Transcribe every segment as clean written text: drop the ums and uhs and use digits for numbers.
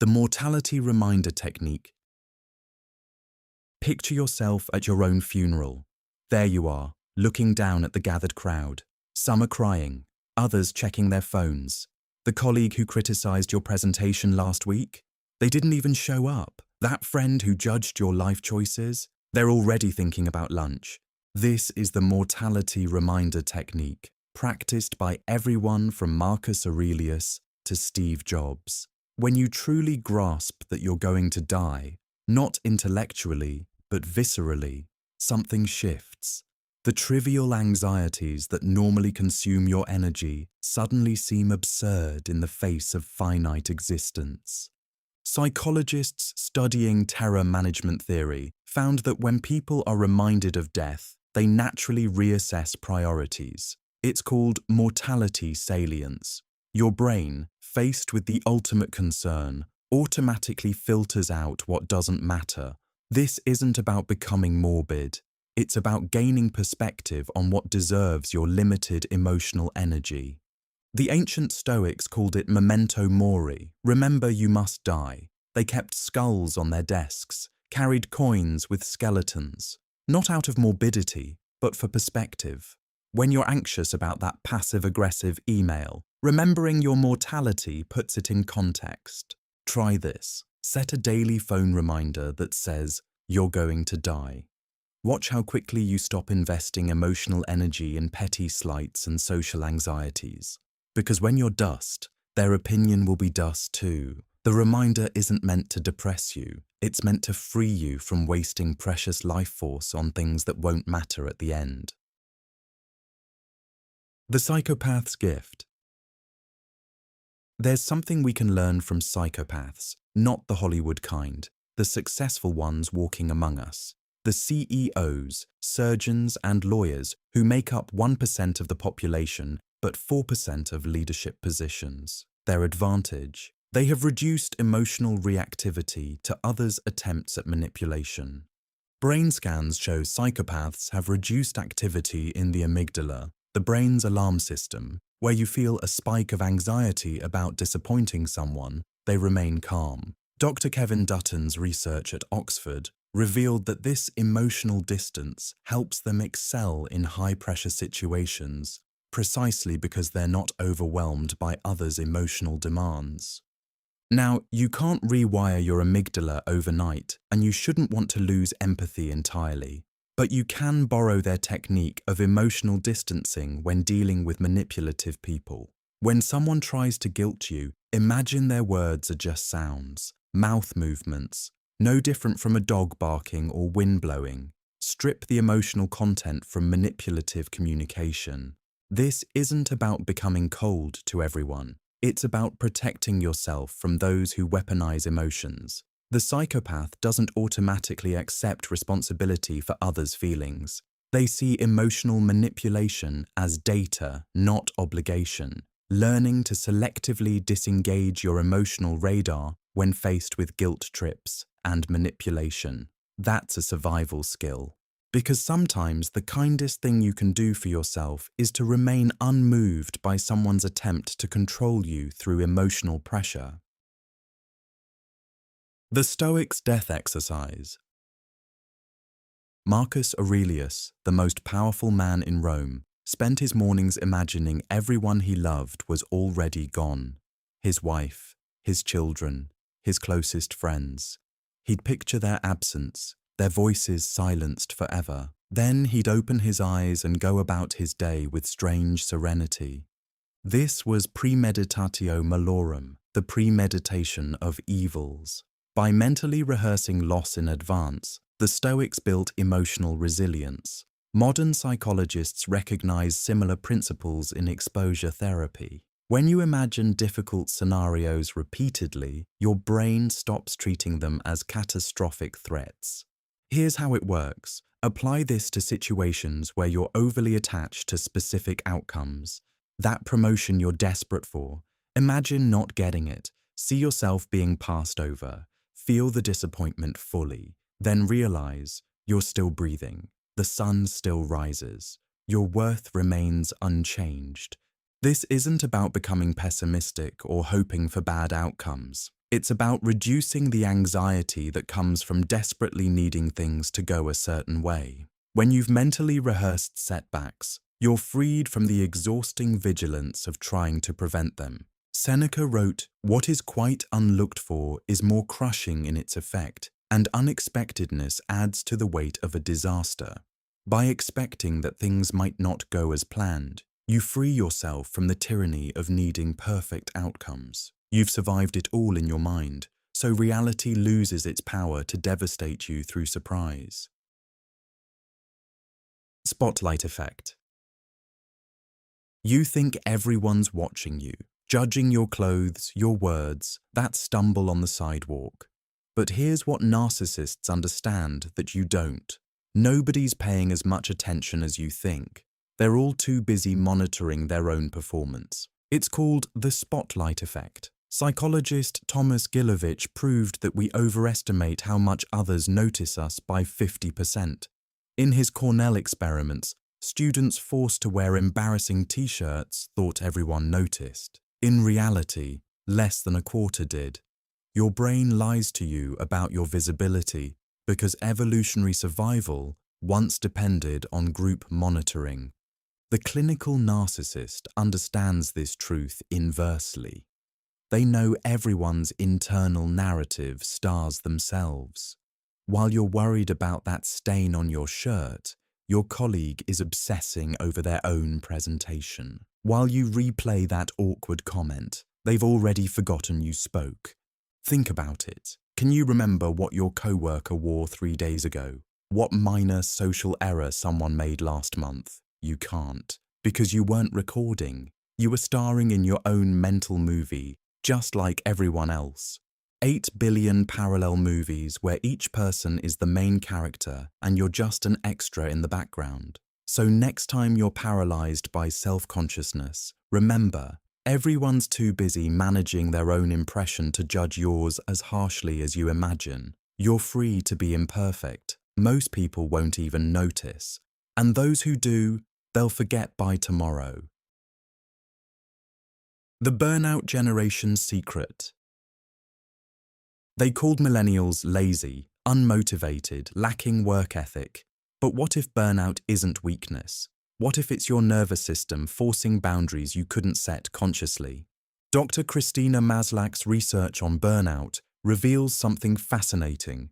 The mortality reminder technique. Picture yourself at your own funeral. There you are, looking down at the gathered crowd. Some are crying, others checking their phones. The colleague who criticized your presentation last week? They didn't even show up. That friend who judged your life choices? They're already thinking about lunch. This is the mortality reminder technique, practiced by everyone from Marcus Aurelius to Steve Jobs. When you truly grasp that you're going to die, not intellectually, but viscerally, something shifts. The trivial anxieties that normally consume your energy suddenly seem absurd in the face of finite existence. Psychologists studying terror management theory found that when people are reminded of death, they naturally reassess priorities. It's called mortality salience. Your brain, faced with the ultimate concern, automatically filters out what doesn't matter. This isn't about becoming morbid. It's about gaining perspective on what deserves your limited emotional energy. The ancient Stoics called it memento mori, remember you must die. They kept skulls on their desks, carried coins with skeletons, not out of morbidity, but for perspective. When you're anxious about that passive-aggressive email, remembering your mortality puts it in context. Try this. Set a daily phone reminder that says, "You're going to die." Watch how quickly you stop investing emotional energy in petty slights and social anxieties. Because when you're dust, their opinion will be dust too. The reminder isn't meant to depress you. It's meant to free you from wasting precious life force on things that won't matter at the end. The psychopath's gift. There's something we can learn from psychopaths, not the Hollywood kind, the successful ones walking among us. The CEOs, surgeons and lawyers who make up 1% of the population but 4% of leadership positions. Their advantage: they have reduced emotional reactivity to others' attempts at manipulation. Brain scans show psychopaths have reduced activity in the amygdala, the brain's alarm system. Where you feel a spike of anxiety about disappointing someone, they remain calm. Dr. Kevin Dutton's research at Oxford revealed that this emotional distance helps them excel in high-pressure situations, precisely because they're not overwhelmed by others' emotional demands. Now, you can't rewire your amygdala overnight, and you shouldn't want to lose empathy entirely. But you can borrow their technique of emotional distancing when dealing with manipulative people. When someone tries to guilt you, imagine their words are just sounds, mouth movements, no different from a dog barking or wind blowing. Strip the emotional content from manipulative communication. This isn't about becoming cold to everyone. It's about protecting yourself from those who weaponize emotions. The psychopath doesn't automatically accept responsibility for others' feelings. They see emotional manipulation as data, not obligation. Learning to selectively disengage your emotional radar when faced with guilt trips and manipulation. That's a survival skill. Because sometimes the kindest thing you can do for yourself is to remain unmoved by someone's attempt to control you through emotional pressure. The Stoics' death exercise. Marcus Aurelius, the most powerful man in Rome, spent his mornings imagining everyone he loved was already gone. His wife, his children, his closest friends. He'd picture their absence, their voices silenced forever. Then he'd open his eyes and go about his day with strange serenity. This was premeditatio malorum, the premeditation of evils. By mentally rehearsing loss in advance, the Stoics built emotional resilience. Modern psychologists recognize similar principles in exposure therapy. When you imagine difficult scenarios repeatedly, your brain stops treating them as catastrophic threats. Here's how it works. Apply this to situations where you're overly attached to specific outcomes. That promotion you're desperate for, imagine not getting it. See yourself being passed over. Feel the disappointment fully, then realize you're still breathing, the sun still rises, your worth remains unchanged. This isn't about becoming pessimistic or hoping for bad outcomes. It's about reducing the anxiety that comes from desperately needing things to go a certain way. When you've mentally rehearsed setbacks, you're freed from the exhausting vigilance of trying to prevent them. Seneca wrote, "What is quite unlooked for is more crushing in its effect, and unexpectedness adds to the weight of a disaster." By expecting that things might not go as planned, you free yourself from the tyranny of needing perfect outcomes. You've survived it all in your mind, so reality loses its power to devastate you through surprise. Spotlight effect. You think everyone's watching you, judging your clothes, your words, that stumble on the sidewalk. But here's what narcissists understand that you don't. Nobody's paying as much attention as you think. They're all too busy monitoring their own performance. It's called the spotlight effect. Psychologist Thomas Gilovich proved that we overestimate how much others notice us by 50%. In his Cornell experiments, students forced to wear embarrassing t-shirts thought everyone noticed. In reality, less than a quarter did. Your brain lies to you about your visibility because evolutionary survival once depended on group monitoring. The clinical narcissist understands this truth inversely. They know everyone's internal narrative stars themselves. While you're worried about that stain on your shirt, your colleague is obsessing over their own presentation. While you replay that awkward comment, they've already forgotten you spoke. Think about it. Can you remember what your coworker wore 3 days ago? What minor social error someone made last month? You can't, because you weren't recording. You were starring in your own mental movie, just like everyone else. 8 billion parallel movies where each person is the main character and you're just an extra in the background. So next time you're paralyzed by self-consciousness, remember, everyone's too busy managing their own impression to judge yours as harshly as you imagine. You're free to be imperfect. Most people won't even notice. And those who do, they'll forget by tomorrow. The burnout generation's secret. They called millennials lazy, unmotivated, lacking work ethic. But what if burnout isn't weakness? What if it's your nervous system forcing boundaries you couldn't set consciously? Dr. Christina Maslach's research on burnout reveals something fascinating.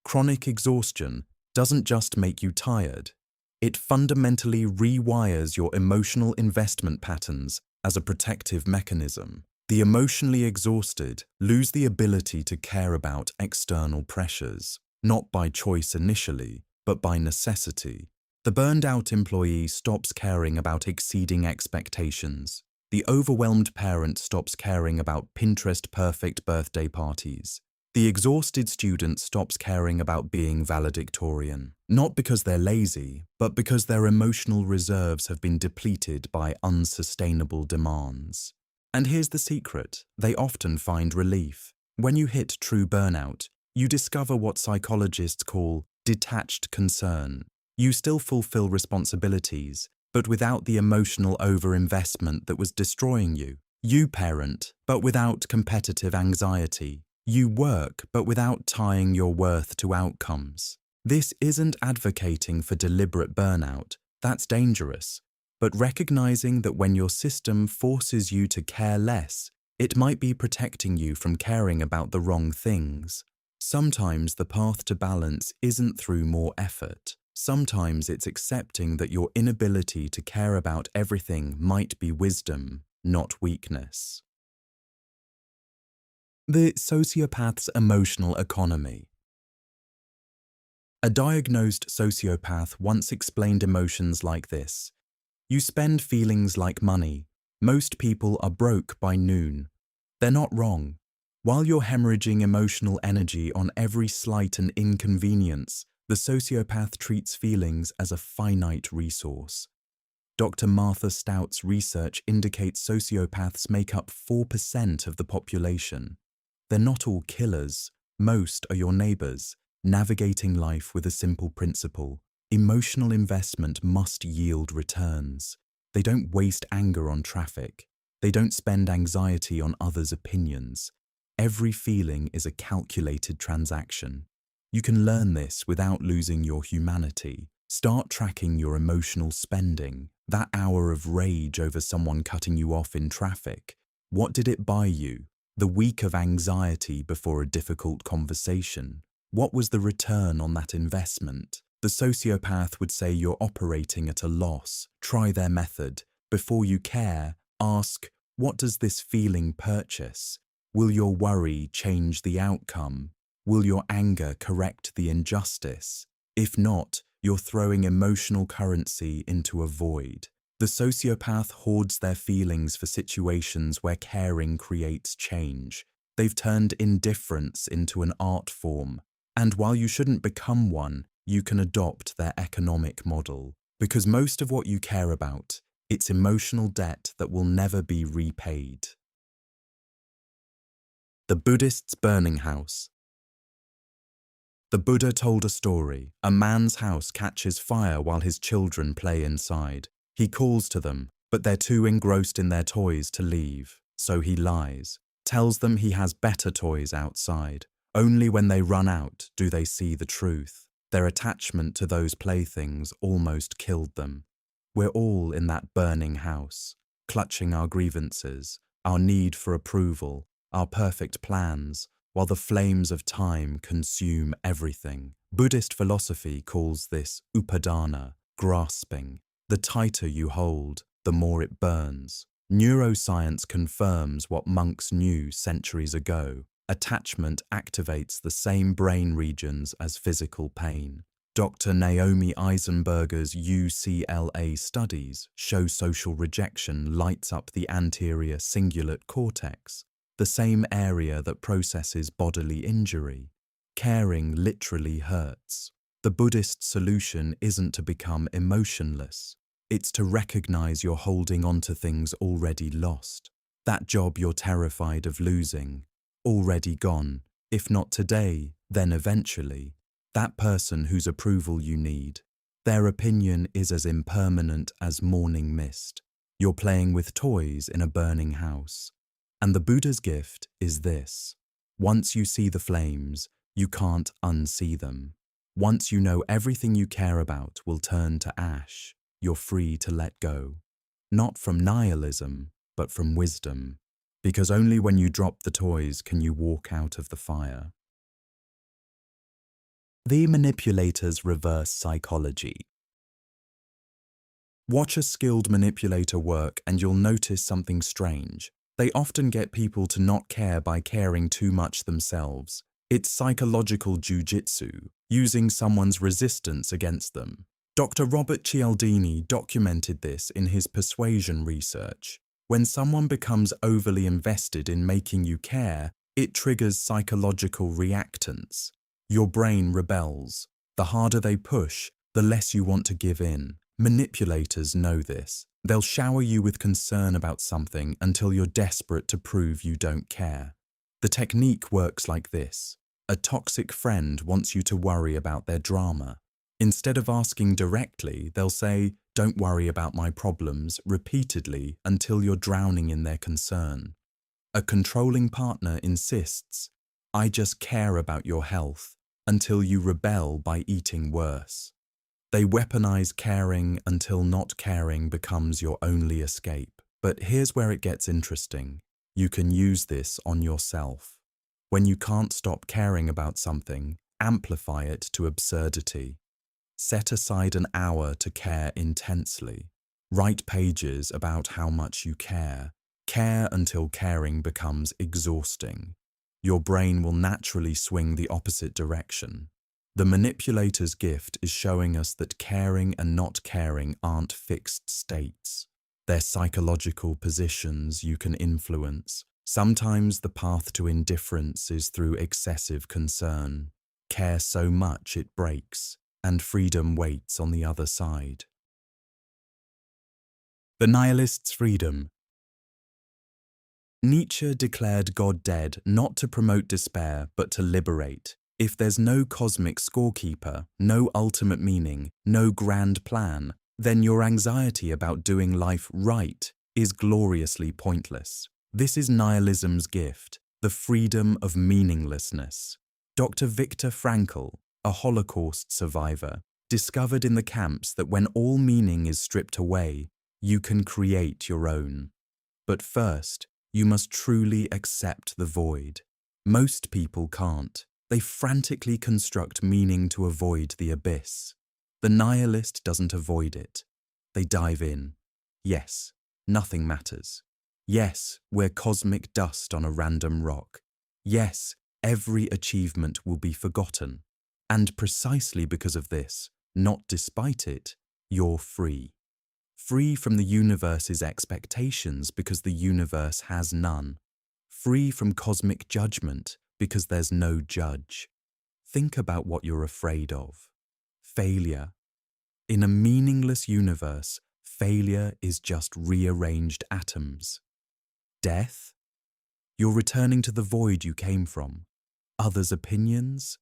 Chronic exhaustion doesn't just make you tired. It fundamentally rewires your emotional investment patterns as a protective mechanism. The emotionally exhausted lose the ability to care about external pressures, not by choice initially, but by necessity. The burned-out employee stops caring about exceeding expectations. The overwhelmed parent stops caring about Pinterest-perfect birthday parties. The exhausted student stops caring about being valedictorian, not because they're lazy, but because their emotional reserves have been depleted by unsustainable demands. And here's the secret, they often find relief. When you hit true burnout, you discover what psychologists call detached concern. You still fulfill responsibilities, but without the emotional overinvestment that was destroying you. You parent, but without competitive anxiety. You work, but without tying your worth to outcomes. This isn't advocating for deliberate burnout. That's dangerous. But recognizing that when your system forces you to care less, it might be protecting you from caring about the wrong things. Sometimes the path to balance isn't through more effort. Sometimes it's accepting that your inability to care about everything might be wisdom, not weakness. The sociopath's emotional economy. A diagnosed sociopath once explained emotions like this. You spend feelings like money. Most people are broke by noon. They're not wrong. While you're hemorrhaging emotional energy on every slight and inconvenience, the sociopath treats feelings as a finite resource. Dr. Martha Stout's research indicates sociopaths make up 4% of the population. They're not all killers. Most are your neighbors, navigating life with a simple principle. Emotional investment must yield returns. They don't waste anger on traffic. They don't spend anxiety on others' opinions. Every feeling is a calculated transaction. You can learn this without losing your humanity. Start tracking your emotional spending. That hour of rage over someone cutting you off in traffic. What did it buy you? The week of anxiety before a difficult conversation. What was the return on that investment? The sociopath would say you're operating at a loss. Try their method. Before you care, ask, what does this feeling purchase? Will your worry change the outcome? Will your anger correct the injustice? If not, you're throwing emotional currency into a void. The sociopath hoards their feelings for situations where caring creates change. They've turned indifference into an art form. And while you shouldn't become one, you can adopt their economic model. Because most of what you care about, it's emotional debt that will never be repaid. The Buddhist's burning house. The Buddha told a story. A man's house catches fire while his children play inside. He calls to them, but they're too engrossed in their toys to leave. So he lies, tells them he has better toys outside. Only when they run out do they see the truth. Their attachment to those playthings almost killed them. We're all in that burning house, clutching our grievances, our need for approval, our perfect plans, while the flames of time consume everything. Buddhist philosophy calls this upadana, grasping. The tighter you hold, the more it burns. Neuroscience confirms what monks knew centuries ago. Attachment activates the same brain regions as physical pain. Dr. Naomi Eisenberger's UCLA studies show social rejection lights up the anterior cingulate cortex, the same area that processes bodily injury. Caring literally hurts. The Buddhist solution isn't to become emotionless. It's to recognize you're holding on to things already lost. That job you're terrified of losing, already gone. If not today, then eventually. That person whose approval you need. Their opinion is as impermanent as morning mist. You're playing with toys in a burning house. And the Buddha's gift is this. Once you see the flames, you can't unsee them. Once you know everything you care about will turn to ash, you're free to let go. Not from nihilism, but from wisdom. Because only when you drop the toys can you walk out of the fire. The manipulator's reverse psychology. Watch a skilled manipulator work and you'll notice something strange. They often get people to not care by caring too much themselves. It's psychological jujitsu, using someone's resistance against them. Dr. Robert Cialdini documented this in his persuasion research. When someone becomes overly invested in making you care, it triggers psychological reactance. Your brain rebels. The harder they push, the less you want to give in. Manipulators know this. They'll shower you with concern about something until you're desperate to prove you don't care. The technique works like this. A toxic friend wants you to worry about their drama. Instead of asking directly, they'll say, "Don't worry about my problems," repeatedly until you're drowning in their concern. A controlling partner insists, "I just care about your health," until you rebel by eating worse. They weaponize caring until not caring becomes your only escape. But here's where it gets interesting. You can use this on yourself. When you can't stop caring about something, amplify it to absurdity. Set aside an hour to care intensely. Write pages about how much you care. Care until caring becomes exhausting. Your brain will naturally swing the opposite direction. The manipulator's gift is showing us that caring and not caring aren't fixed states. They're psychological positions you can influence. Sometimes the path to indifference is through excessive concern. Care so much it breaks, and freedom waits on the other side. The nihilist's freedom. Nietzsche declared God dead not to promote despair but to liberate. If there's no cosmic scorekeeper, no ultimate meaning, no grand plan, then your anxiety about doing life right is gloriously pointless. This is nihilism's gift. The the freedom of meaninglessness. Dr. Viktor Frankl, a Holocaust survivor, discovered in the camps that when all meaning is stripped away, you can create your own. But first, you must truly accept the void. Most people can't. They frantically construct meaning to avoid the abyss. The nihilist doesn't avoid it. They dive in. Yes, nothing matters. Yes, we're cosmic dust on a random rock. Yes, every achievement will be forgotten. And precisely because of this, not despite it, you're free. Free from the universe's expectations because the universe has none. Free from cosmic judgment because there's no judge. Think about what you're afraid of. Failure. In a meaningless universe, failure is just rearranged atoms. Death? You're returning to the void you came from. Others' opinions?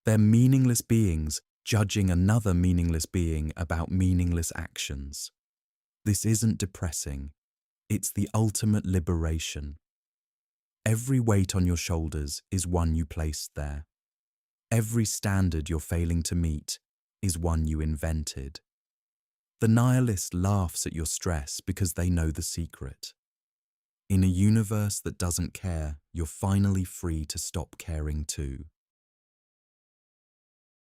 They're meaningless beings judging another meaningless being about meaningless actions. This isn't depressing. It's the ultimate liberation. Every weight on your shoulders is one you placed there. Every standard you're failing to meet is one you invented. The nihilist laughs at your stress because they know the secret. In a universe that doesn't care, you're finally free to stop caring too.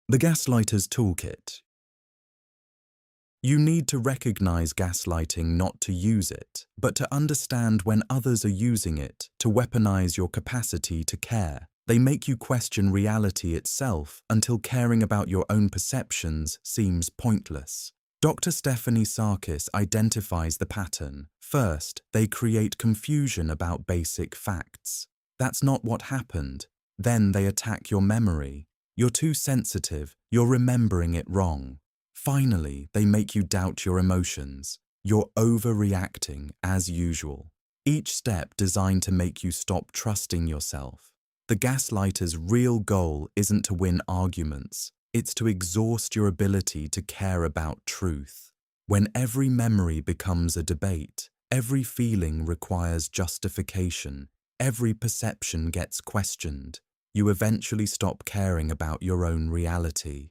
The Gaslighter's Toolkit. You need to recognize gaslighting not to use it, but to understand when others are using it to weaponize your capacity to care. They make you question reality itself until caring about your own perceptions seems pointless. Dr. Stephanie Sarkis identifies the pattern. First, they create confusion about basic facts. That's not what happened. Then they attack your memory. You're too sensitive, you're remembering it wrong. Finally, they make you doubt your emotions. You're overreacting as usual. Each step designed to make you stop trusting yourself. The gaslighter's real goal isn't to win arguments. It's to exhaust your ability to care about truth. When every memory becomes a debate, every feeling requires justification, every perception gets questioned, you eventually stop caring about your own reality.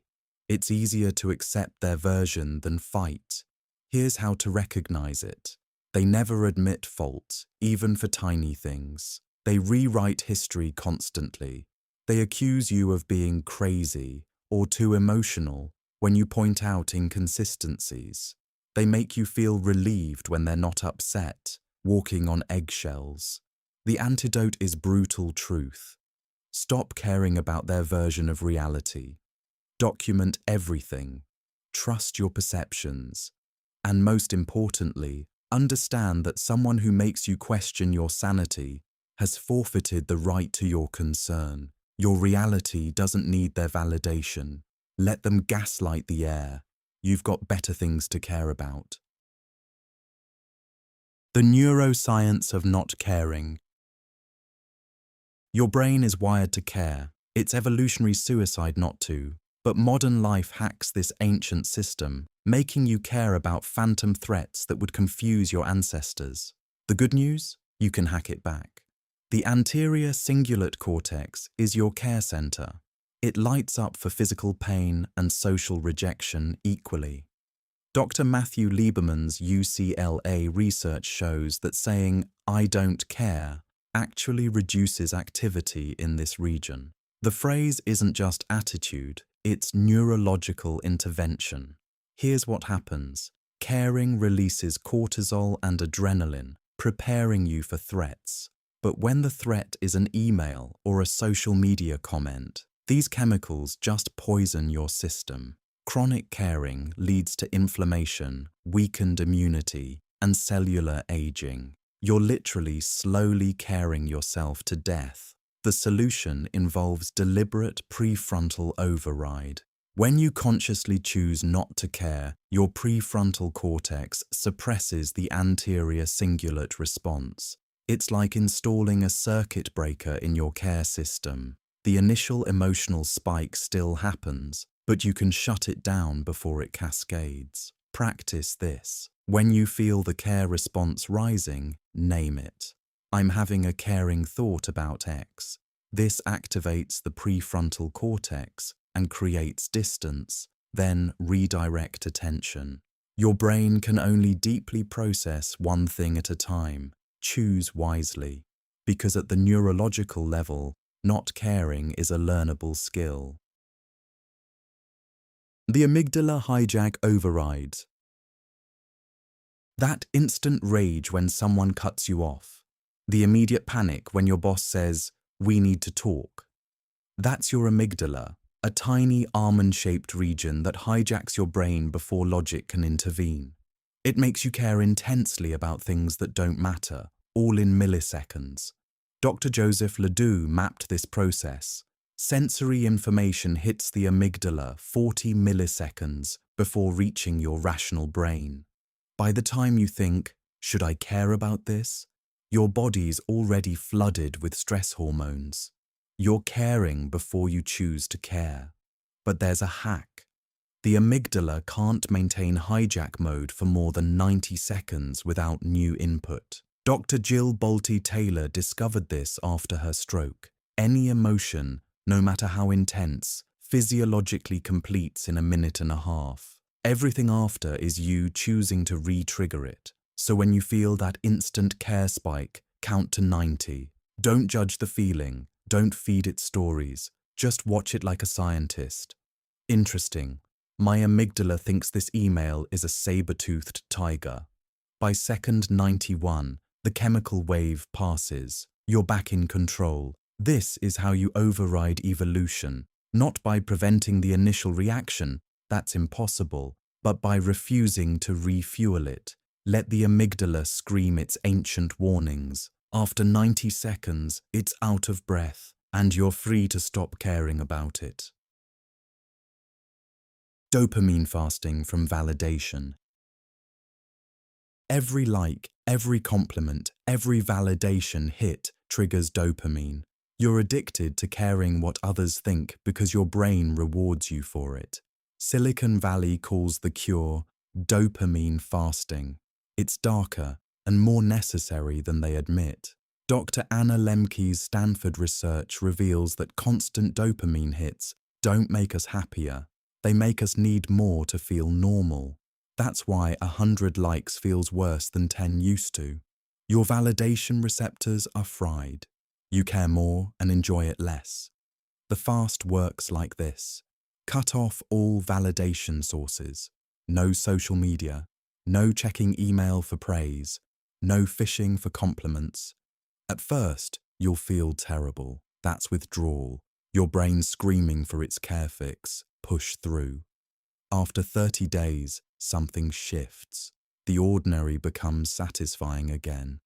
It's easier to accept their version than fight. Here's how to recognize it. They never admit fault, even for tiny things. They rewrite history constantly. They accuse you of being crazy or too emotional when you point out inconsistencies. They make you feel relieved when they're not upset, walking on eggshells. The antidote is brutal truth. Stop caring about their version of reality. Document everything. Trust your perceptions. And most importantly, understand that someone who makes you question your sanity has forfeited the right to your concern. Your reality doesn't need their validation. Let them gaslight the air. You've got better things to care about. The neuroscience of not caring. Your brain is wired to care. It's evolutionary suicide not to. But modern life hacks this ancient system, making you care about phantom threats that would confuse your ancestors. The good news? You can hack it back. The anterior cingulate cortex is your care center. It lights up for physical pain and social rejection equally. Dr. Matthew Lieberman's UCLA research shows that saying, "I don't care," actually reduces activity in this region. The phrase isn't just attitude, it's neurological intervention. Here's what happens. Caring releases cortisol and adrenaline, preparing you for threats. But when the threat is an email or a social media comment, these chemicals just poison your system. Chronic caring leads to inflammation, weakened immunity, and cellular aging. You're literally slowly caring yourself to death. The solution involves deliberate prefrontal override. When you consciously choose not to care, your prefrontal cortex suppresses the anterior cingulate response. It's like installing a circuit breaker in your care system. The initial emotional spike still happens, but you can shut it down before it cascades. Practice this. When you feel the care response rising, name it. I'm having a caring thought about X. This activates the prefrontal cortex and creates distance, then redirect attention. Your brain can only deeply process one thing at a time. Choose wisely, because at the neurological level, not caring is a learnable skill. The amygdala hijack overrides. That instant rage when someone cuts you off. The immediate panic when your boss says, "We need to talk." That's your amygdala, a tiny almond-shaped region that hijacks your brain before logic can intervene. It makes you care intensely about things that don't matter, all in milliseconds. Dr. Joseph Ledoux mapped this process. Sensory information hits the amygdala 40 milliseconds before reaching your rational brain. By the time you think, "Should I care about this?" your body's already flooded with stress hormones. You're caring before you choose to care. But there's a hack. The amygdala can't maintain hijack mode for more than 90 seconds without new input. Dr. Jill Bolte Taylor discovered this after her stroke. Any emotion, no matter how intense, physiologically completes in a minute and a half. Everything after is you choosing to re-trigger it. So when you feel that instant care spike, count to 90. Don't judge the feeling. Don't feed it stories. Just watch it like a scientist. Interesting. My amygdala thinks this email is a saber-toothed tiger. By second 91, the chemical wave passes. You're back in control. This is how you override evolution, not by preventing the initial reaction, that's impossible, but by refusing to refuel it. Let the amygdala scream its ancient warnings. After 90 seconds, it's out of breath, and you're free to stop caring about it. Dopamine fasting from validation. Every like, every compliment, every validation hit triggers dopamine. You're addicted to caring what others think because your brain rewards you for it. Silicon Valley calls the cure dopamine fasting. It's darker and more necessary than they admit. Dr. Anna Lemke's Stanford research reveals that constant dopamine hits don't make us happier. They make us need more to feel normal. That's why 100 likes feels worse than 10 used to. Your validation receptors are fried. You care more and enjoy it less. The fast works like this. Cut off all validation sources. No social media. No checking email for praise. No fishing for compliments. At first, you'll feel terrible. That's withdrawal. Your brain screaming for its care fix. Push through. After 30 days, something shifts. The ordinary becomes satisfying again.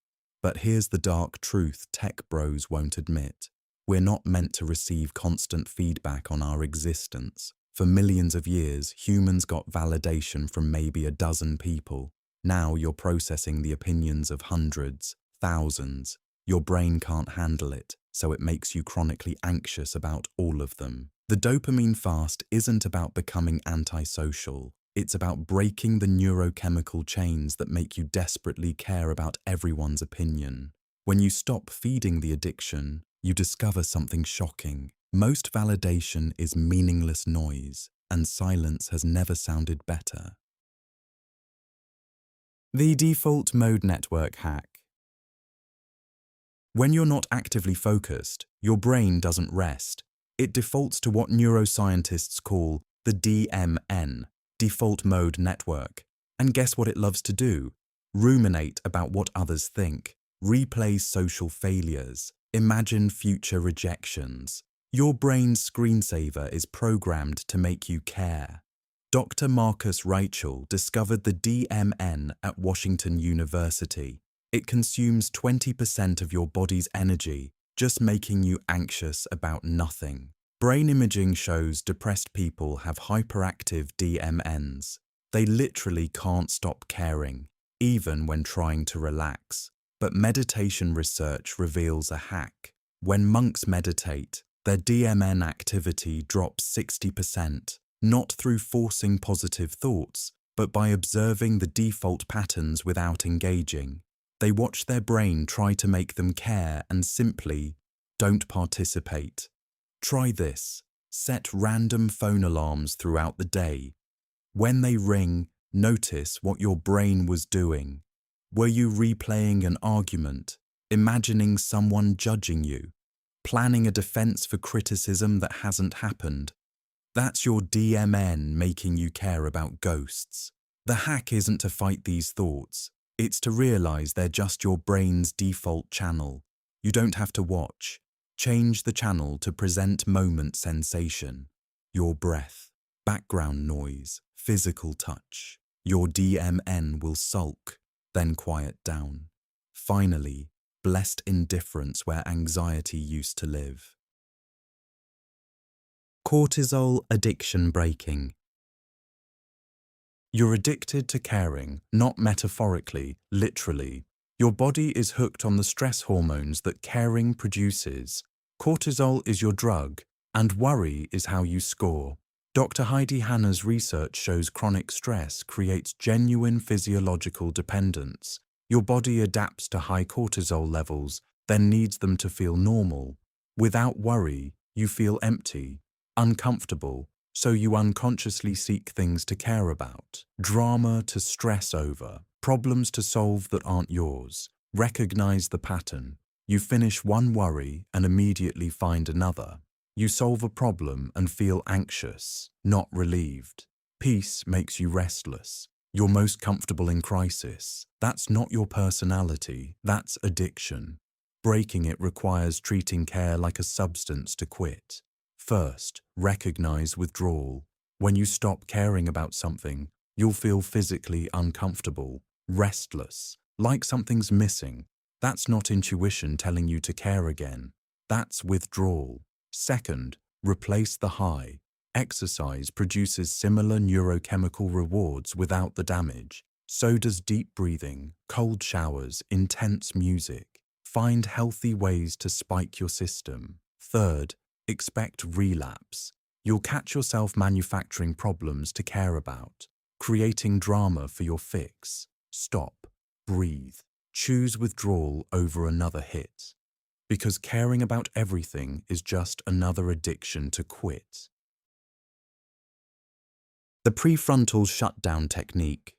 But here's the dark truth tech bros won't admit. We're not meant to receive constant feedback on our existence. For millions of years, humans got validation from maybe a dozen people. Now you're processing the opinions of hundreds, thousands. Your brain can't handle it, so it makes you chronically anxious about all of them. The dopamine fast isn't about becoming antisocial. It's about breaking the neurochemical chains that make you desperately care about everyone's opinion. When you stop feeding the addiction, you discover something shocking. Most validation is meaningless noise, and silence has never sounded better. The default mode network hack. When you're not actively focused, your brain doesn't rest. It defaults to what neuroscientists call the DMN, default mode network. And guess what it loves to do? Ruminate about what others think, replay social failures, imagine future rejections. Your brain's screensaver is programmed to make you care. Dr. Marcus Aurelius discovered the DMN at Washington University. It consumes 20% of your body's energy, just making you anxious about nothing. Brain imaging shows depressed people have hyperactive DMNs. They literally can't stop caring, even when trying to relax. But meditation research reveals a hack. When monks meditate, their DMN activity drops 60%, not through forcing positive thoughts, but by observing the default patterns without engaging. They watch their brain try to make them care and simply don't participate. Try this. Set random phone alarms throughout the day. When they ring, notice what your brain was doing. Were you replaying an argument, imagining someone judging you, planning a defense for criticism that hasn't happened? That's your DMN making you care about ghosts. The hack isn't to fight these thoughts. It's to realize they're just your brain's default channel. You don't have to watch. Change the channel to present moment sensation. Your breath, background noise, physical touch. Your DMN will sulk, then quiet down. Finally, blessed indifference where anxiety used to live. Cortisol addiction breaking. You're addicted to caring, not metaphorically, literally. Your body is hooked on the stress hormones that caring produces. Cortisol is your drug, and worry is how you score. Dr. Heidi Hanna's research shows chronic stress creates genuine physiological dependence. Your body adapts to high cortisol levels, then needs them to feel normal. Without worry, you feel empty, uncomfortable, so you unconsciously seek things to care about, drama to stress over, problems to solve that aren't yours. Recognize the pattern. You finish one worry and immediately find another. You solve a problem and feel anxious, not relieved. Peace makes you restless. You're most comfortable in crisis. That's not your personality, that's addiction. Breaking it requires treating care like a substance to quit. First, recognize withdrawal. When you stop caring about something, you'll feel physically uncomfortable, restless, like something's missing. That's not intuition telling you to care again. That's withdrawal. Second, replace the high. Exercise produces similar neurochemical rewards without the damage. So does deep breathing, cold showers, intense music. Find healthy ways to spike your system. Third, expect relapse. You'll catch yourself manufacturing problems to care about, creating drama for your fix. Stop. Breathe. Choose withdrawal over another hit. Because caring about everything is just another addiction to quit. The prefrontal shutdown technique.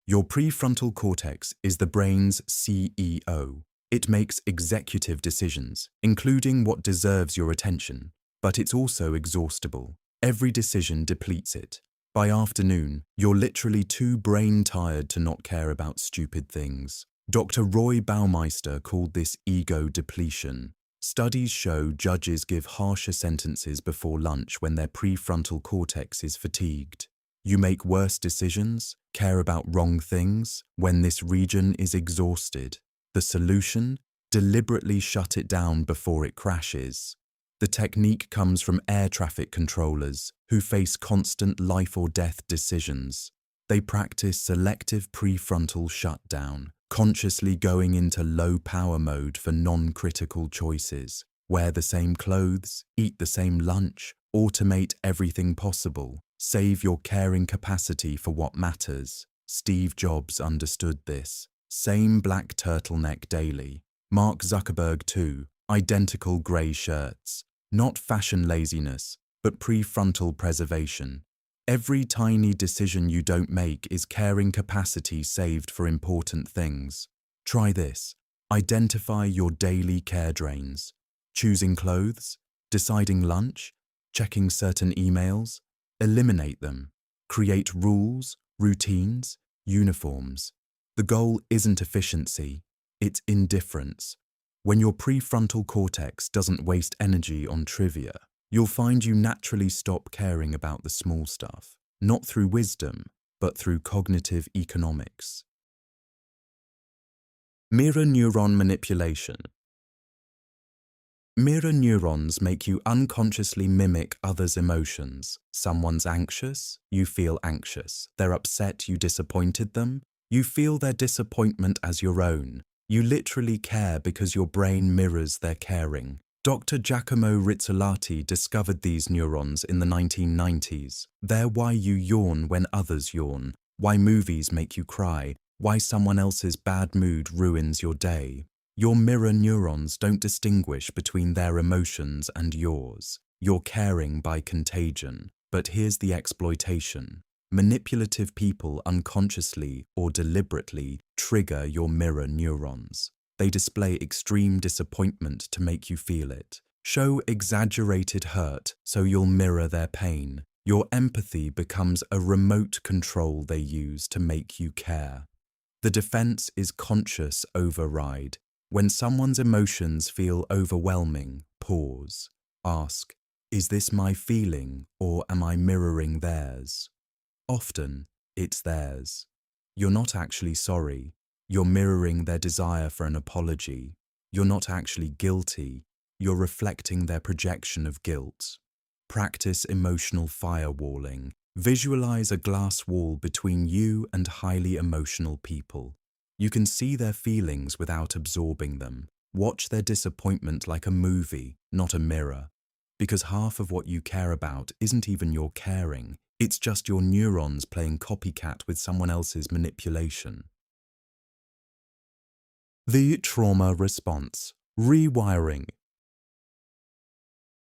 Your prefrontal cortex is the brain's CEO. It makes executive decisions, including what deserves your attention, but it's also exhaustible. Every decision depletes it. By afternoon, you're literally too brain-tired to not care about stupid things. Dr. Roy Baumeister called this ego depletion. Studies show judges give harsher sentences before lunch when their prefrontal cortex is fatigued. You make worse decisions, care about wrong things, when this region is exhausted. The solution? Deliberately shut it down before it crashes. The technique comes from air traffic controllers who face constant life or death decisions. They practice selective prefrontal shutdown, consciously going into low power mode for non-critical choices. Wear the same clothes, eat the same lunch, automate everything possible. Save your caring capacity for what matters. Steve Jobs understood this. Same black turtleneck daily. Mark Zuckerberg too. Identical grey shirts. Not fashion laziness, but prefrontal preservation. Every tiny decision you don't make is caring capacity saved for important things. Try this. Identify your daily care drains. Choosing clothes, deciding lunch, checking certain emails. Eliminate them. Create rules, routines, uniforms. The goal isn't efficiency, it's indifference. When your prefrontal cortex doesn't waste energy on trivia, you'll find you naturally stop caring about the small stuff, not through wisdom, but through cognitive economics. Mirror neuron manipulation. Mirror neurons make you unconsciously mimic others' emotions. Someone's anxious, you feel anxious. They're upset, you disappointed them. You feel their disappointment as your own. You literally care because your brain mirrors their caring. Dr. Giacomo Rizzolatti discovered these neurons in the 1990s. They're why you yawn when others yawn, why movies make you cry, Why someone else's bad mood ruins your day. Your mirror neurons don't distinguish between their emotions and yours. You're caring by contagion. But here's the exploitation. Manipulative people unconsciously or deliberately trigger your mirror neurons. They display extreme disappointment to make you feel it. Show exaggerated hurt so you'll mirror their pain. Your empathy becomes a remote control they use to make you care. The defense is conscious override. When someone's emotions feel overwhelming, pause. Ask, is this my feeling or am I mirroring theirs? Often, it's theirs. You're not actually sorry. You're mirroring their desire for an apology. You're not actually guilty. You're reflecting their projection of guilt. Practice emotional firewalling. Visualize a glass wall between you and highly emotional people. You can see their feelings without absorbing them. Watch their disappointment like a movie, not a mirror. Because half of what you care about isn't even your caring. It's just your neurons playing copycat with someone else's manipulation. The trauma response. Rewiring.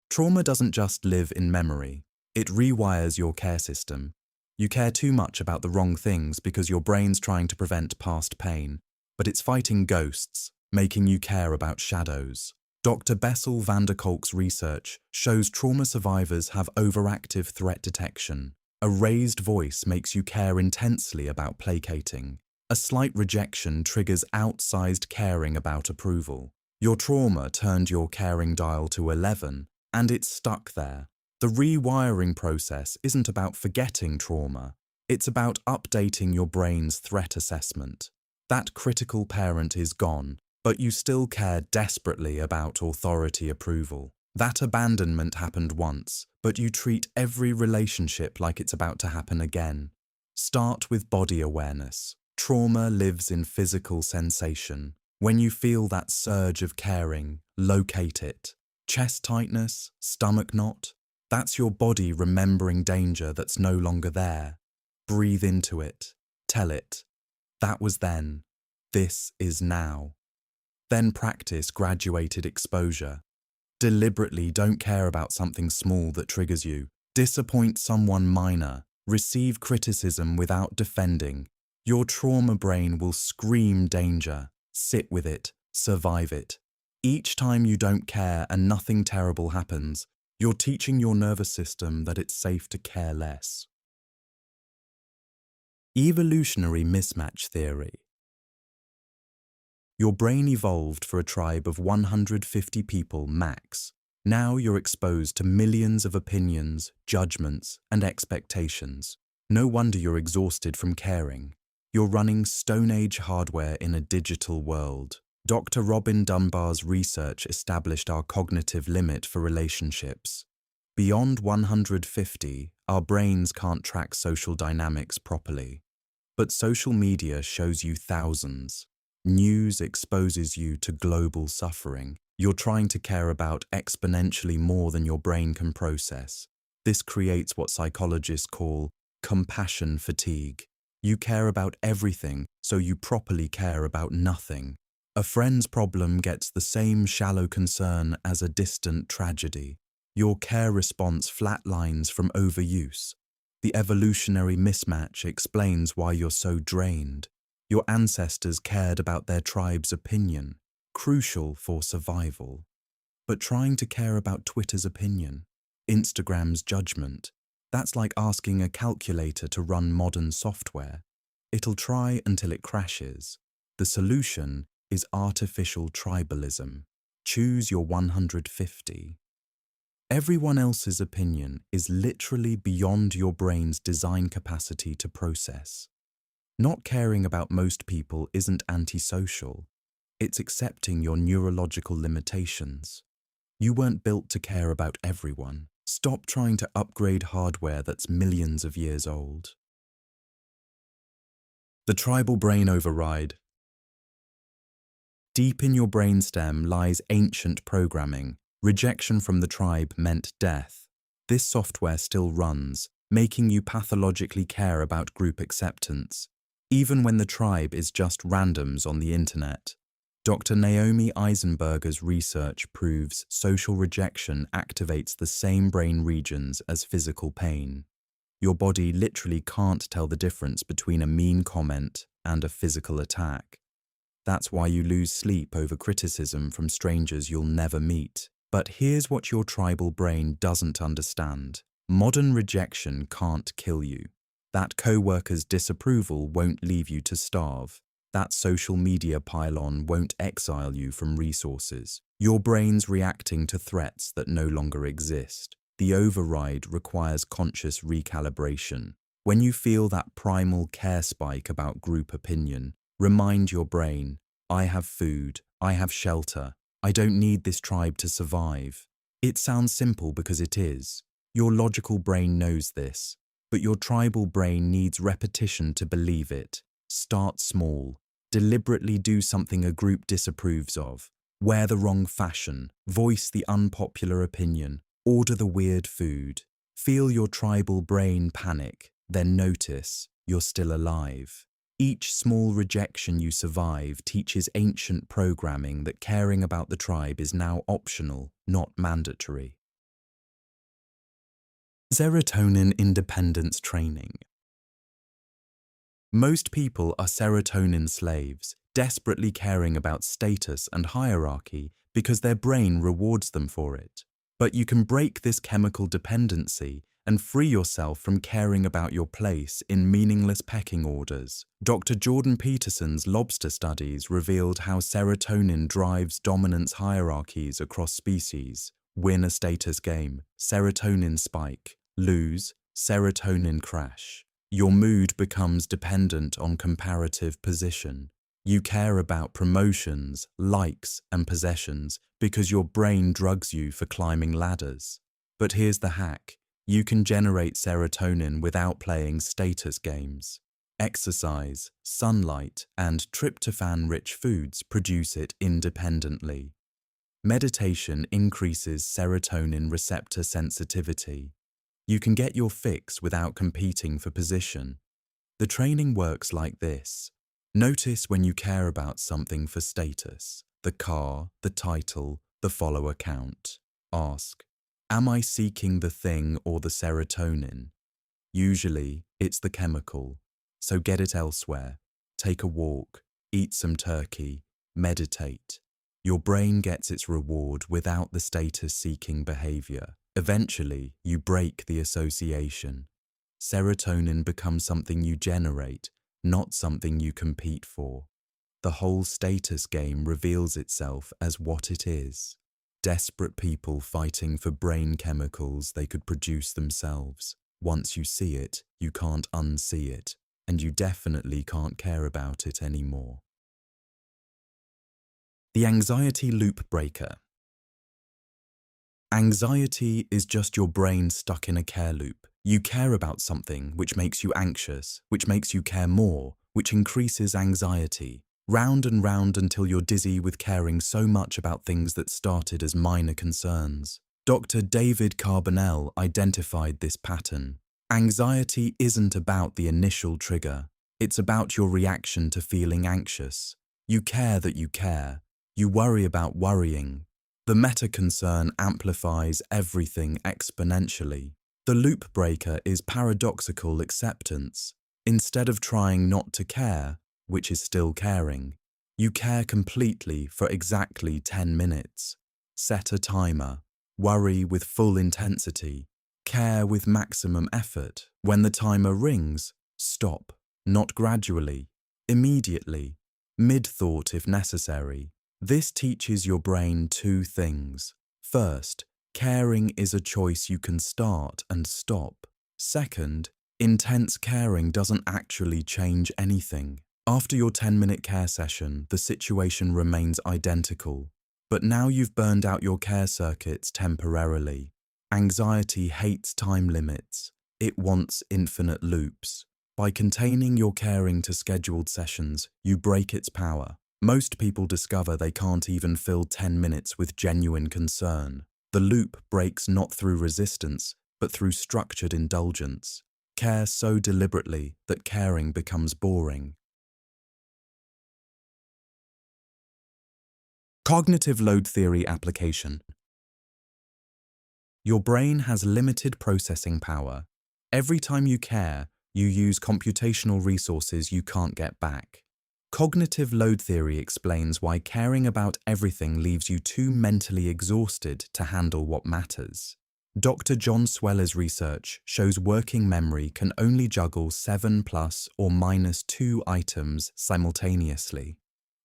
Trauma doesn't just live in memory. It rewires your care system. You care too much about the wrong things because your brain's trying to prevent past pain, but it's fighting ghosts, making you care about shadows. Dr. Bessel van der Kolk's research shows trauma survivors have overactive threat detection. A raised voice makes you care intensely about placating. A slight rejection triggers outsized caring about approval. Your trauma turned your caring dial to 11, and it's stuck there. The rewiring process isn't about forgetting trauma. It's about updating your brain's threat assessment. That critical parent is gone, but you still care desperately about authority approval. That abandonment happened once, but you treat every relationship like it's about to happen again. Start with body awareness. Trauma lives in physical sensation. When you feel that surge of caring, locate it. Chest tightness, stomach knot, that's your body remembering danger that's no longer there. Breathe into it. Tell it. That was then. This is now. Then practice graduated exposure. Deliberately don't care about something small that triggers you. Disappoint someone minor. Receive criticism without defending. Your trauma brain will scream danger. Sit with it. Survive it. Each time you don't care and nothing terrible happens, you're teaching your nervous system that it's safe to care less. Evolutionary mismatch theory. Your brain evolved for a tribe of 150 people max. Now you're exposed to millions of opinions, judgments, and expectations. No wonder you're exhausted from caring. You're running Stone Age hardware in a digital world. Dr. Robin Dunbar's research established our cognitive limit for relationships. Beyond 150, our brains can't track social dynamics properly. But social media shows you thousands. News exposes you to global suffering. You're trying to care about exponentially more than your brain can process. This creates what psychologists call compassion fatigue. You care about everything, so you properly care about nothing. A friend's problem gets the same shallow concern as a distant tragedy. Your care response flatlines from overuse. The evolutionary mismatch explains why you're so drained. Your ancestors cared about their tribe's opinion, crucial for survival. But trying to care about Twitter's opinion, Instagram's judgment, that's like asking a calculator to run modern software. It'll try until it crashes. The solution is artificial tribalism. Choose your 150. Everyone else's opinion is literally beyond your brain's design capacity to process. Not caring about most people isn't antisocial. It's accepting your neurological limitations. You weren't built to care about everyone. Stop trying to upgrade hardware that's millions of years old. The tribal brain override. Deep in your brainstem lies ancient programming. Rejection from the tribe meant death. This software still runs, making you pathologically care about group acceptance. even when the tribe is just randoms on the internet. Dr. Naomi Eisenberger's research proves social rejection activates the same brain regions as physical pain. Your body literally can't tell the difference between a mean comment and a physical attack. That's why you lose sleep over criticism from strangers you'll never meet. But here's what your tribal brain doesn't understand. Modern rejection can't kill you. That co-worker's disapproval won't leave you to starve. That social media pile-on won't exile you from resources. Your brain's reacting to threats that no longer exist. The override requires conscious recalibration. When you feel that primal care spike about group opinion, remind your brain, I have food, I have shelter, I don't need this tribe to survive. It sounds simple because it is. Your logical brain knows this, but your tribal brain needs repetition to believe it. Start small. Deliberately do something a group disapproves of. Wear the wrong fashion. Voice the unpopular opinion. Order the weird food. Feel your tribal brain panic. Then notice you're still alive. Each small rejection you survive teaches ancient programming that caring about the tribe is now optional, not mandatory. Serotonin independence training. Most people are serotonin slaves, desperately caring about status and hierarchy because their brain rewards them for it. But you can break this chemical dependency and free yourself from caring about your place in meaningless pecking orders. Dr. Jordan Peterson's lobster studies revealed how serotonin drives dominance hierarchies across species. Win a status game, serotonin spike. Lose, serotonin crash. Your mood becomes dependent on comparative position. You care about promotions, likes, and possessions because your brain drugs you for climbing ladders. But here's the hack. You can generate serotonin without playing status games. Exercise, sunlight, and tryptophan-rich foods produce it independently. Meditation increases serotonin receptor sensitivity. You can get your fix without competing for position. The training works like this. Notice when you care about something for status, the car, the title, the follower count. Ask, am I seeking the thing or the serotonin? Usually, it's the chemical, so get it elsewhere. Take a walk, eat some turkey, meditate. Your brain gets its reward without the status-seeking behavior. Eventually, you break the association. Serotonin becomes something you generate, not something you compete for. The whole status game reveals itself as what it is. Desperate people fighting for brain chemicals they could produce themselves. Once you see it, you can't unsee it, and you definitely can't care about it anymore. The anxiety loop breaker. Anxiety is just your brain stuck in a care loop. You care about something which makes you anxious, which makes you care more, which increases anxiety. Round and round until you're dizzy with caring so much about things that started as minor concerns. Dr. David Carbonell identified this pattern. Anxiety isn't about the initial trigger. It's about your reaction to feeling anxious. You care that you care. You worry about worrying. The meta-concern amplifies everything exponentially. The loop breaker is paradoxical acceptance. Instead of trying not to care, which is still caring, you care completely for exactly 10 minutes. Set a timer. Worry with full intensity. Care with maximum effort. When the timer rings, stop. Not gradually. Immediately. Mid-thought if necessary. This teaches your brain two things. First, caring is a choice you can start and stop. Second, intense caring doesn't actually change anything. After your 10-minute care session, the situation remains identical. But now you've burned out your care circuits temporarily. Anxiety hates time limits. It wants infinite loops. By containing your caring to scheduled sessions, you break its power. Most people discover they can't even fill 10 minutes with genuine concern. The loop breaks not through resistance, but through structured indulgence. Care so deliberately that caring becomes boring. Cognitive load theory application. Your brain has limited processing power. Every time you care, you use computational resources you can't get back. Cognitive load theory explains why caring about everything leaves you too mentally exhausted to handle what matters. Dr. John Sweller's research shows working memory can only juggle 7 plus or minus 2 items simultaneously.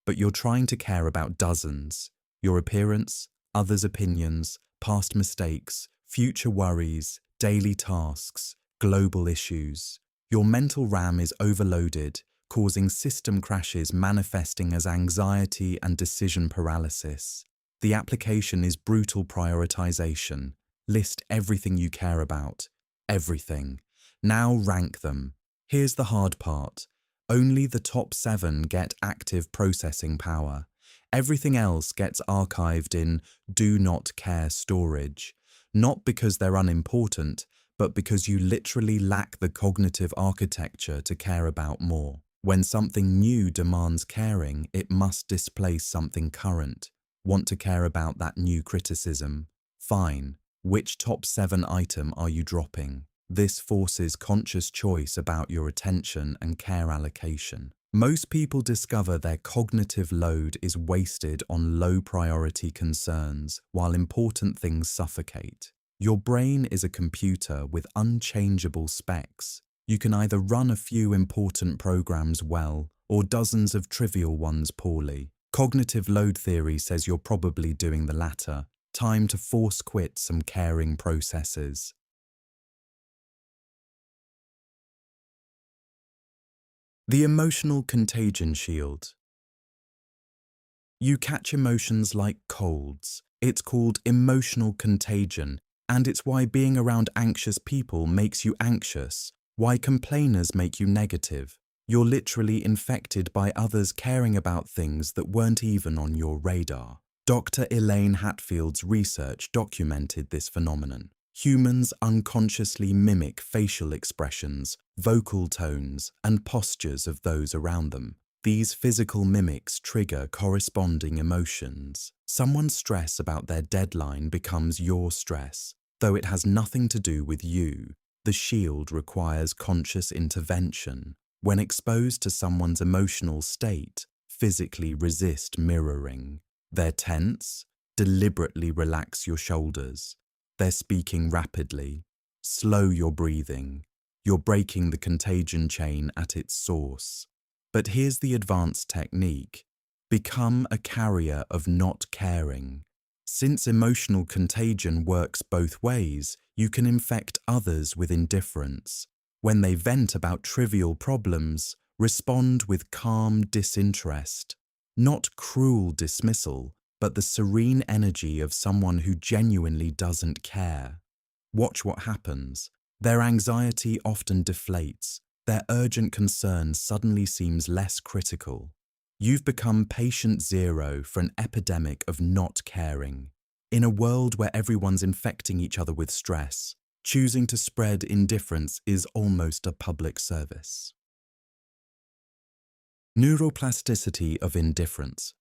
But you're trying to care about dozens: your appearance, others' opinions, past mistakes, future worries, daily tasks, global issues. Your mental RAM is overloaded, causing system crashes manifesting as anxiety and decision paralysis. The application is brutal prioritization. List everything you care about. Everything. Now rank them. Here's the hard part. Only the top 7 get active processing power. Everything else gets archived in do not care storage. Not because they're unimportant, but because you literally lack the cognitive architecture to care about more. When something new demands caring, it must displace something current. Want to care about that new criticism? Fine. Which top 7 item are you dropping? This forces conscious choice about your attention and care allocation. Most people discover their cognitive load is wasted on low-priority concerns, while important things suffocate. Your brain is a computer with unchangeable specs. You can either run a few important programs well, or dozens of trivial ones poorly. Cognitive load theory says you're probably doing the latter. Time to force quit some caring processes. The emotional contagion shield. You catch emotions like colds. It's called emotional contagion, and it's why being around anxious people makes you anxious, why complainers make you negative. You're literally infected by others caring about things that weren't even on your radar. Dr. Elaine Hatfield's research documented this phenomenon. Humans unconsciously mimic facial expressions, vocal tones, and postures of those around them. These physical mimics trigger corresponding emotions. Someone's stress about their deadline becomes your stress, though it has nothing to do with you. The shield requires conscious intervention. When exposed to someone's emotional state, physically resist mirroring. They're tense? Deliberately relax your shoulders. They're speaking rapidly. Slow your breathing. You're breaking the contagion chain at its source. But here's the advanced technique. Become a carrier of not caring. Since emotional contagion works both ways, you can infect others with indifference. When they vent about trivial problems, respond with calm disinterest. Not cruel dismissal, but the serene energy of someone who genuinely doesn't care. Watch what happens. Their anxiety often deflates. Their urgent concern suddenly seems less critical. You've become patient zero for an epidemic of not caring. In a world where everyone's infecting each other with stress, choosing to spread indifference is almost a public service. Neuroplasticity of indifference.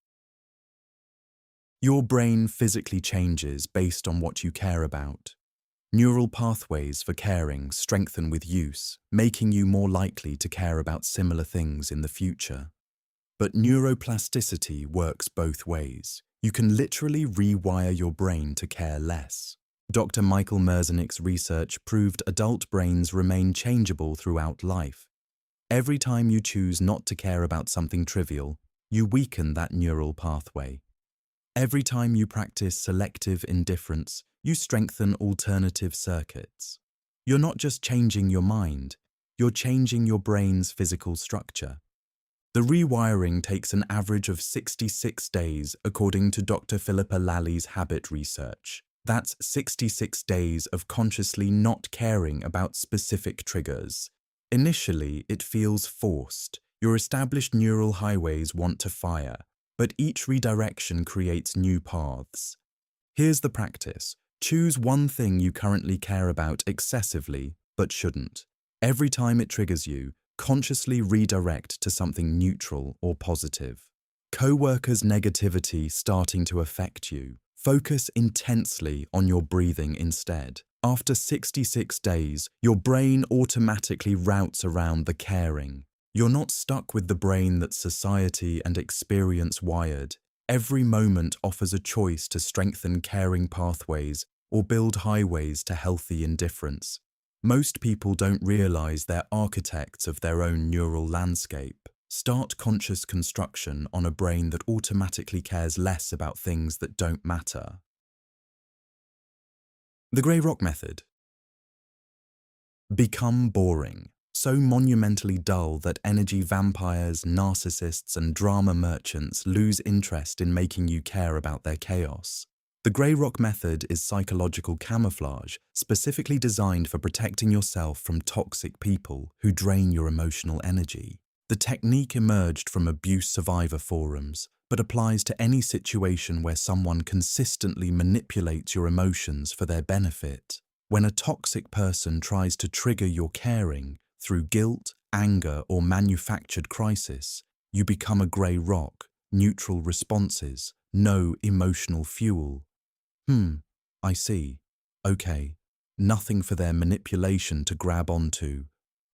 Your brain physically changes based on what you care about. Neural pathways for caring strengthen with use, making you more likely to care about similar things in the future. But neuroplasticity works both ways. You can literally rewire your brain to care less. Dr. Michael Merzenich's research proved adult brains remain changeable throughout life. Every time you choose not to care about something trivial, you weaken that neural pathway. Every time you practice selective indifference, you strengthen alternative circuits. You're not just changing your mind, you're changing your brain's physical structure. The rewiring takes an average of 66 days according to Dr. Philippa Lally's habit research. That's 66 days of consciously not caring about specific triggers. Initially, it feels forced. Your established neural highways want to fire, but each redirection creates new paths. Here's the practice. Choose one thing you currently care about excessively, but shouldn't. Every time it triggers you, consciously redirect to something neutral or positive. Co-workers' negativity starting to affect you? Focus intensely on your breathing instead. After 66 days, your brain automatically routes around the caring. You're not stuck with the brain that society and experience wired. Every moment offers a choice to strengthen caring pathways or build highways to healthy indifference. Most people don't realize they're architects of their own neural landscape. Start conscious construction on a brain that automatically cares less about things that don't matter. The Grey Rock Method. Become boring. So monumentally dull that energy vampires, narcissists, and drama merchants lose interest in making you care about their chaos. The Grey Rock Method is psychological camouflage specifically designed for protecting yourself from toxic people who drain your emotional energy. The technique emerged from abuse survivor forums, but applies to any situation where someone consistently manipulates your emotions for their benefit. When a toxic person tries to trigger your caring through guilt, anger, or manufactured crisis, you become a grey rock, neutral responses, no emotional fuel. I see. Okay. Nothing for their manipulation to grab onto.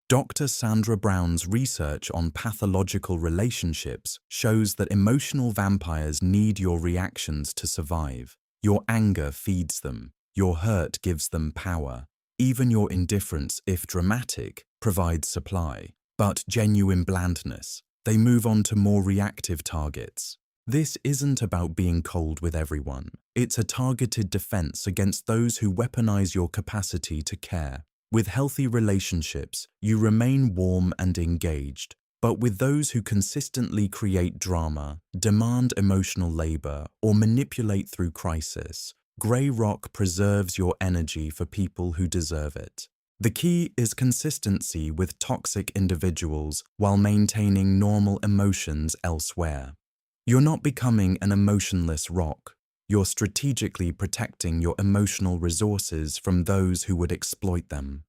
Dr. Sandra Brown's research on pathological relationships shows that emotional vampires need your reactions to survive. Your anger feeds them. Your hurt gives them power. Even your indifference, if dramatic, provides supply. But genuine blandness, they move on to more reactive targets. This isn't about being cold with everyone. It's a targeted defense against those who weaponize your capacity to care. With healthy relationships, you remain warm and engaged. But with those who consistently create drama, demand emotional labor, or manipulate through crisis, Grey Rock preserves your energy for people who deserve it. The key is consistency with toxic individuals while maintaining normal emotions elsewhere. You're not becoming an emotionless rock. You're strategically protecting your emotional resources from those who would exploit them.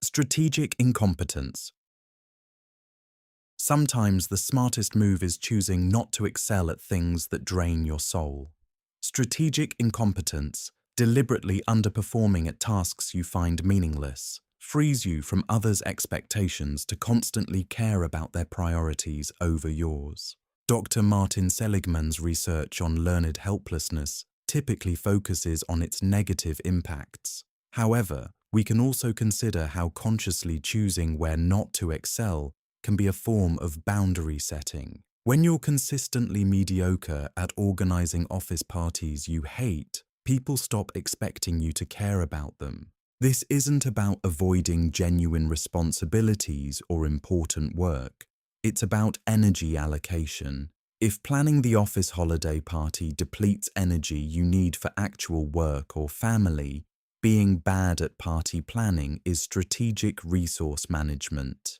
Strategic incompetence. Sometimes the smartest move is choosing not to excel at things that drain your soul. Strategic incompetence, deliberately underperforming at tasks you find meaningless, frees you from others' expectations to constantly care about their priorities over yours. Dr. Martin Seligman's research on learned helplessness typically focuses on its negative impacts. However, we can also consider how consciously choosing where not to excel can be a form of boundary setting. When you're consistently mediocre at organizing office parties you hate, people stop expecting you to care about them. This isn't about avoiding genuine responsibilities or important work. It's about energy allocation. If planning the office holiday party depletes energy you need for actual work or family, being bad at party planning is strategic resource management.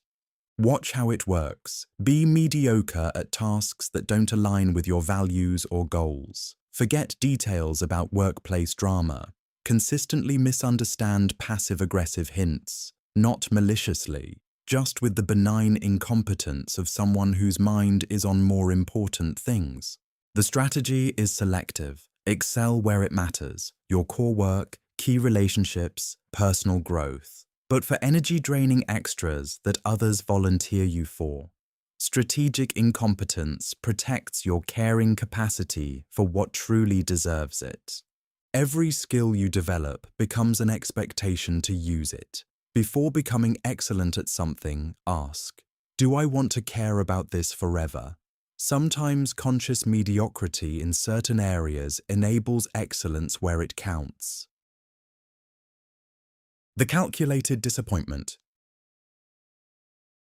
Watch how it works. Be mediocre at tasks that don't align with your values or goals. Forget details about workplace drama. Consistently misunderstand passive-aggressive hints, not maliciously, just with the benign incompetence of someone whose mind is on more important things. The strategy is selective. Excel where it matters, your core work, key relationships, personal growth. But for energy-draining extras that others volunteer you for, strategic incompetence protects your caring capacity for what truly deserves it. Every skill you develop becomes an expectation to use it. Before becoming excellent at something, ask, do I want to care about this forever? Sometimes conscious mediocrity in certain areas enables excellence where it counts. The calculated disappointment.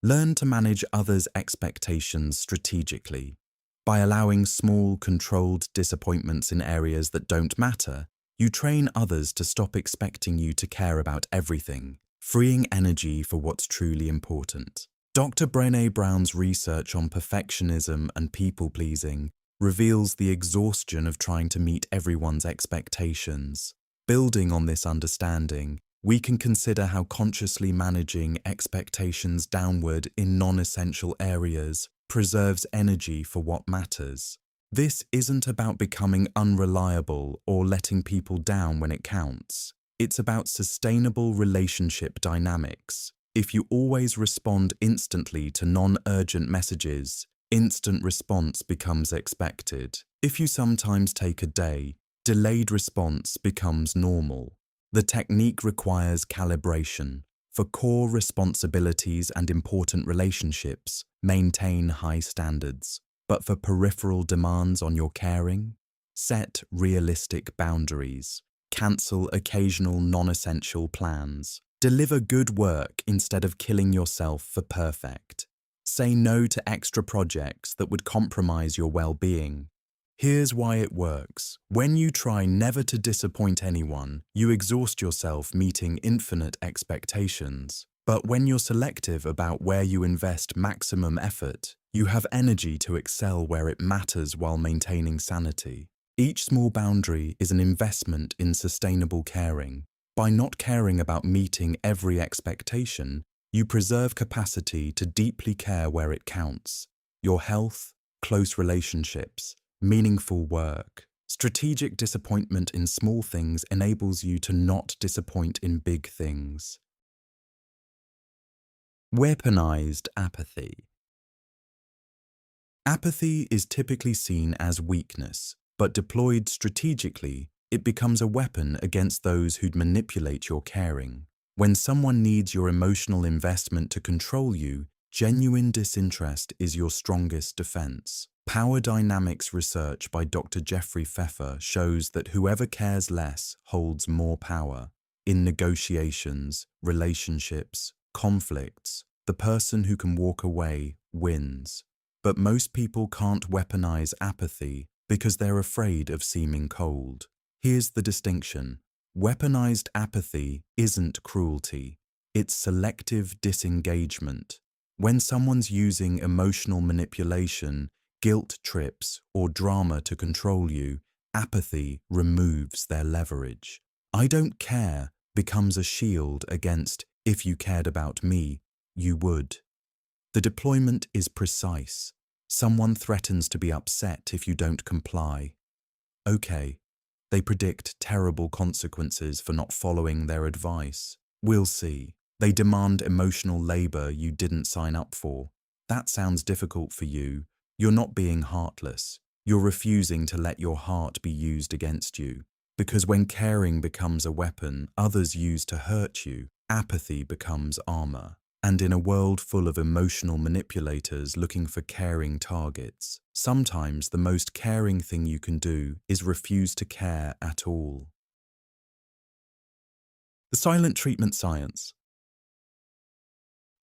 Learn to manage others' expectations strategically. By allowing small, controlled disappointments in areas that don't matter, you train others to stop expecting you to care about everything, freeing energy for what's truly important. Dr. Brené Brown's research on perfectionism and people-pleasing reveals the exhaustion of trying to meet everyone's expectations. Building on this understanding, we can consider how consciously managing expectations downward in non-essential areas preserves energy for what matters. This isn't about becoming unreliable or letting people down when it counts. It's about sustainable relationship dynamics. If you always respond instantly to non-urgent messages, instant response becomes expected. If you sometimes take a day, delayed response becomes normal. The technique requires calibration. For core responsibilities and important relationships, maintain high standards. But for peripheral demands on your caring, set realistic boundaries. Cancel occasional non-essential plans. Deliver good work instead of killing yourself for perfect. Say no to extra projects that would compromise your well-being. Here's why it works. When you try never to disappoint anyone, you exhaust yourself meeting infinite expectations. But when you're selective about where you invest maximum effort, you have energy to excel where it matters while maintaining sanity. Each small boundary is an investment in sustainable caring. By not caring about meeting every expectation, you preserve capacity to deeply care where it counts. Your health, close relationships, meaningful work. Strategic disappointment in small things enables you to not disappoint in big things. Weaponized apathy. Apathy is typically seen as weakness, but deployed strategically, it becomes a weapon against those who'd manipulate your caring. When someone needs your emotional investment to control you, genuine disinterest is your strongest defense. Power dynamics research by Dr. Jeffrey Pfeffer shows that whoever cares less holds more power. In negotiations, relationships, conflicts, the person who can walk away wins. But most people can't weaponize apathy because they're afraid of seeming cold. Here's the distinction. Weaponized apathy isn't cruelty. It's selective disengagement. When someone's using emotional manipulation, guilt trips, or drama to control you, apathy removes their leverage. I don't care becomes a shield against, if you cared about me, you would. The deployment is precise. Someone threatens to be upset if you don't comply. Okay, they predict terrible consequences for not following their advice. We'll see. They demand emotional labor you didn't sign up for. That sounds difficult for you. You're not being heartless. You're refusing to let your heart be used against you. Because when caring becomes a weapon others use to hurt you, apathy becomes armor. And in a world full of emotional manipulators looking for caring targets, sometimes the most caring thing you can do is refuse to care at all. The silent treatment science.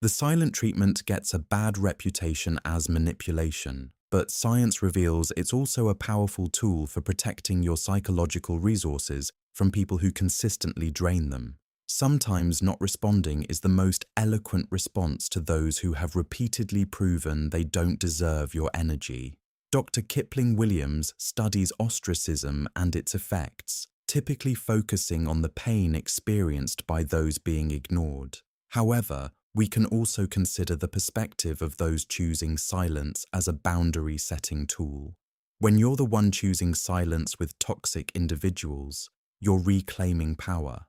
The silent treatment gets a bad reputation as manipulation, but science reveals it's also a powerful tool for protecting your psychological resources from people who consistently drain them. Sometimes not responding is the most eloquent response to those who have repeatedly proven they don't deserve your energy. Dr. Kipling Williams studies ostracism and its effects, typically focusing on the pain experienced by those being ignored. However, we can also consider the perspective of those choosing silence as a boundary-setting tool. When you're the one choosing silence with toxic individuals, you're reclaiming power.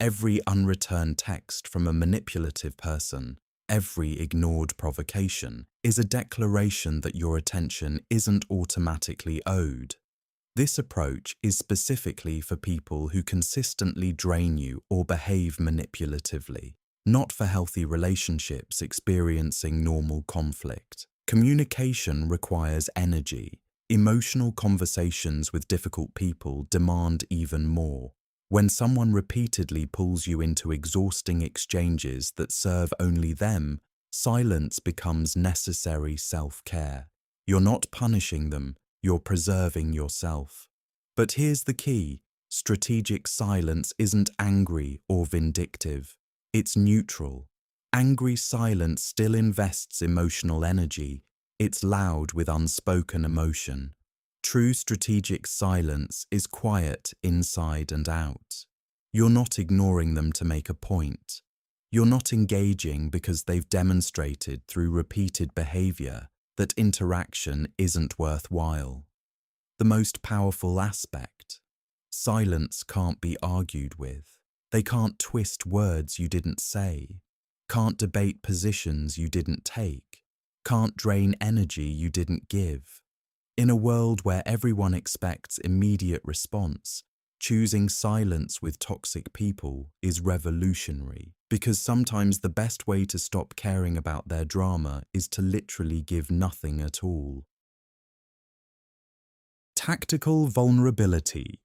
Every unreturned text from a manipulative person, every ignored provocation, is a declaration that your attention isn't automatically owed. This approach is specifically for people who consistently drain you or behave manipulatively, not for healthy relationships experiencing normal conflict. Communication requires energy. Emotional conversations with difficult people demand even more. When someone repeatedly pulls you into exhausting exchanges that serve only them, silence becomes necessary self-care. You're not punishing them, you're preserving yourself. But here's the key. Strategic silence isn't angry or vindictive. It's neutral. Angry silence still invests emotional energy. It's loud with unspoken emotion. True strategic silence is quiet inside and out. You're not ignoring them to make a point. You're not engaging because they've demonstrated through repeated behavior that interaction isn't worthwhile. The most powerful aspect: silence can't be argued with. They can't twist words you didn't say, can't debate positions you didn't take, can't drain energy you didn't give. In a world where everyone expects immediate response, choosing silence with toxic people is revolutionary, because sometimes the best way to stop caring about their drama is to literally give nothing at all. Tactical vulnerability.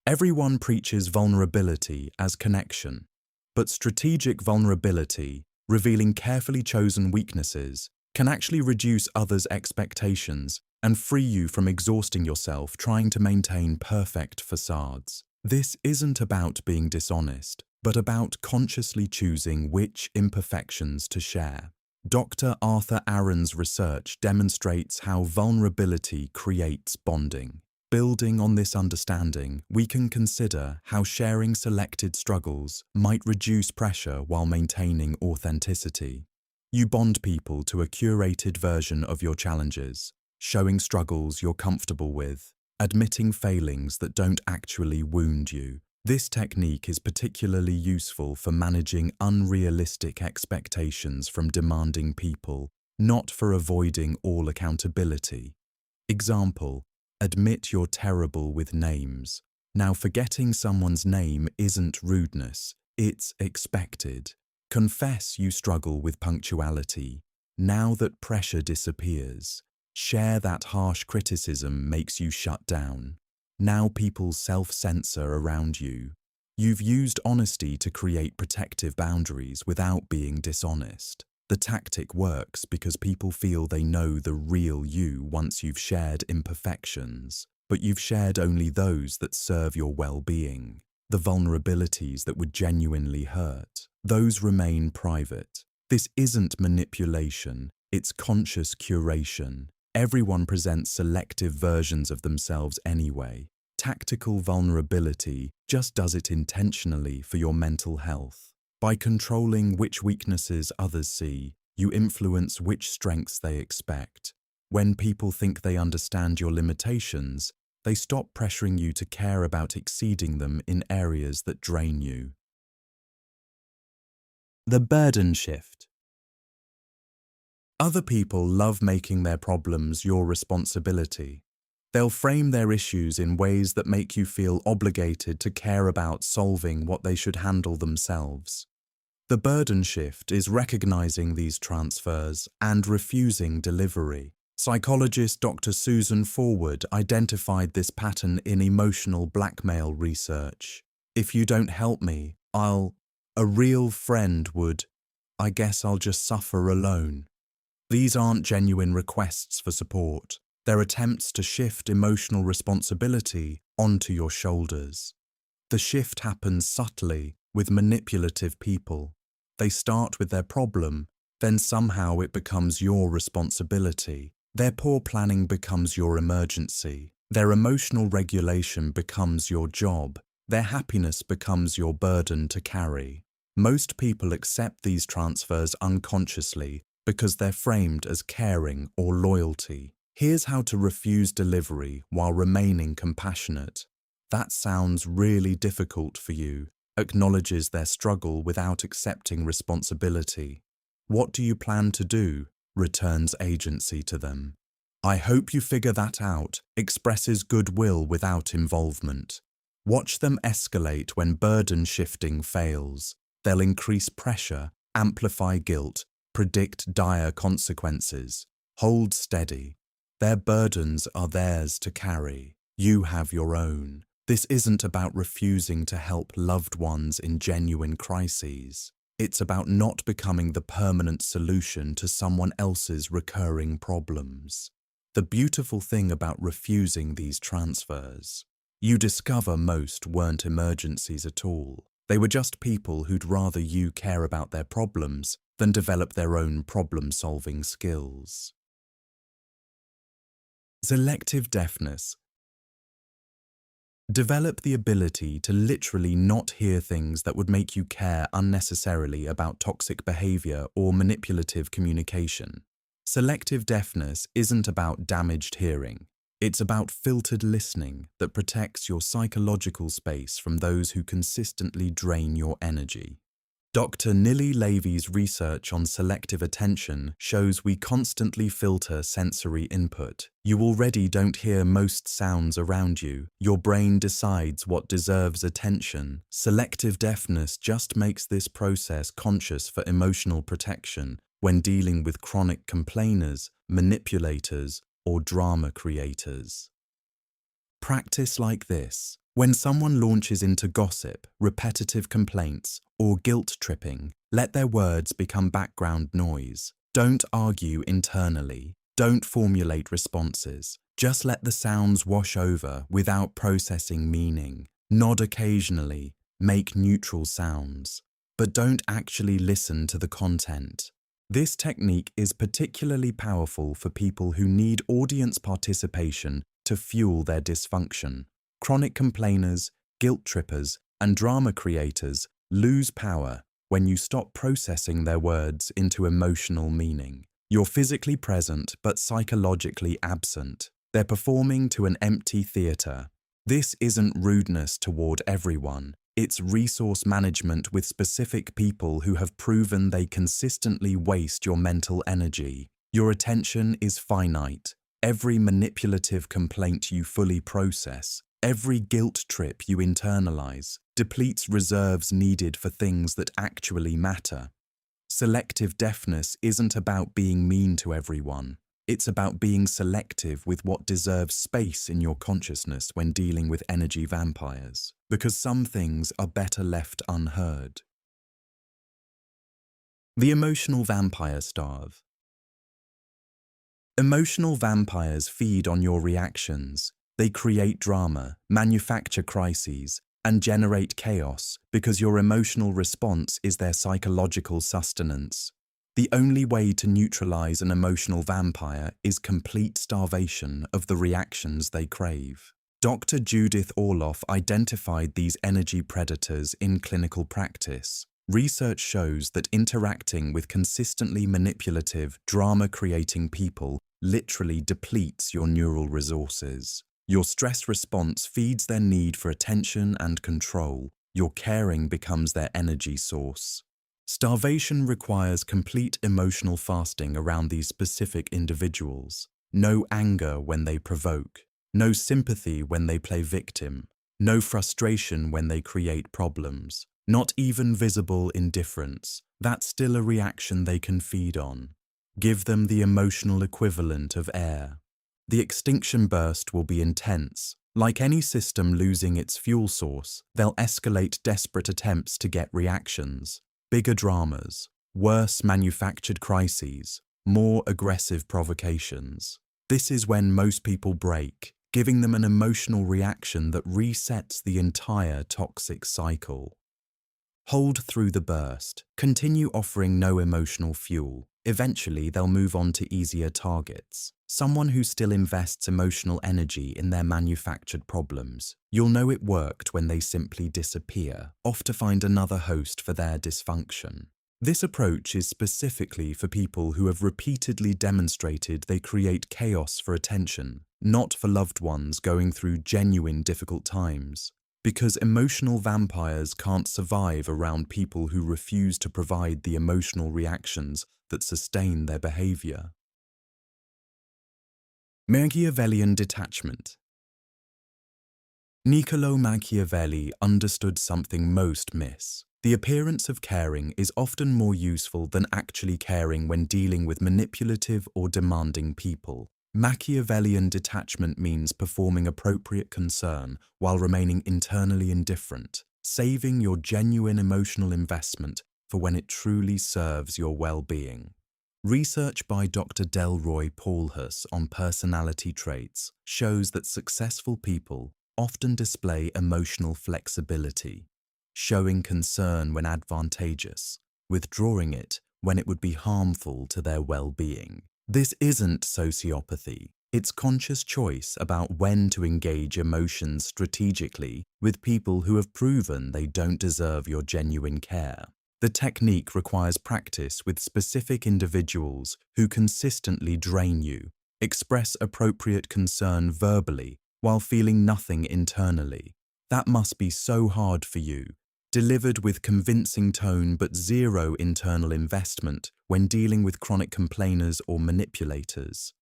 Everyone preaches vulnerability as connection, but strategic vulnerability, revealing carefully chosen weaknesses, can actually reduce others' expectations and free you from exhausting yourself trying to maintain perfect facades. This isn't about being dishonest, but about consciously choosing which imperfections to share. Dr. Arthur Aaron's research demonstrates how vulnerability creates bonding. Building on this understanding, we can consider how sharing selected struggles might reduce pressure while maintaining authenticity. You bond people to a curated version of your challenges, showing struggles you're comfortable with, admitting failings that don't actually wound you. This technique is particularly useful for managing unrealistic expectations from demanding people, not for avoiding all accountability. Example: admit you're terrible with names. Now, forgetting someone's name isn't rudeness, it's expected. Confess you struggle with punctuality. Now that pressure disappears, share that harsh criticism makes you shut down. Now people self-censor around you. You've used honesty to create protective boundaries without being dishonest. The tactic works because people feel they know the real you once you've shared imperfections, but you've shared only those that serve your well-being. The vulnerabilities that would genuinely hurt, those remain private. This isn't manipulation, it's conscious curation. Everyone presents selective versions of themselves anyway. Tactical vulnerability just does it intentionally for your mental health. By controlling which weaknesses others see, you influence which strengths they expect. When people think they understand your limitations, they stop pressuring you to care about exceeding them in areas that drain you. The burden shift. Other people love making their problems your responsibility. They'll frame their issues in ways that make you feel obligated to care about solving what they should handle themselves. The burden shift is recognizing these transfers and refusing delivery. Psychologist Dr. Susan Forward identified this pattern in emotional blackmail research. If you don't help me, a real friend would, I guess I'll just suffer alone. These aren't genuine requests for support. They're attempts to shift emotional responsibility onto your shoulders. The shift happens subtly with manipulative people. They start with their problem, then somehow it becomes your responsibility. Their poor planning becomes your emergency. Their emotional regulation becomes your job. Their happiness becomes your burden to carry. Most people accept these transfers unconsciously because they're framed as caring or loyalty. Here's how to refuse delivery while remaining compassionate. That sounds really difficult for you. Acknowledges their struggle without accepting responsibility. What do you plan to do? Returns agency to them. I hope you figure that out. Expresses goodwill without involvement. Watch them escalate when burden shifting fails. They'll increase pressure, amplify guilt, predict dire consequences. Hold steady. Their burdens are theirs to carry. You have your own. This isn't about refusing to help loved ones in genuine crises. It's about not becoming the permanent solution to someone else's recurring problems. The beautiful thing about refusing these transfers, you discover most weren't emergencies at all. They were just people who'd rather you care about their problems than develop their own problem-solving skills. Selective deafness. Develop the ability to literally not hear things that would make you care unnecessarily about toxic behavior or manipulative communication. Selective deafness isn't about damaged hearing. It's about filtered listening that protects your psychological space from those who consistently drain your energy. Dr. Nili Levy's research on selective attention shows we constantly filter sensory input. You already don't hear most sounds around you. Your brain decides what deserves attention. Selective deafness just makes this process conscious for emotional protection when dealing with chronic complainers, manipulators, or drama creators. Practice like this. When someone launches into gossip, repetitive complaints, or guilt-tripping, let their words become background noise. Don't argue internally. Don't formulate responses. Just let the sounds wash over without processing meaning. Nod occasionally. Make neutral sounds. But don't actually listen to the content. This technique is particularly powerful for people who need audience participation to fuel their dysfunction. Chronic complainers, guilt trippers, and drama creators lose power when you stop processing their words into emotional meaning. You're physically present but psychologically absent. They're performing to an empty theater. This isn't rudeness toward everyone. It's resource management with specific people who have proven they consistently waste your mental energy. Your attention is finite. Every manipulative complaint you fully process, every guilt trip you internalize, depletes reserves needed for things that actually matter. Selective deafness isn't about being mean to everyone. It's about being selective with what deserves space in your consciousness when dealing with energy vampires, because some things are better left unheard. The emotional vampire starve. Emotional vampires feed on your reactions. They create drama, manufacture crises, and generate chaos because your emotional response is their psychological sustenance. The only way to neutralize an emotional vampire is complete starvation of the reactions they crave. Dr. Judith Orloff identified these energy predators in clinical practice. Research shows that interacting with consistently manipulative, drama-creating people literally depletes your neural resources. Your stress response feeds their need for attention and control. Your caring becomes their energy source. Starvation requires complete emotional fasting around these specific individuals. No anger when they provoke. No sympathy when they play victim. No frustration when they create problems. Not even visible indifference. That's still a reaction they can feed on. Give them the emotional equivalent of air. The extinction burst will be intense. Like any system losing its fuel source, they'll escalate desperate attempts to get reactions. Bigger dramas, worse manufactured crises, more aggressive provocations. This is when most people break, giving them an emotional reaction that resets the entire toxic cycle. Hold through the burst. Continue offering no emotional fuel. Eventually, they'll move on to easier targets. Someone who still invests emotional energy in their manufactured problems. You'll know it worked when they simply disappear, off to find another host for their dysfunction. This approach is specifically for people who have repeatedly demonstrated they create chaos for attention, not for loved ones going through genuine difficult times. Because emotional vampires can't survive around people who refuse to provide the emotional reactions that sustain their behavior. Machiavellian detachment. Niccolò Machiavelli understood something most miss. The appearance of caring is often more useful than actually caring when dealing with manipulative or demanding people. Machiavellian detachment means performing appropriate concern while remaining internally indifferent, saving your genuine emotional investment for when it truly serves your well-being. Research by Dr. Delroy Paulhus on personality traits shows that successful people often display emotional flexibility, showing concern when advantageous, withdrawing it when it would be harmful to their well-being. This isn't sociopathy. It's conscious choice about when to engage emotions strategically with people who have proven they don't deserve your genuine care. The technique requires practice with specific individuals who consistently drain you. Express appropriate concern verbally while feeling nothing internally. That must be so hard for you. Delivered with convincing tone but zero internal investment when dealing with chronic complainers or manipulators.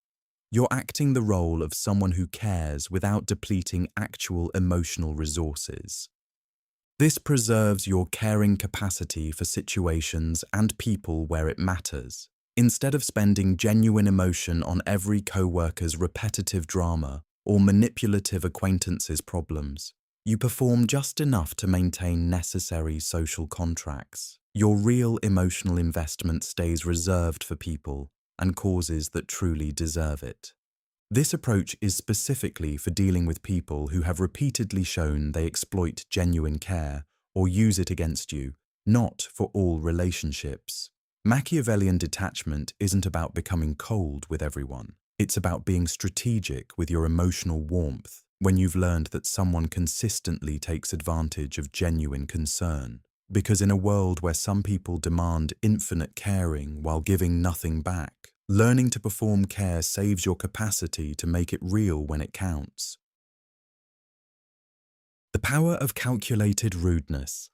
You're acting the role of someone who cares without depleting actual emotional resources. This preserves your caring capacity for situations and people where it matters. Instead of spending genuine emotion on every co-worker's repetitive drama or manipulative acquaintance's problems, you perform just enough to maintain necessary social contracts. Your real emotional investment stays reserved for people and causes that truly deserve it. This approach is specifically for dealing with people who have repeatedly shown they exploit genuine care or use it against you, not for all relationships. Machiavellian detachment isn't about becoming cold with everyone. It's about being strategic with your emotional warmth when you've learned that someone consistently takes advantage of genuine concern. Because in a world where some people demand infinite caring while giving nothing back, learning to perform care saves your capacity to make it real when it counts. The power of calculated rudeness.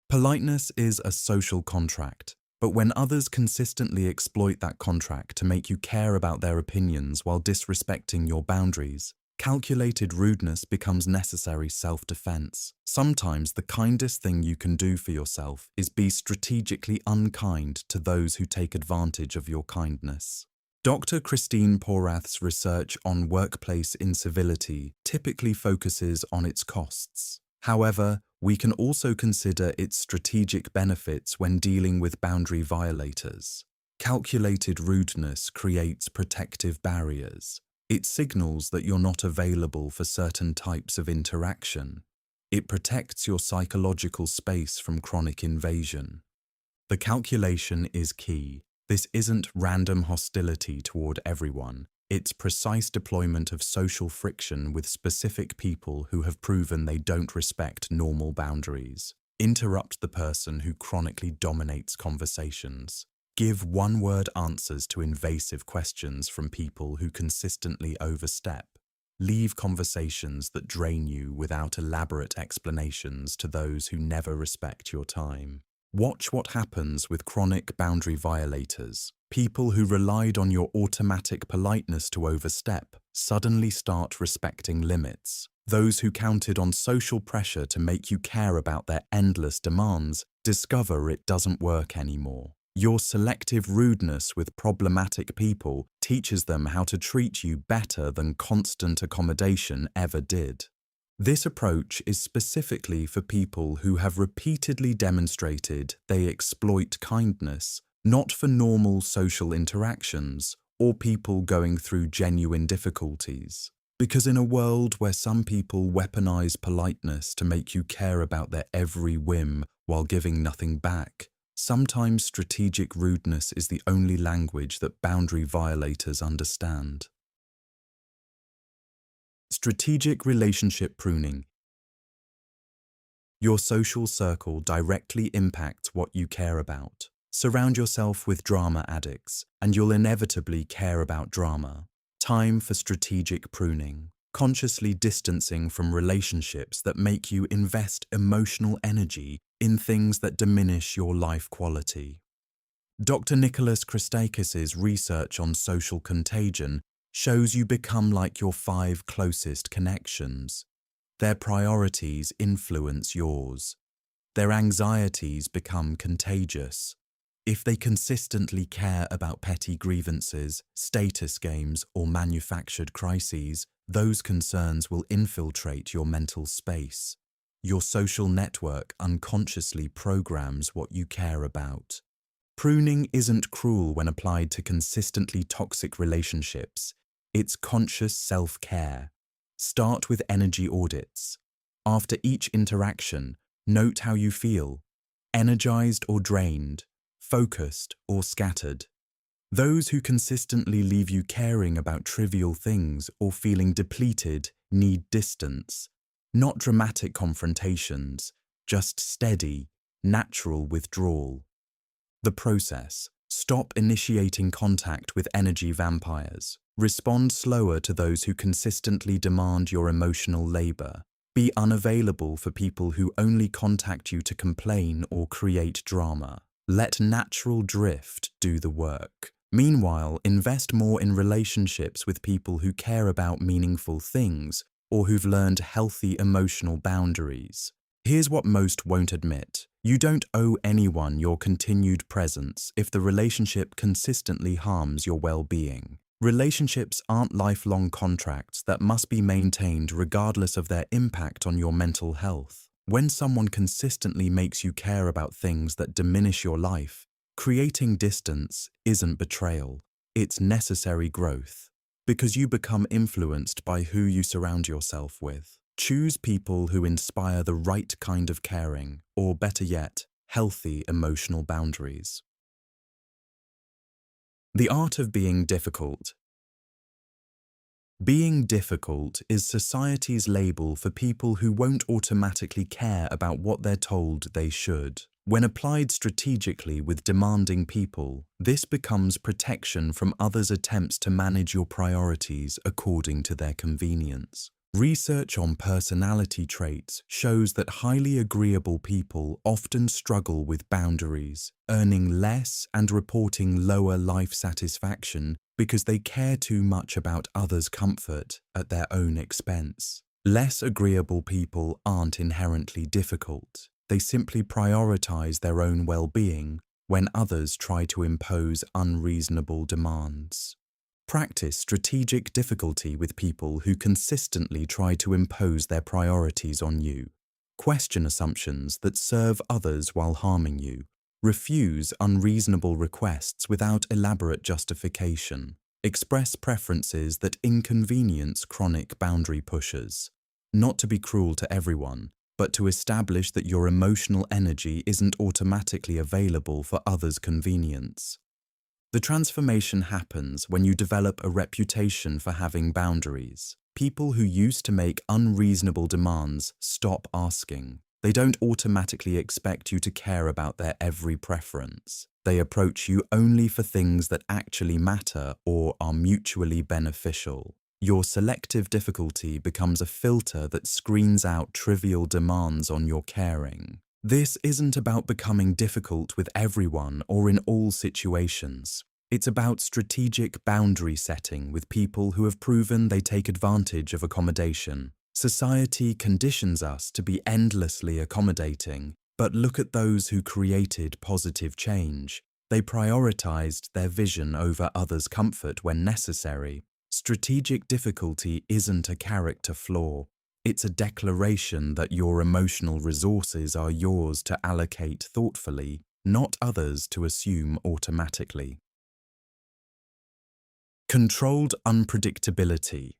Politeness is a social contract, but when others consistently exploit that contract to make you care about their opinions while disrespecting your boundaries, calculated rudeness becomes necessary self-defense. Sometimes the kindest thing you can do for yourself is be strategically unkind to those who take advantage of your kindness. Dr. Christine Porath's research on workplace incivility typically focuses on its costs. However, we can also consider its strategic benefits when dealing with boundary violators. Calculated rudeness creates protective barriers. It signals that you're not available for certain types of interaction. It protects your psychological space from chronic invasion. The calculation is key. This isn't random hostility toward everyone. It's precise deployment of social friction with specific people who have proven they don't respect normal boundaries. Interrupt the person who chronically dominates conversations. Give one-word answers to invasive questions from people who consistently overstep. Leave conversations that drain you without elaborate explanations to those who never respect your time. Watch what happens with chronic boundary violators. People who relied on your automatic politeness to overstep suddenly start respecting limits. Those who counted on social pressure to make you care about their endless demands discover it doesn't work anymore. Your selective rudeness with problematic people teaches them how to treat you better than constant accommodation ever did. This approach is specifically for people who have repeatedly demonstrated they exploit kindness, not for normal social interactions or people going through genuine difficulties. Because in a world where some people weaponize politeness to make you care about their every whim while giving nothing back, sometimes strategic rudeness is the only language that boundary violators understand. Strategic relationship pruning. Your social circle directly impacts what you care about. Surround yourself with drama addicts, and you'll inevitably care about drama. Time for strategic pruning. Consciously distancing from relationships that make you invest emotional energy in things that diminish your life quality. Dr. Nicholas Christakis's research on social contagion shows you become like your 5 closest connections. Their priorities influence yours. Their anxieties become contagious. If they consistently care about petty grievances, status games, or manufactured crises, those concerns will infiltrate your mental space. Your social network unconsciously programs what you care about. Pruning isn't cruel when applied to consistently toxic relationships. It's conscious self-care. Start with energy audits. After each interaction, note how you feel: energized or drained, focused or scattered. Those who consistently leave you caring about trivial things or feeling depleted need distance. Not dramatic confrontations, just steady, natural withdrawal. The process: stop initiating contact with energy vampires. Respond slower to those who consistently demand your emotional labor. Be unavailable for people who only contact you to complain or create drama. Let natural drift do the work. Meanwhile, invest more in relationships with people who care about meaningful things or who've learned healthy emotional boundaries. Here's what most won't admit. You don't owe anyone your continued presence if the relationship consistently harms your well-being. Relationships aren't lifelong contracts that must be maintained regardless of their impact on your mental health. When someone consistently makes you care about things that diminish your life, creating distance isn't betrayal, it's necessary growth. Because you become influenced by who you surround yourself with. Choose people who inspire the right kind of caring, or better yet, healthy emotional boundaries. The art of being difficult. Being difficult is society's label for people who won't automatically care about what they're told they should. When applied strategically with demanding people, this becomes protection from others' attempts to manage your priorities according to their convenience. Research on personality traits shows that highly agreeable people often struggle with boundaries, earning less and reporting lower life satisfaction because they care too much about others' comfort at their own expense. Less agreeable people aren't inherently difficult. They simply prioritize their own well-being when others try to impose unreasonable demands. Practice strategic difficulty with people who consistently try to impose their priorities on you. Question assumptions that serve others while harming you. Refuse unreasonable requests without elaborate justification. Express preferences that inconvenience chronic boundary pushers. Not to be cruel to everyone, but to establish that your emotional energy isn't automatically available for others' convenience. The transformation happens when you develop a reputation for having boundaries. People who used to make unreasonable demands stop asking. They don't automatically expect you to care about their every preference. They approach you only for things that actually matter or are mutually beneficial. Your selective difficulty becomes a filter that screens out trivial demands on your caring. This isn't about becoming difficult with everyone or in all situations. It's about strategic boundary setting with people who have proven they take advantage of accommodation. Society conditions us to be endlessly accommodating, but look at those who created positive change. They prioritized their vision over others' comfort when necessary. Strategic difficulty isn't a character flaw. It's a declaration that your emotional resources are yours to allocate thoughtfully, not others to assume automatically. Controlled unpredictability.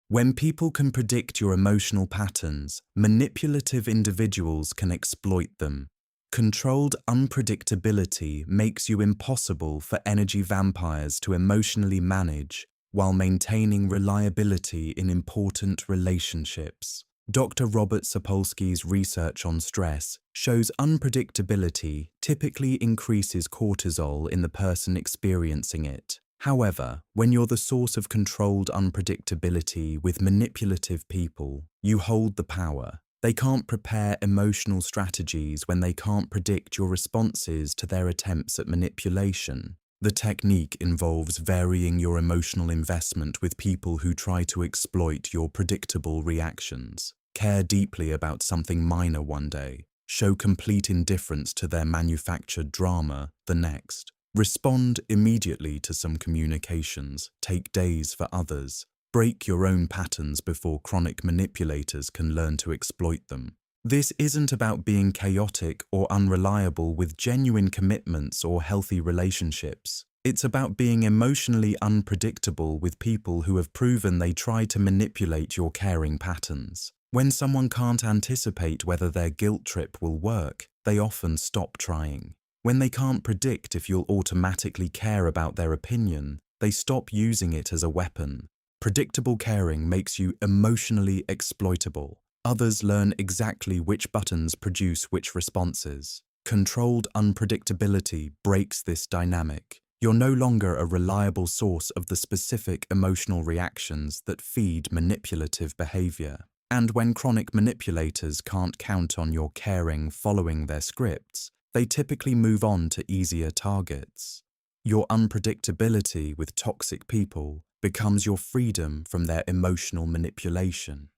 When people can predict your emotional patterns, manipulative individuals can exploit them. Controlled unpredictability makes you impossible for energy vampires to emotionally manage while maintaining reliability in important relationships. Dr. Robert Sapolsky's research on stress shows unpredictability typically increases cortisol in the person experiencing it. However, when you're the source of controlled unpredictability with manipulative people, you hold the power. They can't prepare emotional strategies when they can't predict your responses to their attempts at manipulation. The technique involves varying your emotional investment with people who try to exploit your predictable reactions. Care deeply about something minor one day. Show complete indifference to their manufactured drama the next. Respond immediately to some communications. Take days for others. Break your own patterns before chronic manipulators can learn to exploit them. This isn't about being chaotic or unreliable with genuine commitments or healthy relationships. It's about being emotionally unpredictable with people who have proven they try to manipulate your caring patterns. When someone can't anticipate whether their guilt trip will work, they often stop trying. When they can't predict if you'll automatically care about their opinion, they stop using it as a weapon. Predictable caring makes you emotionally exploitable. Others learn exactly which buttons produce which responses. Controlled unpredictability breaks this dynamic. You're no longer a reliable source of the specific emotional reactions that feed manipulative behavior. And when chronic manipulators can't count on your caring following their scripts, they typically move on to easier targets. Your unpredictability with toxic people becomes your freedom from their emotional manipulation.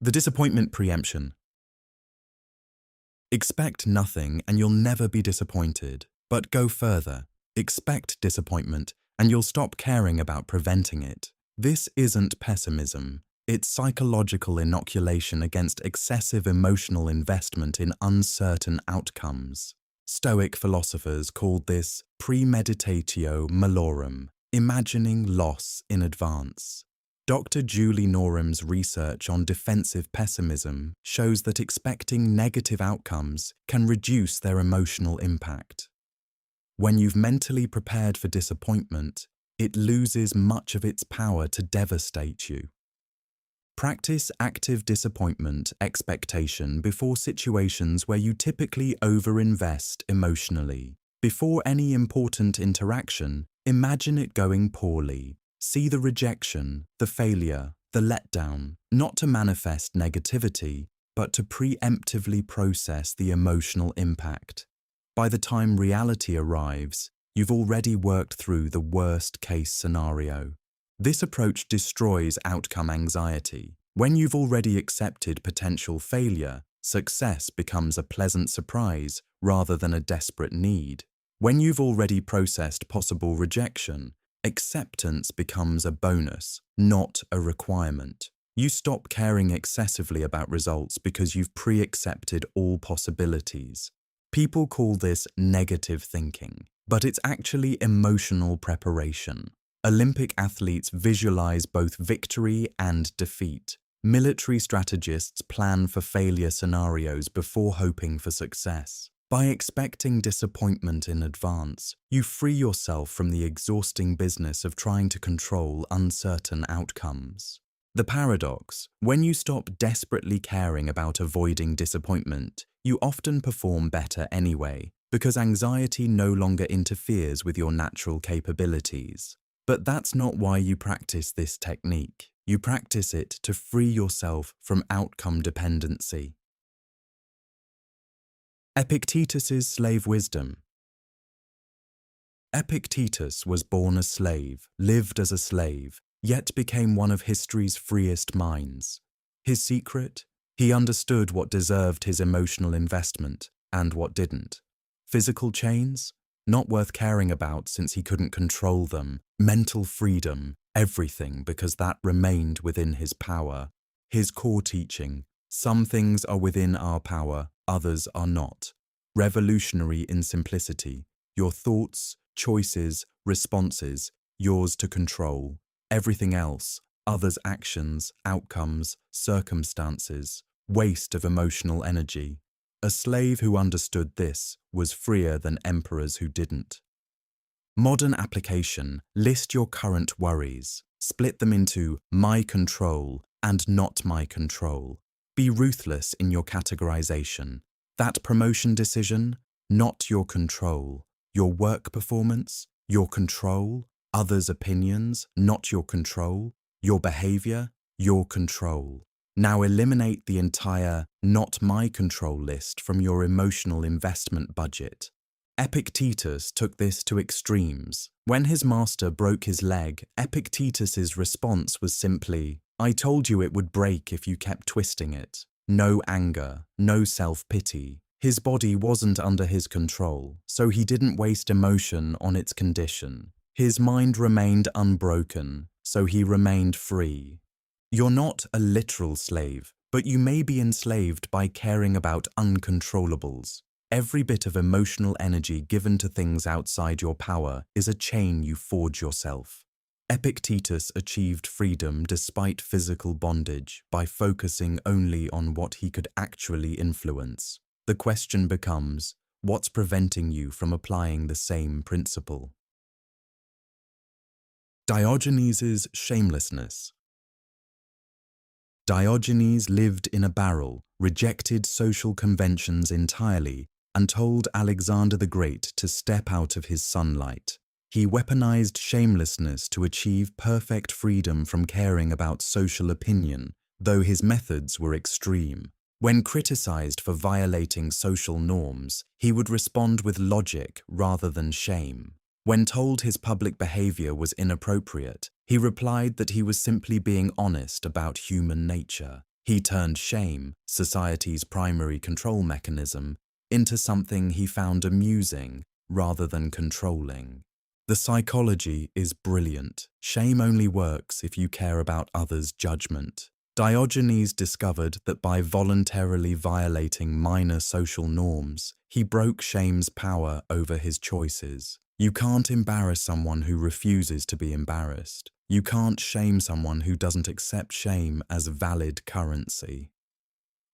The disappointment preemption. Expect nothing and you'll never be disappointed. But go further. Expect disappointment and you'll stop caring about preventing it. This isn't pessimism. It's psychological inoculation against excessive emotional investment in uncertain outcomes. Stoic philosophers called this premeditatio malorum, imagining loss in advance. Dr. Julie Norham's research on defensive pessimism shows that expecting negative outcomes can reduce their emotional impact. When you've mentally prepared for disappointment, it loses much of its power to devastate you. Practice active disappointment expectation before situations where you typically overinvest emotionally. Before any important interaction, imagine it going poorly. See the rejection, the failure, the letdown, not to manifest negativity, but to preemptively process the emotional impact. By the time reality arrives, you've already worked through the worst-case scenario. This approach destroys outcome anxiety. When you've already accepted potential failure, success becomes a pleasant surprise rather than a desperate need. When you've already processed possible rejection, acceptance becomes a bonus, not a requirement. You stop caring excessively about results because you've pre-accepted all possibilities. People call this negative thinking, but it's actually emotional preparation. Olympic athletes visualize both victory and defeat. Military strategists plan for failure scenarios before hoping for success. By expecting disappointment in advance, you free yourself from the exhausting business of trying to control uncertain outcomes. The paradox: when you stop desperately caring about avoiding disappointment, you often perform better anyway, because anxiety no longer interferes with your natural capabilities. But that's not why you practice this technique. You practice it to free yourself from outcome dependency. Epictetus's slave wisdom. Epictetus was born a slave, lived as a slave, yet became one of history's freest minds. His secret? He understood what deserved his emotional investment and what didn't. Physical chains? Not worth caring about since he couldn't control them. Mental freedom? Everything, because that remained within his power. His core teaching: some things are within our power, others are not. Revolutionary in simplicity. Your thoughts, choices, responses, yours to control. Everything else, others' actions, outcomes, circumstances, waste of emotional energy. A slave who understood this was freer than emperors who didn't. Modern application: list your current worries. Split them into my control and not my control. Be ruthless in your categorization. That promotion decision, not your control. Your work performance, your control. Others' opinions, not your control. Your behavior, your control. Now eliminate the entire not my control list from your emotional investment budget. Epictetus took this to extremes. When his master broke his leg, Epictetus's response was simply, "I told you it would break if you kept twisting it." No anger, no self-pity. His body wasn't under his control, so he didn't waste emotion on its condition. His mind remained unbroken, so he remained free. You're not a literal slave, but you may be enslaved by caring about uncontrollables. Every bit of emotional energy given to things outside your power is a chain you forge yourself. Epictetus achieved freedom despite physical bondage by focusing only on what he could actually influence. The question becomes, what's preventing you from applying the same principle? Diogenes's shamelessness. Diogenes lived in a barrel, rejected social conventions entirely, and told Alexander the Great to step out of his sunlight. He weaponized shamelessness to achieve perfect freedom from caring about social opinion, though his methods were extreme. When criticized for violating social norms, he would respond with logic rather than shame. When told his public behavior was inappropriate, he replied that he was simply being honest about human nature. He turned shame, society's primary control mechanism, into something he found amusing rather than controlling. The psychology is brilliant. Shame only works if you care about others' judgment. Diogenes discovered that by voluntarily violating minor social norms, he broke shame's power over his choices. You can't embarrass someone who refuses to be embarrassed. You can't shame someone who doesn't accept shame as valid currency.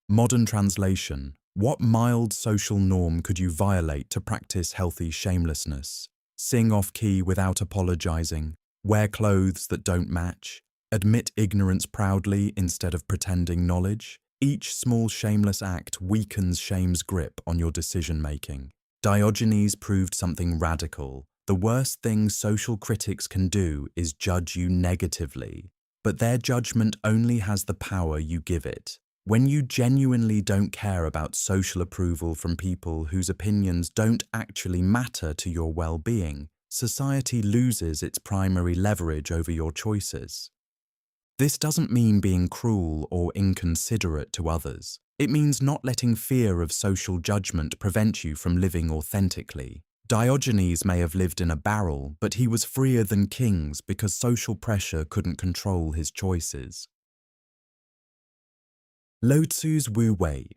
Modern translation: what mild social norm could you violate to practice healthy shamelessness? Sing off-key without apologizing, wear clothes that don't match, admit ignorance proudly instead of pretending knowledge. Each small shameless act weakens shame's grip on your decision-making. Diogenes proved something radical. The worst thing social critics can do is judge you negatively, but their judgment only has the power you give it. When you genuinely don't care about social approval from people whose opinions don't actually matter to your well-being, society loses its primary leverage over your choices. This doesn't mean being cruel or inconsiderate to others. It means not letting fear of social judgment prevent you from living authentically. Diogenes may have lived in a barrel, but he was freer than kings because social pressure couldn't control his choices. Lao Tzu's Wu Wei.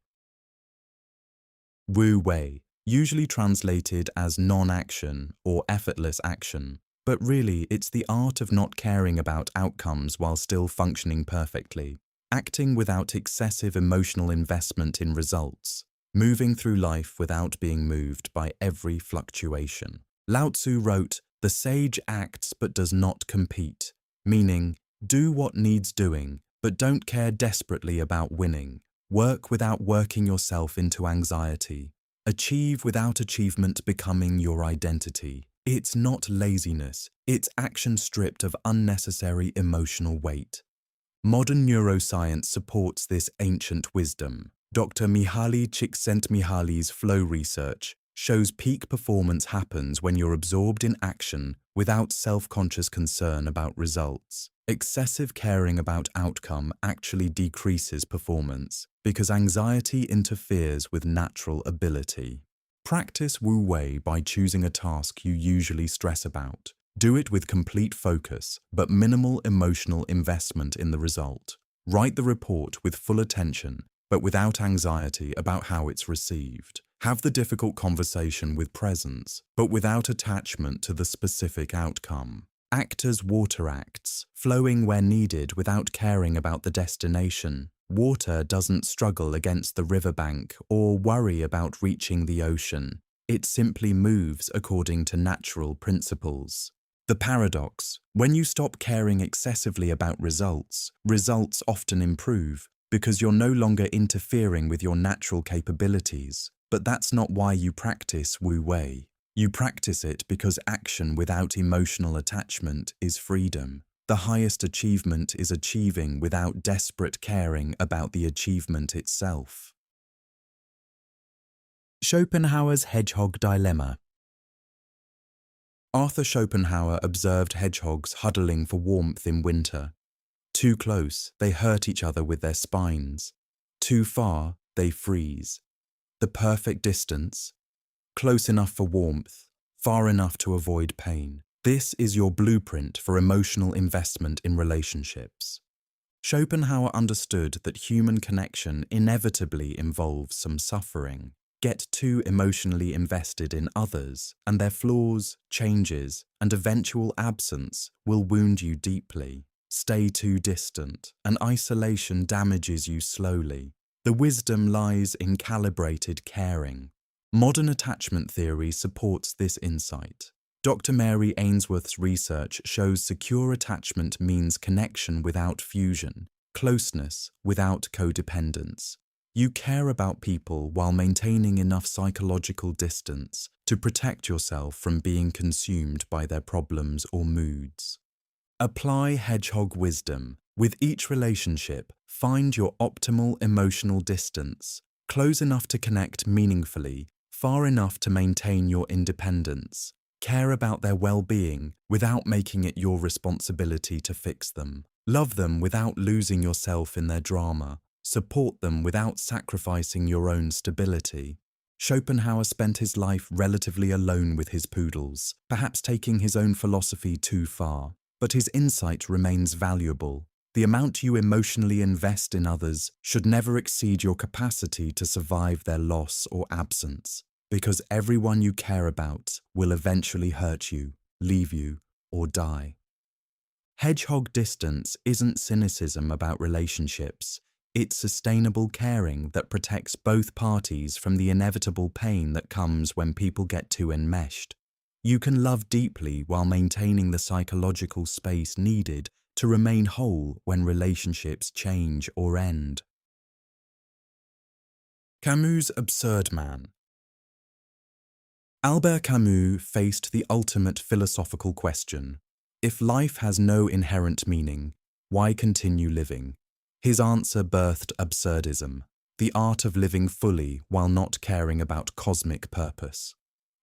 Wu Wei, usually translated as non-action or effortless action, but really it's the art of not caring about outcomes while still functioning perfectly, acting without excessive emotional investment in results, moving through life without being moved by every fluctuation. Lao Tzu wrote, "The sage acts but does not compete," meaning, do what needs doing, but don't care desperately about winning. Work without working yourself into anxiety. Achieve without achievement becoming your identity. It's not laziness, it's action stripped of unnecessary emotional weight. Modern neuroscience supports this ancient wisdom. Dr. Mihaly Csikszentmihalyi's flow research shows peak performance happens when you're absorbed in action without self-conscious concern about results. Excessive caring about outcome actually decreases performance because anxiety interferes with natural ability. Practice Wu Wei by choosing a task you usually stress about. Do it with complete focus, but minimal emotional investment in the result. Write the report with full attention, but without anxiety about how it's received. Have the difficult conversation with presence, but without attachment to the specific outcome. Act as water acts, flowing where needed without caring about the destination. Water doesn't struggle against the riverbank or worry about reaching the ocean. It simply moves according to natural principles. The paradox: when you stop caring excessively about results, results often improve because you're no longer interfering with your natural capabilities. But that's not why you practice Wu Wei. You practice it because action without emotional attachment is freedom. The highest achievement is achieving without desperate caring about the achievement itself. Schopenhauer's Hedgehog Dilemma. Arthur Schopenhauer observed hedgehogs huddling for warmth in winter. Too close, they hurt each other with their spines. Too far, they freeze. The perfect distance: close enough for warmth, far enough to avoid pain. This is your blueprint for emotional investment in relationships. Schopenhauer understood that human connection inevitably involves some suffering. Get too emotionally invested in others, and their flaws, changes, and eventual absence will wound you deeply. Stay too distant, and isolation damages you slowly. The wisdom lies in calibrated caring. Modern attachment theory supports this insight. Dr. Mary Ainsworth's research shows secure attachment means connection without fusion. Closeness without codependence. You care about people while maintaining enough psychological distance to protect yourself from being consumed by their problems or moods. Apply hedgehog wisdom. With each relationship, find your optimal emotional distance, close enough to connect meaningfully, far enough to maintain your independence. Care about their well-being without making it your responsibility to fix them. Love them without losing yourself in their drama. Support them without sacrificing your own stability. Schopenhauer spent his life relatively alone with his poodles, perhaps taking his own philosophy too far. But his insight remains valuable. The amount you emotionally invest in others should never exceed your capacity to survive their loss or absence, because everyone you care about will eventually hurt you, leave you, or die. Hedgehog distance isn't cynicism about relationships. It's sustainable caring that protects both parties from the inevitable pain that comes when people get too enmeshed. You can love deeply while maintaining the psychological space needed to remain whole when relationships change or end. Camus' Absurd Man. Albert Camus faced the ultimate philosophical question: if life has no inherent meaning, why continue living? His answer birthed absurdism, the art of living fully while not caring about cosmic purpose.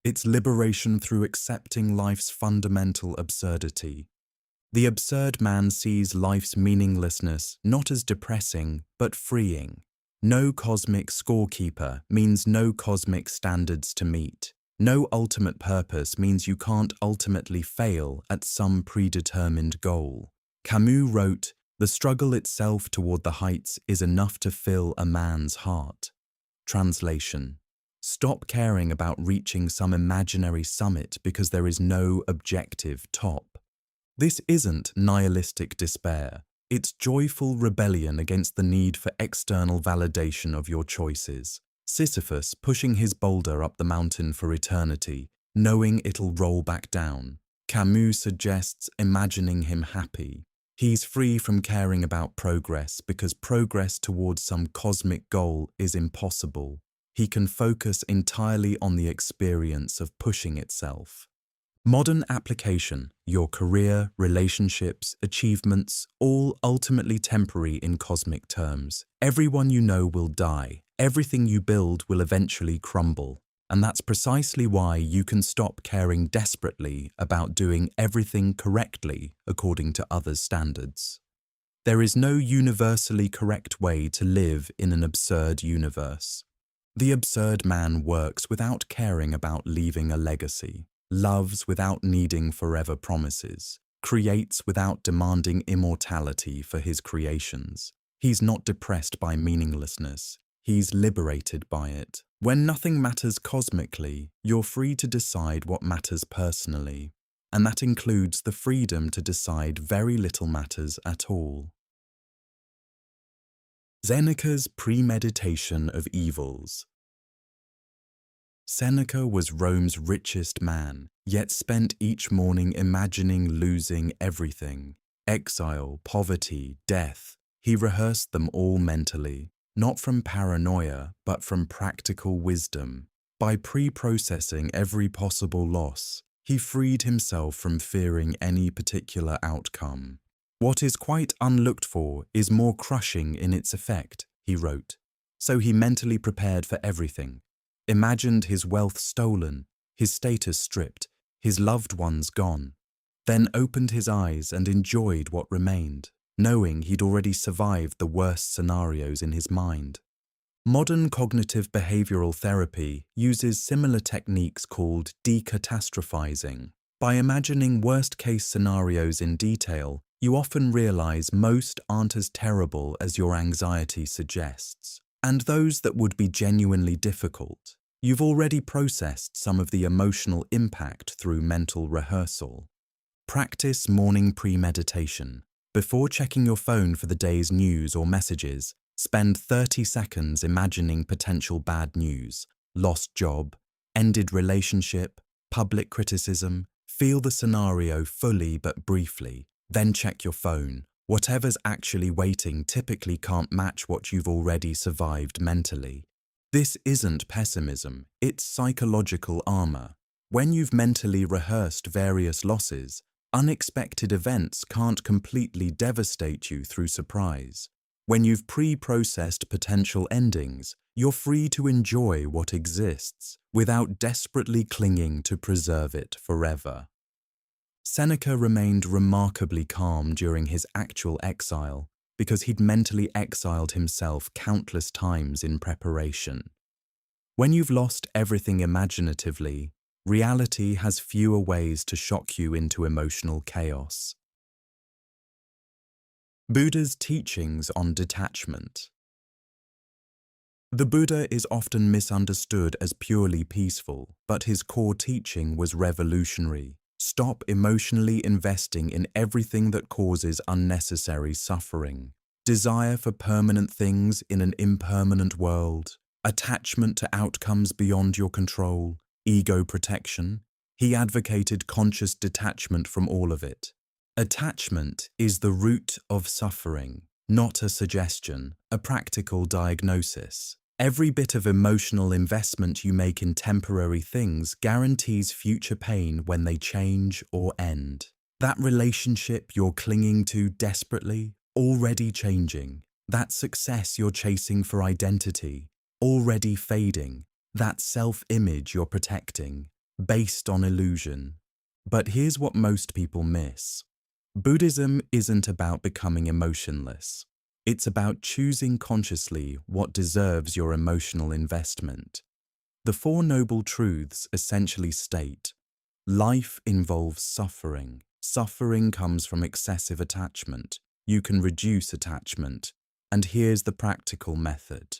It's liberation through accepting life's fundamental absurdity. The absurd man sees life's meaninglessness not as depressing, but freeing. No cosmic scorekeeper means no cosmic standards to meet. No ultimate purpose means you can't ultimately fail at some predetermined goal. Camus wrote, "The struggle itself toward the heights is enough to fill a man's heart." Translation: stop caring about reaching some imaginary summit because there is no objective top. This isn't nihilistic despair. It's joyful rebellion against the need for external validation of your choices. Sisyphus pushing his boulder up the mountain for eternity, knowing it'll roll back down. Camus suggests imagining him happy. He's free from caring about progress because progress towards some cosmic goal is impossible. He can focus entirely on the experience of pushing itself. Modern application: your career, relationships, achievements, all ultimately temporary in cosmic terms. Everyone you know will die. Everything you build will eventually crumble. And that's precisely why you can stop caring desperately about doing everything correctly according to others' standards. There is no universally correct way to live in an absurd universe. The absurd man works without caring about leaving a legacy, loves without needing forever promises, creates without demanding immortality for his creations. He's not depressed by meaninglessness. He's liberated by it. When nothing matters cosmically, you're free to decide what matters personally, and that includes the freedom to decide very little matters at all. Seneca's premeditation of evils. Seneca was Rome's richest man, yet spent each morning imagining losing everything: exile, poverty, death. He rehearsed them all mentally, not from paranoia, but from practical wisdom. By pre-processing every possible loss, he freed himself from fearing any particular outcome. "What is quite unlooked for is more crushing in its effect," he wrote. So he mentally prepared for everything, imagined his wealth stolen, his status stripped, his loved ones gone, then opened his eyes and enjoyed what remained, knowing he'd already survived the worst scenarios in his mind. Modern cognitive behavioral therapy uses similar techniques called decatastrophizing. By imagining worst-case scenarios in detail, you often realize most aren't as terrible as your anxiety suggests. And those that would be genuinely difficult, you've already processed some of the emotional impact through mental rehearsal. Practice morning premeditation. Before checking your phone for the day's news or messages, spend 30 seconds imagining potential bad news, lost job, ended relationship, public criticism. Feel the scenario fully but briefly, then check your phone. Whatever's actually waiting typically can't match what you've already survived mentally. This isn't pessimism, it's psychological armor. When you've mentally rehearsed various losses, unexpected events can't completely devastate you through surprise. When you've pre-processed potential endings, you're free to enjoy what exists without desperately clinging to preserve it forever. Seneca remained remarkably calm during his actual exile because he'd mentally exiled himself countless times in preparation. When you've lost everything imaginatively, reality has fewer ways to shock you into emotional chaos. Buddha's teachings on detachment. The Buddha is often misunderstood as purely peaceful, but his core teaching was revolutionary. Stop emotionally investing in everything that causes unnecessary suffering. Desire for permanent things in an impermanent world. Attachment to outcomes beyond your control. Ego protection. He advocated conscious detachment from all of it. Attachment is the root of suffering, not a suggestion, a practical diagnosis. Every bit of emotional investment you make in temporary things guarantees future pain when they change or end. That relationship you're clinging to desperately, already changing. That success you're chasing for identity, already fading. That self-image you're protecting, based on illusion. But here's what most people miss. Buddhism isn't about becoming emotionless. It's about choosing consciously what deserves your emotional investment. The Four Noble Truths essentially state, life involves suffering. Suffering comes from excessive attachment. You can reduce attachment. And here's the practical method.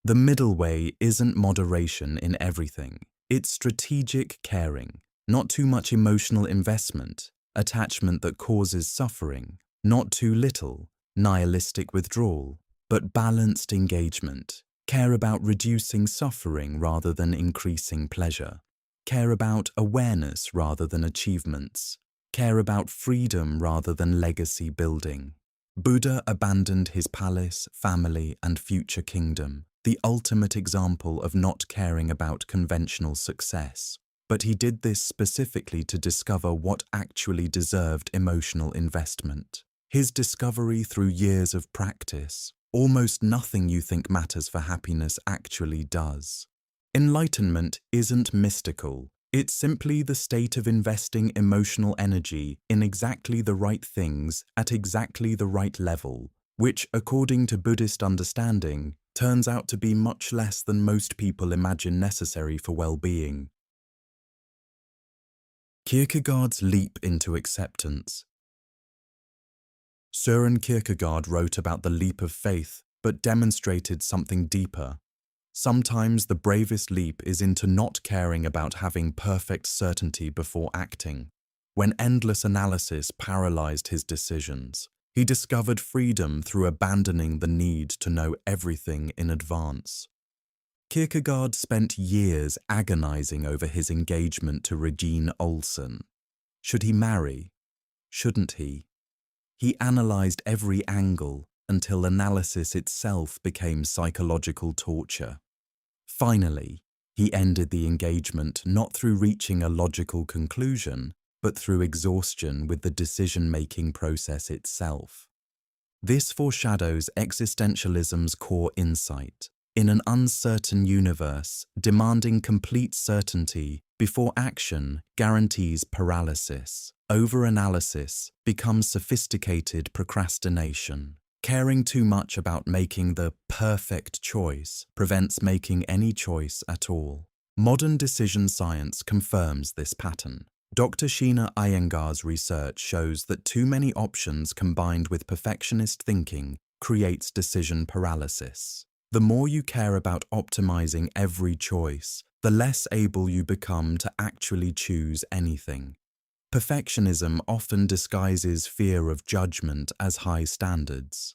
The middle way isn't moderation in everything. It's strategic caring, not too much emotional investment, attachment that causes suffering, not too little, nihilistic withdrawal, but balanced engagement. Care about reducing suffering rather than increasing pleasure. Care about awareness rather than achievements. Care about freedom rather than legacy building. Buddha abandoned his palace, family, and future kingdom, the ultimate example of not caring about conventional success. But he did this specifically to discover what actually deserved emotional investment. His discovery through years of practice. Almost nothing you think matters for happiness actually does. Enlightenment isn't mystical. It's simply the state of investing emotional energy in exactly the right things at exactly the right level, which, according to Buddhist understanding, turns out to be much less than most people imagine necessary for well-being. Kierkegaard's leap into acceptance. Søren Kierkegaard wrote about the leap of faith, but demonstrated something deeper. Sometimes the bravest leap is into not caring about having perfect certainty before acting. When endless analysis paralyzed his decisions, he discovered freedom through abandoning the need to know everything in advance. Kierkegaard spent years agonizing over his engagement to Regine Olsen. Should he marry? Shouldn't he? He analyzed every angle until analysis itself became psychological torture. Finally, he ended the engagement not through reaching a logical conclusion, but through exhaustion with the decision-making process itself. This foreshadows existentialism's core insight. In an uncertain universe, demanding complete certainty before action guarantees paralysis. Overanalysis becomes sophisticated procrastination. Caring too much about making the perfect choice prevents making any choice at all. Modern decision science confirms this pattern. Dr. Sheena Iyengar's research shows that too many options combined with perfectionist thinking creates decision paralysis. The more you care about optimizing every choice, the less able you become to actually choose anything. Perfectionism often disguises fear of judgment as high standards.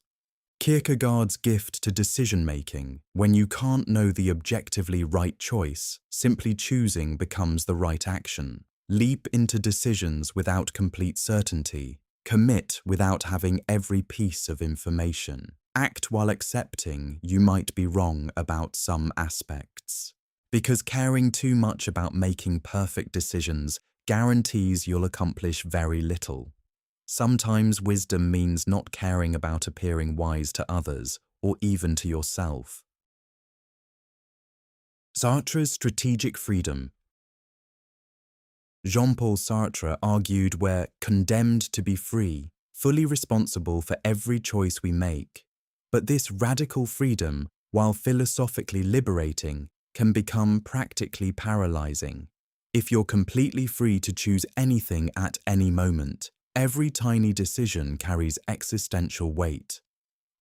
Kierkegaard's gift to decision-making, when you can't know the objectively right choice, simply choosing becomes the right action. Leap into decisions without complete certainty. Commit without having every piece of information. Act while accepting you might be wrong about some aspects. Because caring too much about making perfect decisions guarantees you'll accomplish very little. Sometimes wisdom means not caring about appearing wise to others or even to yourself. Sartre's strategic freedom. Jean-Paul Sartre argued we're condemned to be free, fully responsible for every choice we make. But this radical freedom, while philosophically liberating, can become practically paralyzing. If you're completely free to choose anything at any moment, every tiny decision carries existential weight.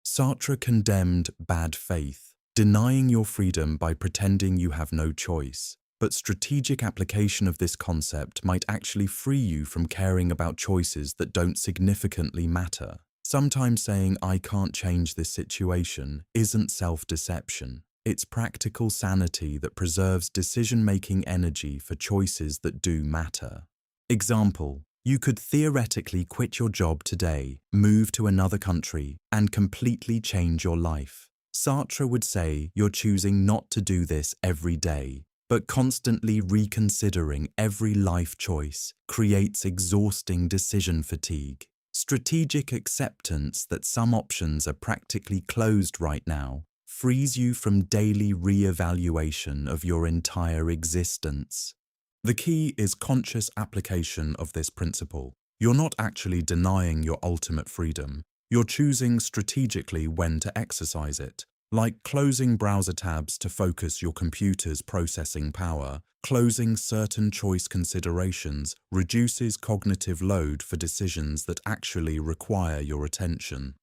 Sartre condemned bad faith, denying your freedom by pretending you have no choice. But strategic application of this concept might actually free you from caring about choices that don't significantly matter. Sometimes saying, "I can't change this situation," isn't self-deception. It's practical sanity that preserves decision-making energy for choices that do matter. Example, you could theoretically quit your job today, move to another country, and completely change your life. Sartre would say you're choosing not to do this every day, but constantly reconsidering every life choice creates exhausting decision fatigue. Strategic acceptance that some options are practically closed right now frees you from daily re-evaluation of your entire existence. The key is conscious application of this principle. You're not actually denying your ultimate freedom. You're choosing strategically when to exercise it. Like closing browser tabs to focus your computer's processing power, closing certain choice considerations reduces cognitive load for decisions that actually require your attention.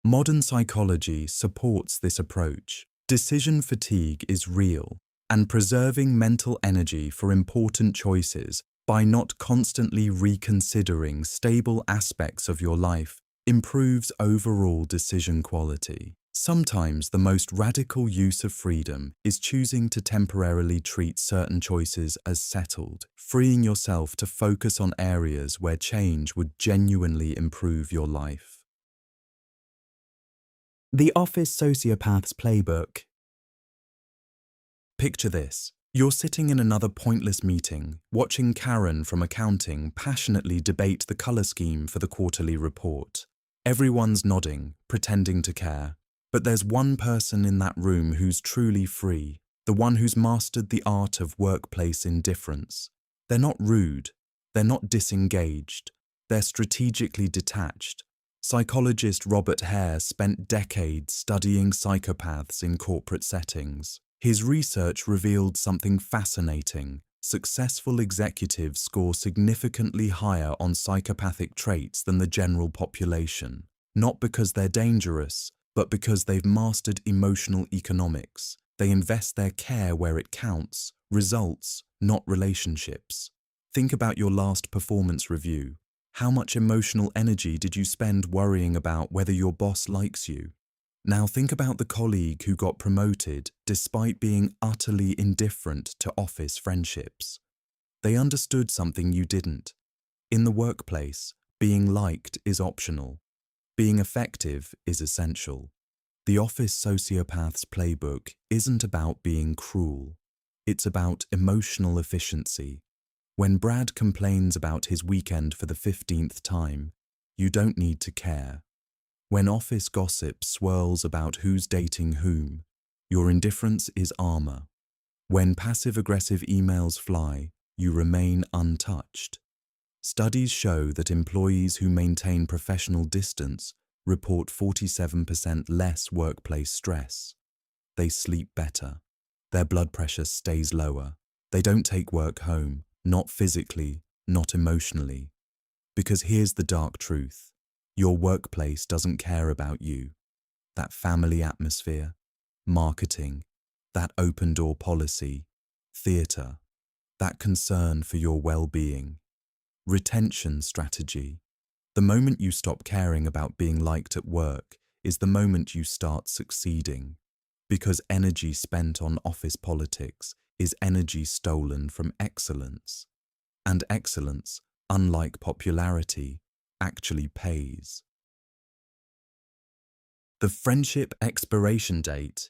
Modern psychology supports this approach. Decision fatigue is real, and preserving mental energy for important choices by not constantly reconsidering stable aspects of your life improves overall decision quality. Sometimes the most radical use of freedom is choosing to temporarily treat certain choices as settled, freeing yourself to focus on areas where change would genuinely improve your life. The Office Sociopath's Playbook. Picture this. You're sitting in another pointless meeting, watching Karen from accounting passionately debate the color scheme for the quarterly report. Everyone's nodding, pretending to care. But there's one person in that room who's truly free, the one who's mastered the art of workplace indifference. They're not rude, they're not disengaged, they're strategically detached. Psychologist Robert Hare spent decades studying psychopaths in corporate settings. His research revealed something fascinating. Successful executives score significantly higher on psychopathic traits than the general population, not because they're dangerous, but because they've mastered emotional economics. They invest their care where it counts, results, not relationships. Think about your last performance review. How much emotional energy did you spend worrying about whether your boss likes you? Now think about the colleague who got promoted despite being utterly indifferent to office friendships. They understood something you didn't. In the workplace, being liked is optional. Being effective is essential. The Office Sociopath's Playbook isn't about being cruel. It's about emotional efficiency. When Brad complains about his weekend for the 15th time, you don't need to care. When office gossip swirls about who's dating whom, your indifference is armor. When passive-aggressive emails fly, you remain untouched. Studies show that employees who maintain professional distance report 47% less workplace stress. They sleep better. Their blood pressure stays lower. They don't take work home, not physically, not emotionally. Because here's the dark truth. Your workplace doesn't care about you. That family atmosphere, marketing, that open-door policy, theatre, that concern for your well-being. Retention strategy. The moment you stop caring about being liked at work is the moment you start succeeding, because energy spent on office politics is energy stolen from excellence. And excellence, unlike popularity, actually pays. The friendship expiration date.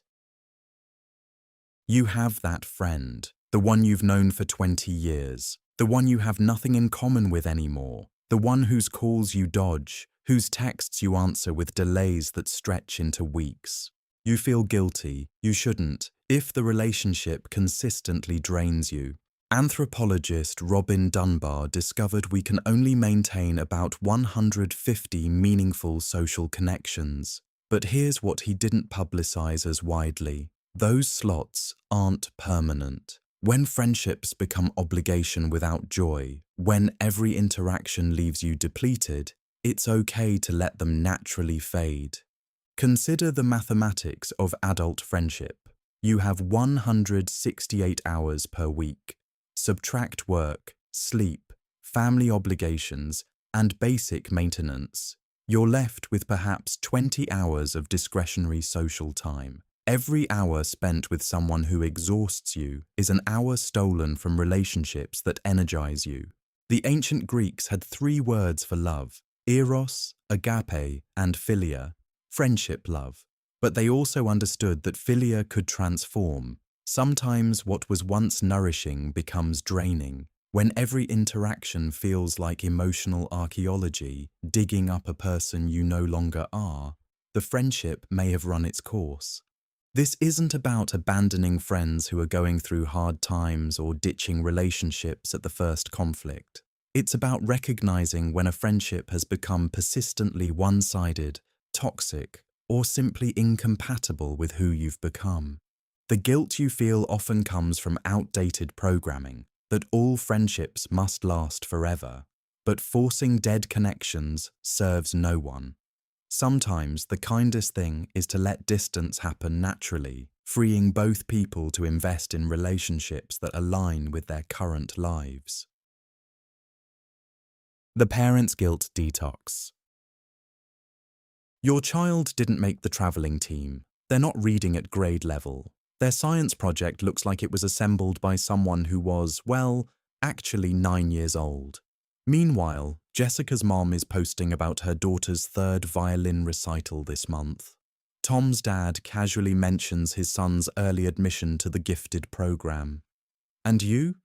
You have that friend, the one you've known for 20 years, the one you have nothing in common with anymore, the one whose calls you dodge, whose texts you answer with delays that stretch into weeks. You feel guilty, you shouldn't, if the relationship consistently drains you. Anthropologist Robin Dunbar discovered we can only maintain about 150 meaningful social connections. But here's what he didn't publicize as widely. Those slots aren't permanent. When friendships become obligation without joy, when every interaction leaves you depleted, it's okay to let them naturally fade. Consider the mathematics of adult friendship. You have 168 hours per week. Subtract work, sleep, family obligations, and basic maintenance. You're left with perhaps 20 hours of discretionary social time. Every hour spent with someone who exhausts you is an hour stolen from relationships that energize you. The ancient Greeks had 3 words for love: eros, agape, and philia, friendship love. But they also understood that philia could transform. Sometimes what was once nourishing becomes draining. When every interaction feels like emotional archaeology, digging up a person you no longer are, the friendship may have run its course. This isn't about abandoning friends who are going through hard times or ditching relationships at the first conflict. It's about recognizing when a friendship has become persistently one-sided, toxic, or simply incompatible with who you've become. The guilt you feel often comes from outdated programming, that all friendships must last forever. But forcing dead connections serves no one. Sometimes the kindest thing is to let distance happen naturally, freeing both people to invest in relationships that align with their current lives. The Parent's Guilt Detox. Your child didn't make the travelling team. They're not reading at grade level. Their science project looks like it was assembled by someone who was, well, actually 9 years old. Meanwhile, Jessica's mom is posting about her daughter's 3rd violin recital this month. Tom's dad casually mentions his son's early admission to the gifted program. And you?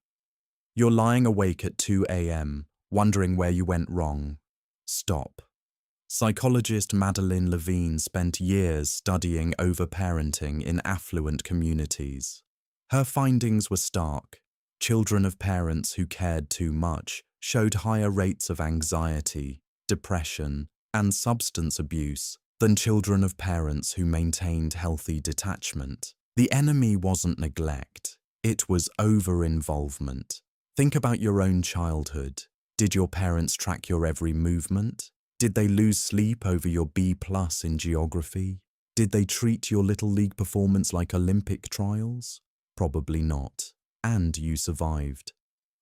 You're lying awake at 2 a.m., wondering where you went wrong. Stop. Psychologist Madeline Levine spent years studying overparenting in affluent communities. Her findings were stark. Children of parents who cared too much showed higher rates of anxiety, depression, and substance abuse than children of parents who maintained healthy detachment. The enemy wasn't neglect, it was over-involvement. Think about your own childhood. Did your parents track your every movement? Did they lose sleep over your B+ in geography? Did they treat your Little League performance like Olympic trials? Probably not. And you survived.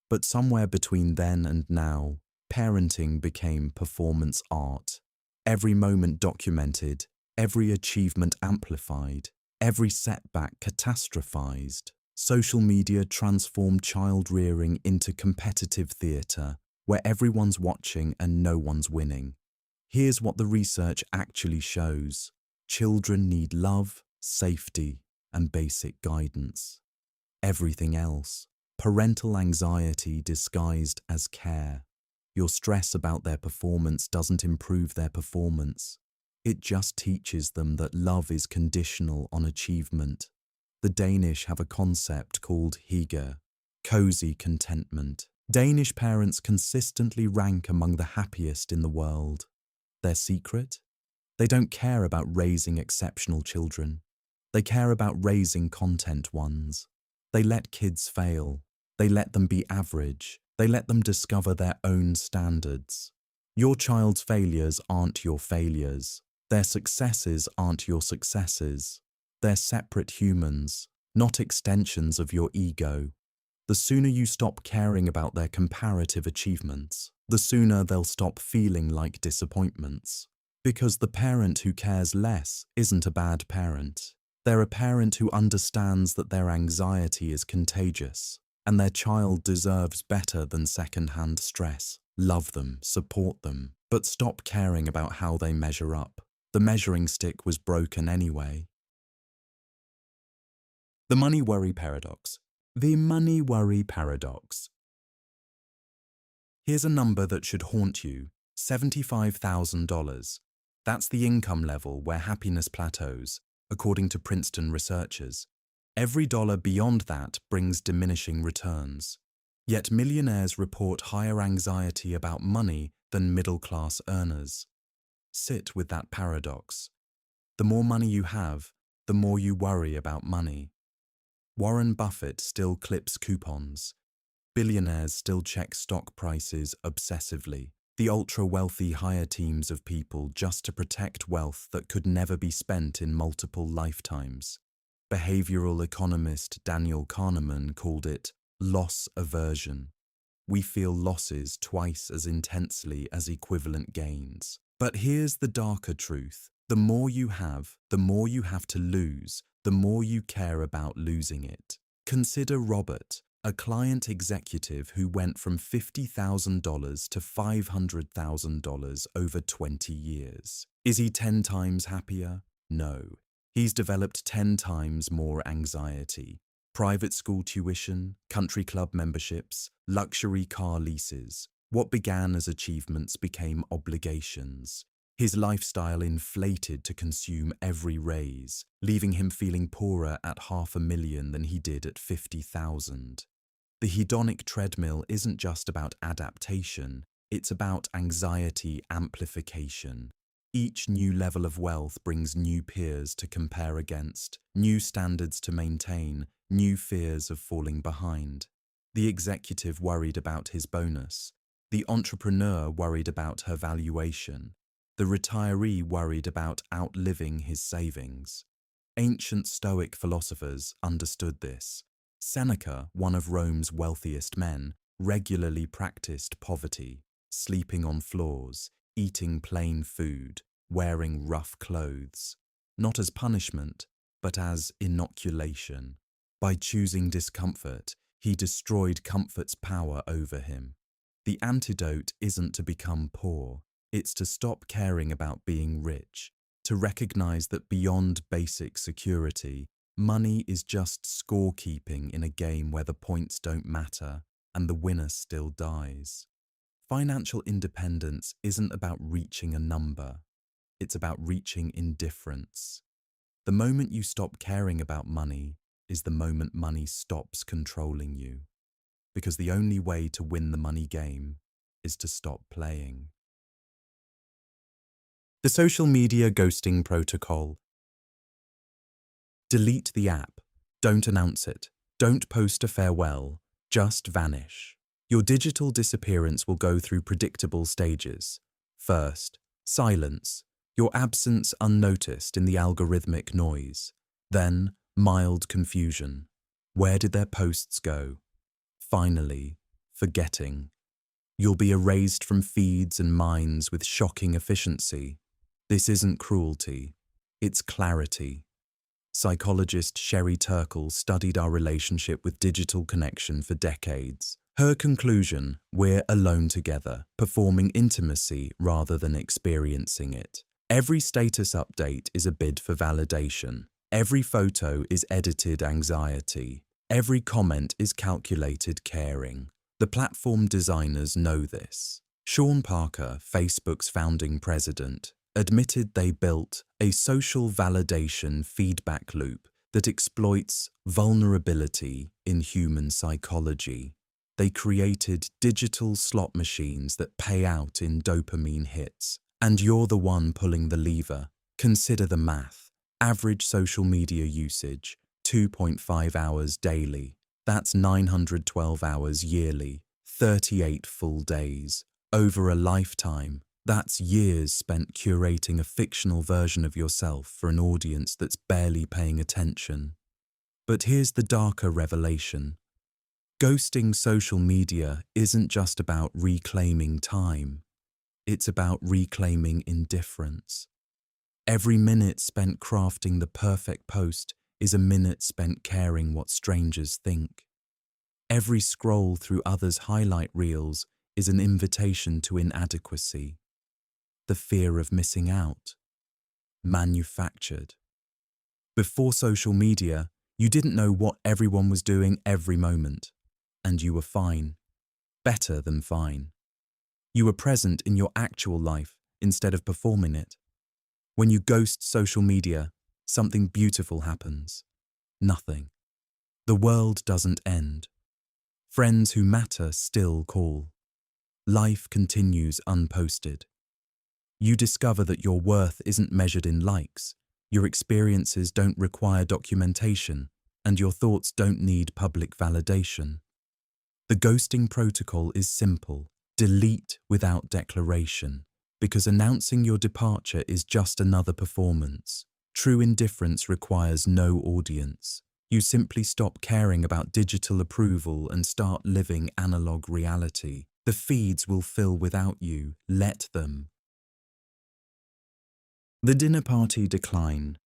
But somewhere between then and now, parenting became performance art. Every moment documented, every achievement amplified, every setback catastrophized. Social media transformed child-rearing into competitive theatre, where everyone's watching and no one's winning. Here's what the research actually shows. Children need love, safety, and basic guidance. Everything else, parental anxiety disguised as care. Your stress about their performance doesn't improve their performance. It just teaches them that love is conditional on achievement. The Danish have a concept called HIJACK, cozy contentment. Danish parents consistently rank among the happiest in the world. Their secret? They don't care about raising exceptional children. They care about raising content ones. They let kids fail. They let them be average. They let them discover their own standards. Your child's failures aren't your failures. Their successes aren't your successes. They're separate humans, not extensions of your ego. The sooner you stop caring about their comparative achievements, the sooner they'll stop feeling like disappointments. Because the parent who cares less isn't a bad parent. They're a parent who understands that their anxiety is contagious, and their child deserves better than second-hand stress. Love them, support them, But stop caring about how they measure up. The measuring stick was broken anyway. The money-worry paradox. The money-worry paradox. Here's a number that should haunt you, $75,000. That's the income level where happiness plateaus, according to Princeton researchers. Every dollar beyond that brings diminishing returns. Yet millionaires report higher anxiety about money than middle-class earners. Sit with that paradox. The more money you have, the more you worry about money. Warren Buffett still clips coupons. Billionaires still check stock prices obsessively. The ultra-wealthy hire teams of people just to protect wealth that could never be spent in multiple lifetimes. Behavioral economist Daniel Kahneman called it loss aversion. We feel losses twice as intensely as equivalent gains. But here's the darker truth. The more you have to lose, the more you care about losing it. Consider Robert, a client executive who went from $50,000 to $500,000 over 20 years. Is he 10 times happier? No. He's developed 10 times more anxiety. Private school tuition, country club memberships, luxury car leases. What began as achievements became obligations. His lifestyle inflated to consume every raise, leaving him feeling poorer at $500,000 than he did at 50,000. The hedonic treadmill isn't just about adaptation, it's about anxiety amplification. Each new level of wealth brings new peers to compare against, new standards to maintain, new fears of falling behind. The executive worried about his bonus. The entrepreneur worried about her valuation. The retiree worried about outliving his savings. Ancient Stoic philosophers understood this. Seneca, one of Rome's wealthiest men, regularly practiced poverty, sleeping on floors, eating plain food, wearing rough clothes, not as punishment, but as inoculation. By choosing discomfort, he destroyed comfort's power over him. The antidote isn't to become poor, it's to stop caring about being rich, to recognize that beyond basic security, money is just scorekeeping in a game where the points don't matter and the winner still dies. Financial independence isn't about reaching a number, it's about reaching indifference. The moment you stop caring about money is the moment money stops controlling you. Because the only way to win the money game is to stop playing. The social media ghosting protocol. Delete the app. Don't announce it. Don't post a farewell. Just vanish. Your digital disappearance will go through predictable stages. First, silence. Your absence unnoticed in the algorithmic noise. Then, mild confusion. Where did their posts go? Finally, forgetting. You'll be erased from feeds and minds with shocking efficiency. This isn't cruelty, it's clarity. Psychologist Sherry Turkle studied our relationship with digital connection for decades. Her conclusion, we're alone together, performing intimacy rather than experiencing it. Every status update is a bid for validation. Every photo is edited anxiety. Every comment is calculated caring. The platform designers know this. Sean Parker, Facebook's founding president, admitted they built a social validation feedback loop that exploits vulnerability in human psychology. They created digital slot machines that pay out in dopamine hits. And you're the one pulling the lever. Consider the math. Average social media usage, 2.5 hours daily. That's 912 hours yearly, 38 full days. Over a lifetime, that's years spent curating a fictional version of yourself for an audience that's barely paying attention. But here's the darker revelation. Ghosting social media isn't just about reclaiming time. It's about reclaiming indifference. Every minute spent crafting the perfect post is a minute spent caring what strangers think. Every scroll through others' highlight reels is an invitation to inadequacy. The fear of missing out. Manufactured. Before social media, you didn't know what everyone was doing every moment, and you were fine. Better than fine. You were present in your actual life instead of performing it. When you ghost social media, something beautiful happens. Nothing. The world doesn't end. Friends who matter still call. Life continues unposted. You discover that your worth isn't measured in likes, your experiences don't require documentation, and your thoughts don't need public validation. The ghosting protocol is simple: delete without declaration, because announcing your departure is just another performance. True indifference requires no audience. You simply stop caring about digital approval and start living analog reality. The feeds will fill without you. Let them. The dinner party decline.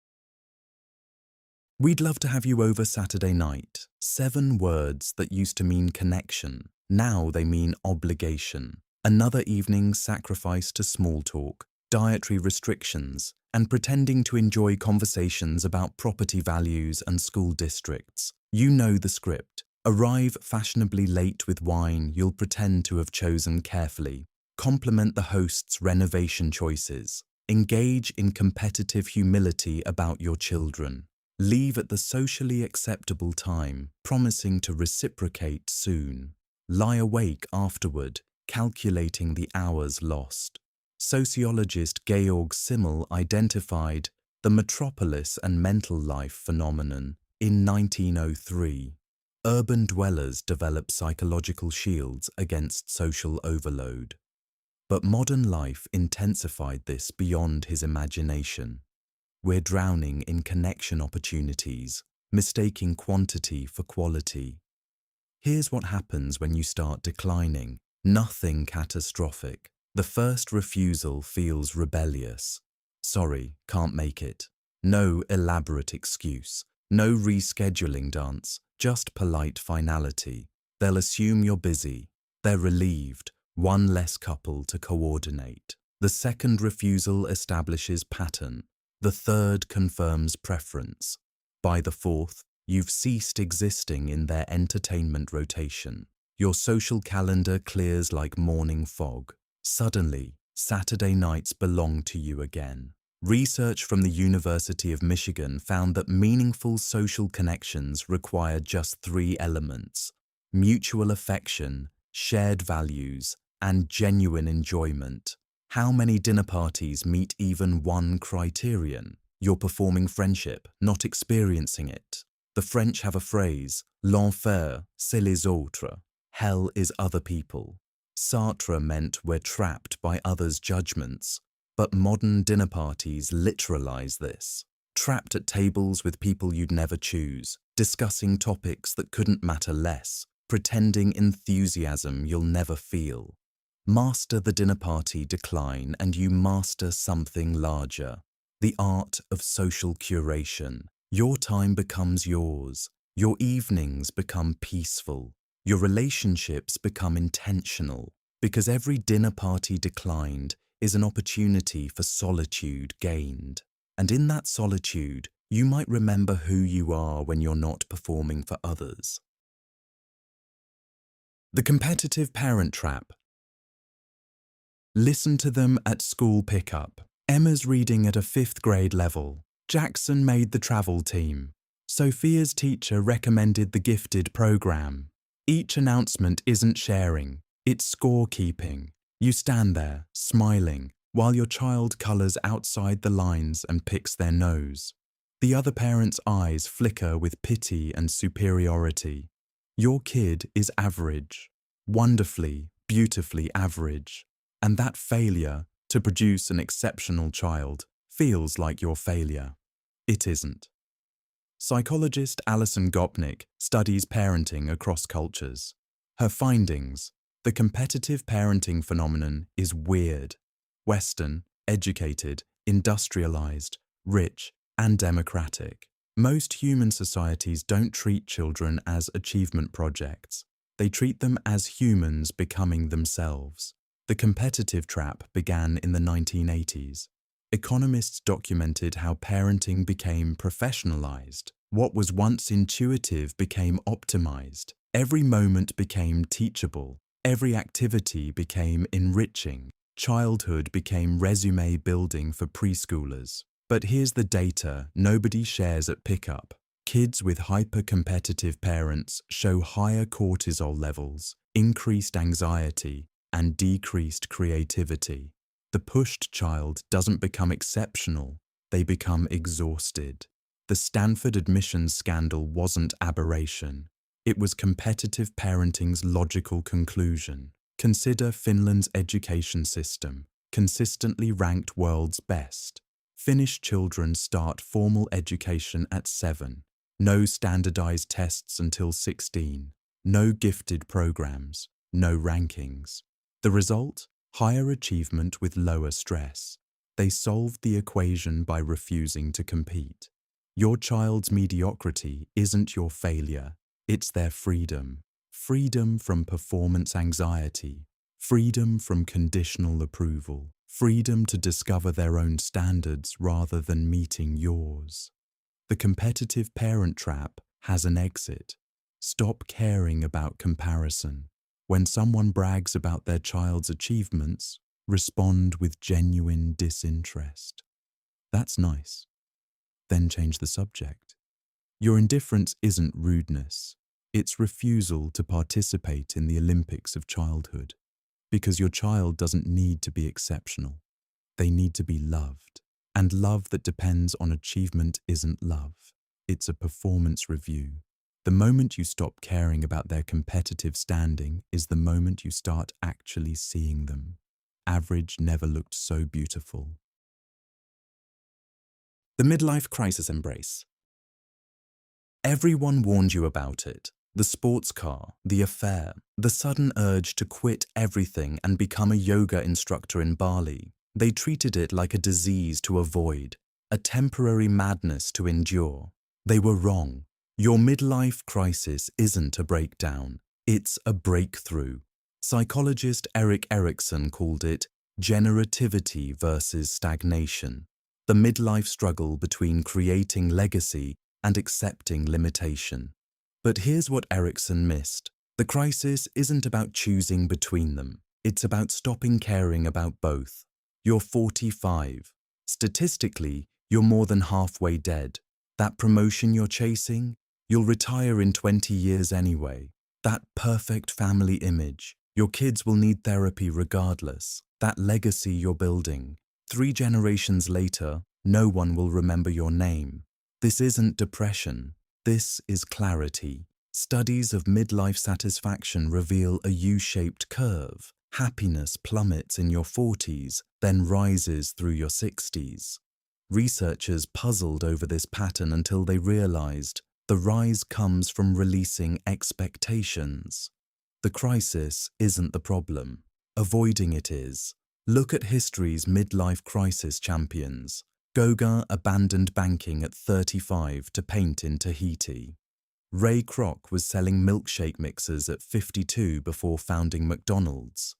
We'd love to have you over Saturday night. 7 words that used to mean connection. Now they mean obligation. Another evening sacrificed to small talk, dietary restrictions, and pretending to enjoy conversations about property values and school districts. You know the script. Arrive fashionably late with wine you'll pretend to have chosen carefully. Compliment the host's renovation choices. Engage in competitive humility about your children. Leave at the socially acceptable time, promising to reciprocate soon. Lie awake afterward, calculating the hours lost. Sociologist Georg Simmel identified the metropolis and mental life phenomenon in 1903. Urban dwellers develop psychological shields against social overload. But modern life intensified this beyond his imagination. We're drowning in connection opportunities, mistaking quantity for quality. Here's what happens when you start declining. Nothing catastrophic. The first refusal feels rebellious. Sorry, can't make it. No elaborate excuse. No rescheduling dance, just polite finality. They'll assume you're busy. They're relieved. One less couple to coordinate. The second refusal establishes pattern. The third confirms preference. By the fourth, you've ceased existing in their entertainment rotation. Your social calendar clears like morning fog. Suddenly, Saturday nights belong to you again. Research from the University of Michigan found that meaningful social connections require just 3 elements: mutual affection, shared values, and genuine enjoyment. How many dinner parties meet even one criterion? You're performing friendship, not experiencing it. The French have a phrase, l'enfer, c'est les autres. Hell is other people. Sartre meant we're trapped by others' judgments, but modern dinner parties literalize this. Trapped at tables with people you'd never choose, discussing topics that couldn't matter less, pretending enthusiasm you'll never feel. Master the dinner party decline and you master something larger. The art of social curation. Your time becomes yours. Your evenings become peaceful. Your relationships become intentional. Because every dinner party declined is an opportunity for solitude gained. And in that solitude, you might remember who you are when you're not performing for others. The competitive parent trap. Listen to them at school pickup. Emma's reading at a 5th grade level. Jackson made the travel team. Sophia's teacher recommended the gifted program. Each announcement isn't sharing, it's scorekeeping. You stand there, smiling, while your child colours outside the lines and picks their nose. The other parent's eyes flicker with pity and superiority. Your kid is average. Wonderfully, beautifully average. And that failure to produce an exceptional child feels like your failure. It isn't. Psychologist Alison Gopnik studies parenting across cultures. Her findings: the competitive parenting phenomenon is weird, Western, educated, industrialized, rich, and democratic. Most human societies don't treat children as achievement projects. They treat them as humans becoming themselves. The competitive trap began in the 1980s. Economists documented how parenting became professionalized. What was once intuitive became optimized. Every moment became teachable. Every activity became enriching. Childhood became resume building for preschoolers. But here's the data nobody shares at pickup. Kids with hyper-competitive parents show higher cortisol levels, increased anxiety, and decreased creativity. The pushed child doesn't become exceptional, they become exhausted. The Stanford admissions scandal wasn't aberration. It was competitive parenting's logical conclusion. Consider Finland's education system, consistently ranked world's best. Finnish children start formal education at 7. No standardized tests until 16. No gifted programs. No rankings. The result? Higher achievement with lower stress. They solved the equation by refusing to compete. Your child's mediocrity isn't your failure, it's their freedom. Freedom from performance anxiety. Freedom from conditional approval. Freedom to discover their own standards rather than meeting yours. The competitive parent trap has an exit. Stop caring about comparison. When someone brags about their child's achievements, respond with genuine disinterest. That's nice. Then change the subject. Your indifference isn't rudeness. It's refusal to participate in the Olympics of childhood. Because your child doesn't need to be exceptional. They need to be loved. And love that depends on achievement isn't love. It's a performance review. The moment you stop caring about their competitive standing is the moment you start actually seeing them. Average never looked so beautiful. The midlife crisis embrace. Everyone warned you about it. The sports car, the affair, the sudden urge to quit everything and become a yoga instructor in Bali. They treated it like a disease to avoid, a temporary madness to endure. They were wrong. Your midlife crisis isn't a breakdown, it's a breakthrough. Psychologist Erik Erikson called it generativity versus stagnation, the midlife struggle between creating legacy and accepting limitation. But here's what Erikson missed. The crisis isn't about choosing between them. It's about stopping caring about both. You're 45. Statistically, you're more than halfway dead. That promotion you're chasing? You'll retire in 20 years anyway. That perfect family image. Your kids will need therapy regardless. That legacy you're building. 3 generations later, no one will remember your name. This isn't depression. This is clarity. Studies of midlife satisfaction reveal a U-shaped curve. Happiness plummets in your 40s, then rises through your 60s. Researchers puzzled over this pattern until they realized the rise comes from releasing expectations. The crisis isn't the problem. Avoiding it is. Look at history's midlife crisis champions. Gauguin abandoned banking at 35 to paint in Tahiti. Ray Kroc was selling milkshake mixers at 52 before founding McDonald's.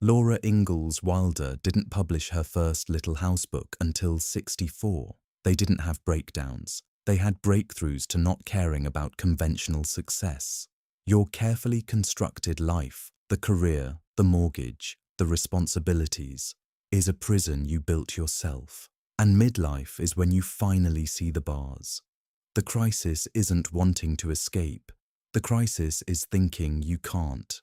Laura Ingalls Wilder didn't publish her first Little House book until 64. They didn't have breakdowns. They had breakthroughs to not caring about conventional success. Your carefully constructed life, the career, the mortgage, the responsibilities, is a prison you built yourself. And midlife is when you finally see the bars. The crisis isn't wanting to escape. The crisis is thinking you can't.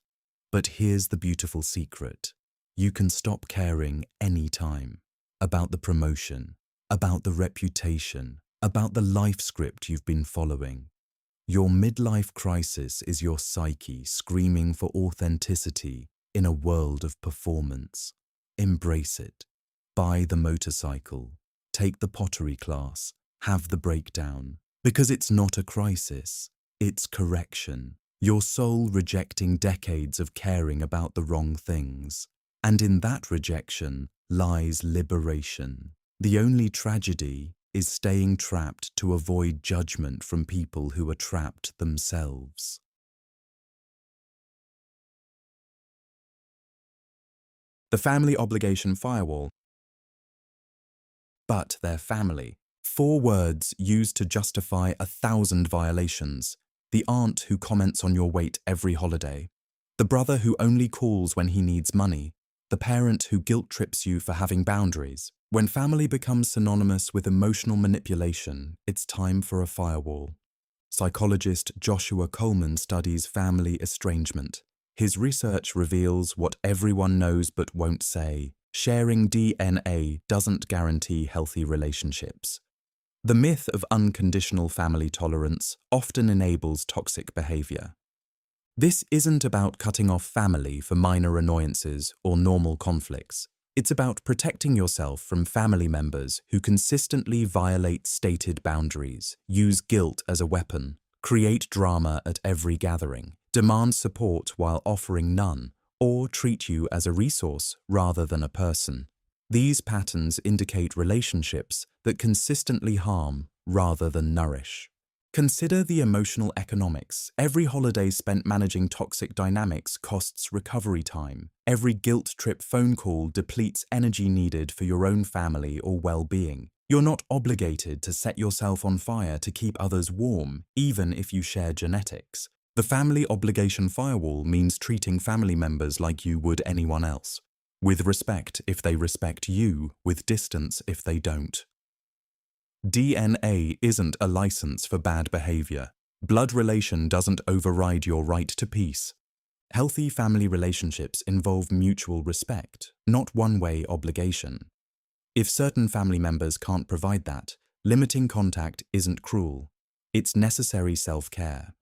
But here's the beautiful secret. You can stop caring anytime. About the promotion, about the reputation, about the life script you've been following. Your midlife crisis is your psyche screaming for authenticity in a world of performance. Embrace it. Buy the motorcycle. Take the pottery class. Have the breakdown. Because it's not a crisis. It's correction. Your soul rejecting decades of caring about the wrong things. And in that rejection lies liberation. The only tragedy is staying trapped to avoid judgment from people who are trapped themselves. The family obligation firewall. But their family. 4 words used to justify 1,000 violations. The aunt who comments on your weight every holiday. The brother who only calls when he needs money. The parent who guilt trips you for having boundaries. When family becomes synonymous with emotional manipulation, it's time for a firewall. Psychologist Joshua Coleman studies family estrangement. His research reveals what everyone knows but won't say. Sharing DNA doesn't guarantee healthy relationships. The myth of unconditional family tolerance often enables toxic behavior. This isn't about cutting off family for minor annoyances or normal conflicts. It's about protecting yourself from family members who consistently violate stated boundaries, use guilt as a weapon, create drama at every gathering, demand support while offering none, or treat you as a resource rather than a person. These patterns indicate relationships that consistently harm rather than nourish. Consider the emotional economics. Every holiday spent managing toxic dynamics costs recovery time. Every guilt trip phone call depletes energy needed for your own family or well-being. You're not obligated to set yourself on fire to keep others warm, even if you share genetics. The family obligation firewall means treating family members like you would anyone else. With respect if they respect you, with distance if they don't. DNA isn't a license for bad behavior. Blood relation doesn't override your right to peace. Healthy family relationships involve mutual respect, not one-way obligation. If certain family members can't provide that, limiting contact isn't cruel. It's necessary self-care.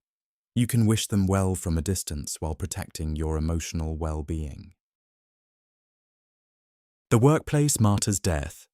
You can wish them well from a distance while protecting your emotional well-being. The workplace martyr's death.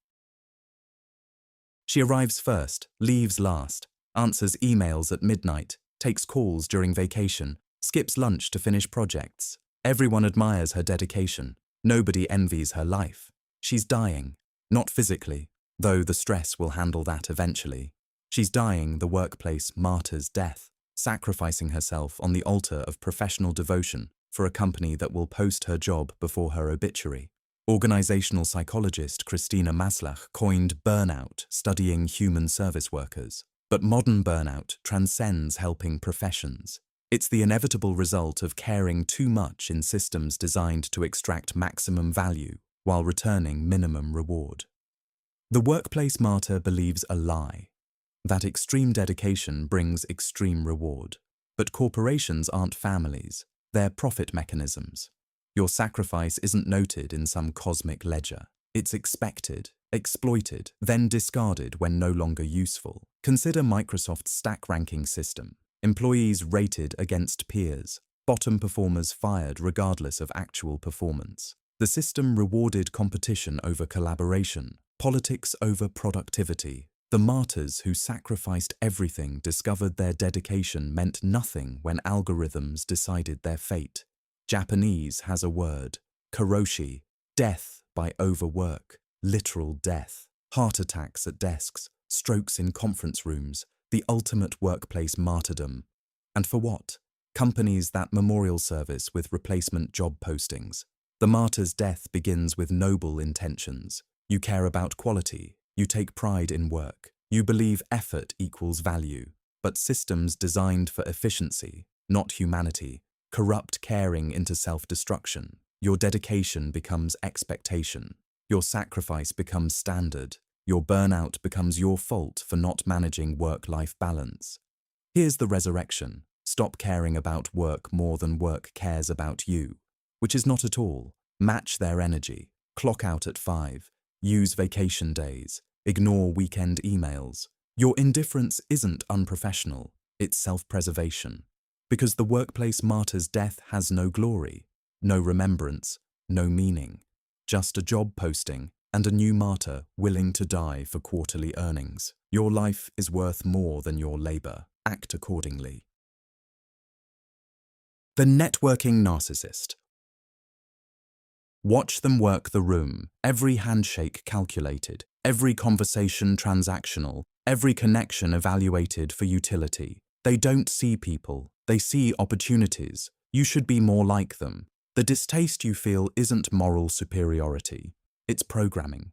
She arrives first, leaves last, answers emails at midnight, takes calls during vacation, skips lunch to finish projects. Everyone admires her dedication. Nobody envies her life. She's dying, not physically, though the stress will handle that eventually. She's dying the workplace martyr's death, sacrificing herself on the altar of professional devotion for a company that will post her job before her obituary. Organizational psychologist Christina Maslach coined burnout, studying human service workers. But modern burnout transcends helping professions. It's the inevitable result of caring too much in systems designed to extract maximum value while returning minimum reward. The workplace martyr believes a lie, that extreme dedication brings extreme reward. But corporations aren't families, they're profit mechanisms. Your sacrifice isn't noted in some cosmic ledger. It's expected, exploited, then discarded when no longer useful. Consider Microsoft's stack ranking system. Employees rated against peers. Bottom performers fired regardless of actual performance. The system rewarded competition over collaboration, politics over productivity. The martyrs who sacrificed everything discovered their dedication meant nothing when algorithms decided their fate. Japanese has a word, karoshi, death by overwork, literal death, heart attacks at desks, strokes in conference rooms, the ultimate workplace martyrdom. And for what? Companies that memorial service with replacement job postings. The martyr's death begins with noble intentions. You care about quality, you take pride in work, you believe effort equals value, but systems designed for efficiency, not humanity, corrupt caring into self-destruction. Your dedication becomes expectation. Your sacrifice becomes standard. Your burnout becomes your fault for not managing work-life balance. Here's the resurrection. Stop caring about work more than work cares about you, which is not at all. Match their energy. Clock out at 5. Use vacation days. Ignore weekend emails. Your indifference isn't unprofessional. It's self-preservation. Because the workplace martyr's death has no glory, no remembrance, no meaning. Just a job posting and a new martyr willing to die for quarterly earnings. Your life is worth more than your labor. Act accordingly. The networking narcissist. Watch them work the room, every handshake calculated, every conversation transactional, every connection evaluated for utility. They don't see people, they see opportunities. You should be more like them. The distaste you feel isn't moral superiority, it's programming.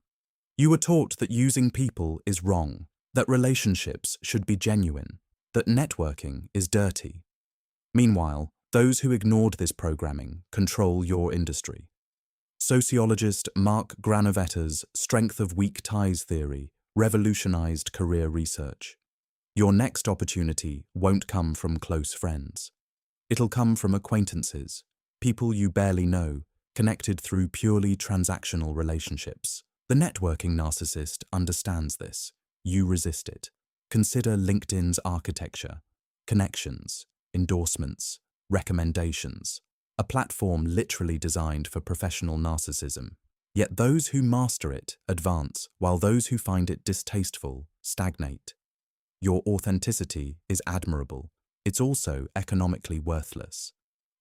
You were taught that using people is wrong, that relationships should be genuine, that networking is dirty. Meanwhile, those who ignored this programming control your industry. Sociologist Mark Granovetter's strength of weak ties theory revolutionized career research. Your next opportunity won't come from close friends. It'll come from acquaintances, people you barely know, connected through purely transactional relationships. The networking narcissist understands this. You resist it. Consider LinkedIn's architecture: connections, endorsements, recommendations, a platform literally designed for professional narcissism. Yet those who master it advance, while those who find it distasteful stagnate. Your authenticity is admirable. It's also economically worthless.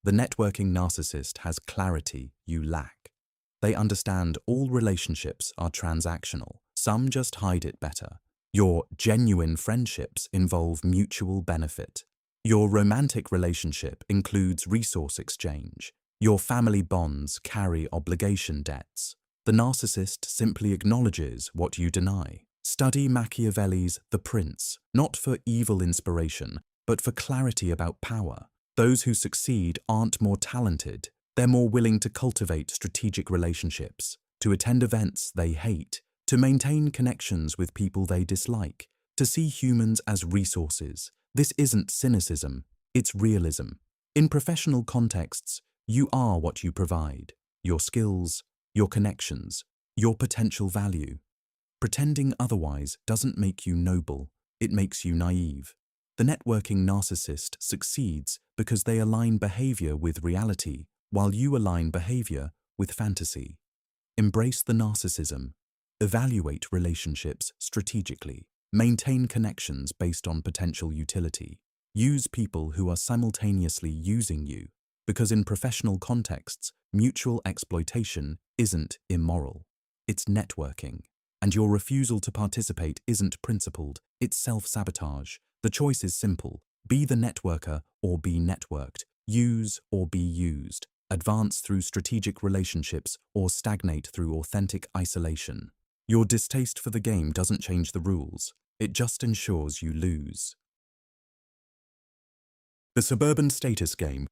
The networking narcissist has clarity you lack. They understand all relationships are transactional. Some just hide it better. Your genuine friendships involve mutual benefit. Your romantic relationship includes resource exchange. Your family bonds carry obligation debts. The narcissist simply acknowledges what you deny. Study Machiavelli's The Prince, not for evil inspiration, but for clarity about power. Those who succeed aren't more talented. They're more willing to cultivate strategic relationships, to attend events they hate, to maintain connections with people they dislike, to see humans as resources. This isn't cynicism, it's realism. In professional contexts, you are what you provide: your skills, your connections, your potential value. Pretending otherwise doesn't make you noble, it makes you naive. The networking narcissist succeeds because they align behavior with reality, while you align behavior with fantasy. Embrace the narcissism. Evaluate relationships strategically. Maintain connections based on potential utility. Use people who are simultaneously using you, because in professional contexts, mutual exploitation isn't immoral. It's networking. And your refusal to participate isn't principled, it's self-sabotage. The choice is simple: be the networker or be networked, use or be used, advance through strategic relationships or stagnate through authentic isolation. Your distaste for the game doesn't change the rules, it just ensures you lose. The suburban status game.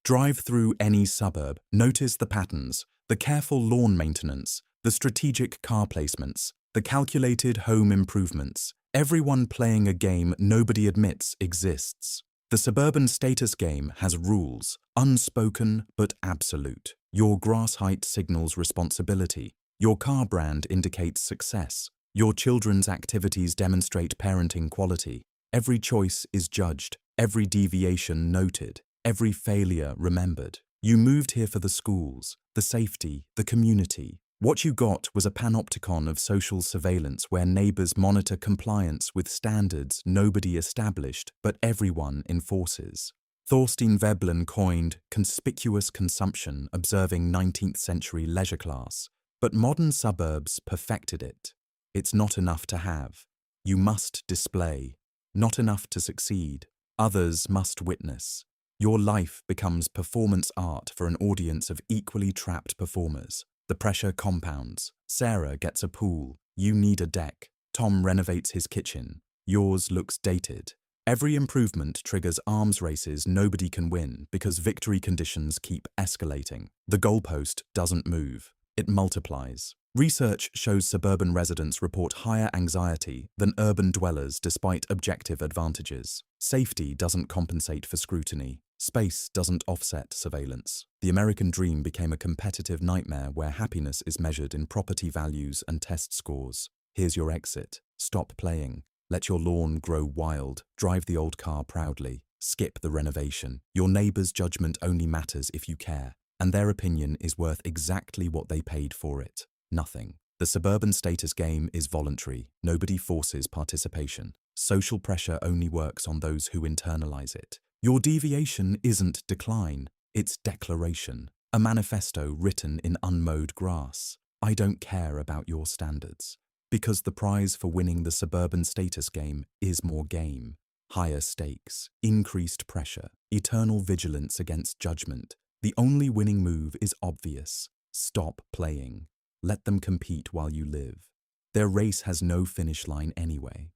Drive through any suburb, notice the patterns, the careful lawn maintenance, the strategic car placements, the calculated home improvements. Everyone playing a game nobody admits exists. The suburban status game has rules, unspoken but absolute. Your grass height signals responsibility. Your car brand indicates success. Your children's activities demonstrate parenting quality. Every choice is judged, every deviation noted, every failure remembered. You moved here for the schools, the safety, the community. What you got was a panopticon of social surveillance where neighbors monitor compliance with standards nobody established but everyone enforces. Thorstein Veblen coined conspicuous consumption, observing 19th century leisure class, but modern suburbs perfected it. It's not enough to have. You must display. Not enough to succeed. Others must witness. Your life becomes performance art for an audience of equally trapped performers. The pressure compounds. Sarah gets a pool. You need a deck. Tom renovates his kitchen. Yours looks dated. Every improvement triggers arms races nobody can win because victory conditions keep escalating. The goalpost doesn't move. It multiplies. Research shows suburban residents report higher anxiety than urban dwellers despite objective advantages. Safety doesn't compensate for scrutiny. Space doesn't offset surveillance. The American dream became a competitive nightmare where happiness is measured in property values and test scores. Here's your exit. Stop playing. Let your lawn grow wild. Drive the old car proudly. Skip the renovation. Your neighbor's judgment only matters if you care, and their opinion is worth exactly what they paid for it. Nothing. The suburban status game is voluntary. Nobody forces participation. Social pressure only works on those who internalize it. Your deviation isn't decline, it's declaration. A manifesto written in unmowed grass. I don't care about your standards. Because the prize for winning the suburban status game is more game, higher stakes, increased pressure, eternal vigilance against judgment. The only winning move is obvious. Stop playing. Let them compete while you live. Their race has no finish line anyway.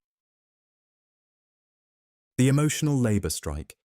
The emotional labor strike.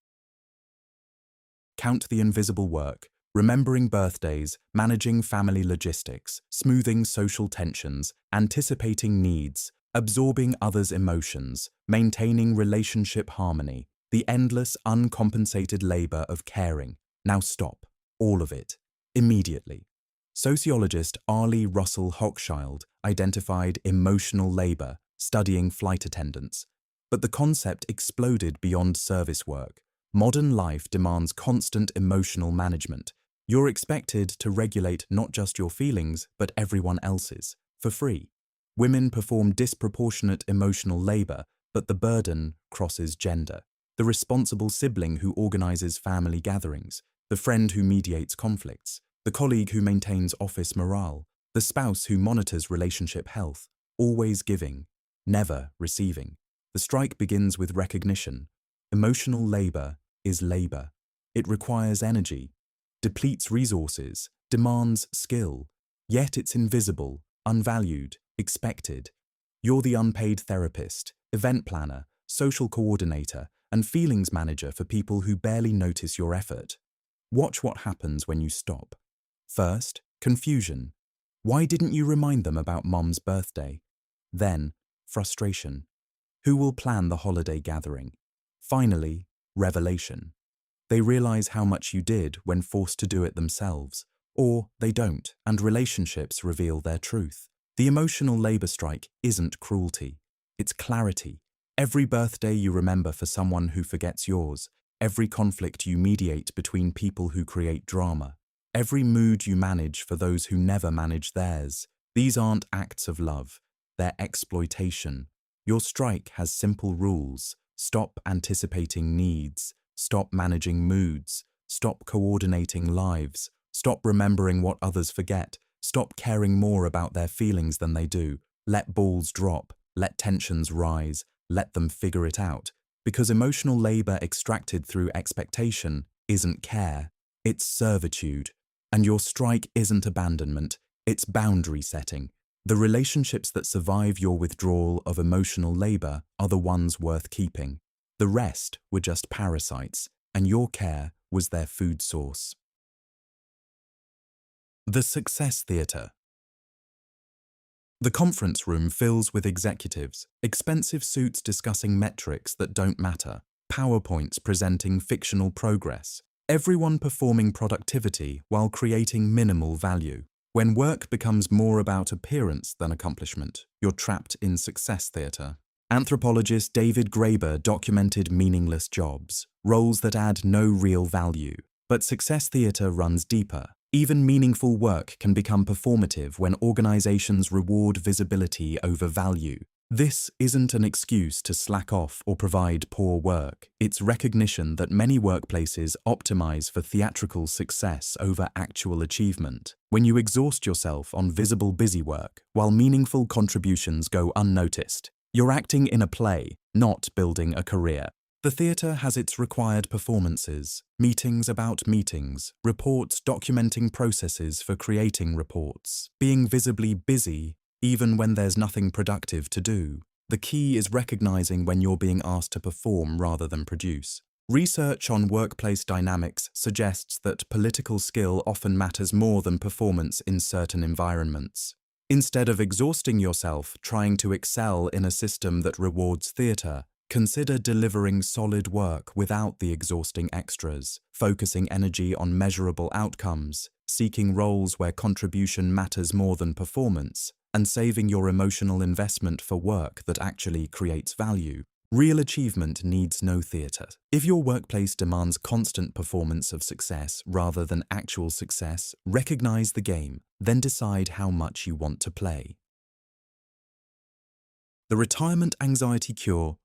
Count the invisible work, remembering birthdays, managing family logistics, smoothing social tensions, anticipating needs, absorbing others' emotions, maintaining relationship harmony, the endless, uncompensated labor of caring. Now stop. All of it. Immediately. Sociologist Arlie Russell Hochschild identified emotional labor, studying flight attendants. But the concept exploded beyond service work. Modern life demands constant emotional management. You're expected to regulate not just your feelings, but everyone else's, for free. Women perform disproportionate emotional labor, but the burden crosses gender. The responsible sibling who organizes family gatherings, the friend who mediates conflicts, the colleague who maintains office morale, the spouse who monitors relationship health, always giving, never receiving. The strike begins with recognition. Emotional labor is labor. It requires energy, depletes resources, demands skill, yet it's invisible, unvalued, expected. You're the unpaid therapist, event planner, social coordinator, and feelings manager for people who barely notice your effort. Watch what happens when you stop. First, confusion. Why didn't you remind them about Mom's birthday? Then, frustration. Who will plan the holiday gathering? Finally, revelation. They realize how much you did when forced to do it themselves, or they don't, and relationships reveal their truth. The emotional labor strike isn't cruelty, it's clarity. Every birthday you remember for someone who forgets yours, every conflict you mediate between people who create drama, every mood you manage for those who never manage theirs. These aren't acts of love, they're exploitation. Your strike has simple rules. Stop anticipating needs. Stop managing moods. Stop coordinating lives. Stop remembering what others forget. Stop caring more about their feelings than they do. Let balls drop. Let tensions rise. Let them figure it out. Because emotional labor extracted through expectation isn't care, it's servitude. And your strike isn't abandonment, it's boundary setting. The relationships that survive your withdrawal of emotional labor are the ones worth keeping. The rest were just parasites, and your care was their food source. The Success Theatre. The conference room fills with executives, expensive suits discussing metrics that don't matter, PowerPoints presenting fictional progress, everyone performing productivity while creating minimal value. When work becomes more about appearance than accomplishment, you're trapped in success theatre. Anthropologist David Graeber documented meaningless jobs, roles that add no real value. But success theatre runs deeper. Even meaningful work can become performative when organizations reward visibility over value. This isn't an excuse to slack off or provide poor work. It's recognition that many workplaces optimize for theatrical success over actual achievement. When you exhaust yourself on visible busy work, while meaningful contributions go unnoticed, you're acting in a play, not building a career. The theatre has its required performances, meetings about meetings, reports documenting processes for creating reports, being visibly busy even when there's nothing productive to do. The key is recognizing when you're being asked to perform rather than produce. Research on workplace dynamics suggests that political skill often matters more than performance in certain environments. Instead of exhausting yourself trying to excel in a system that rewards theatre, consider delivering solid work without the exhausting extras, focusing energy on measurable outcomes, seeking roles where contribution matters more than performance, and saving your emotional investment for work that actually creates value. Real achievement needs no theatre. If your workplace demands constant performance of success rather than actual success, recognize the game, then decide how much you want to play. The Retirement Anxiety Cure.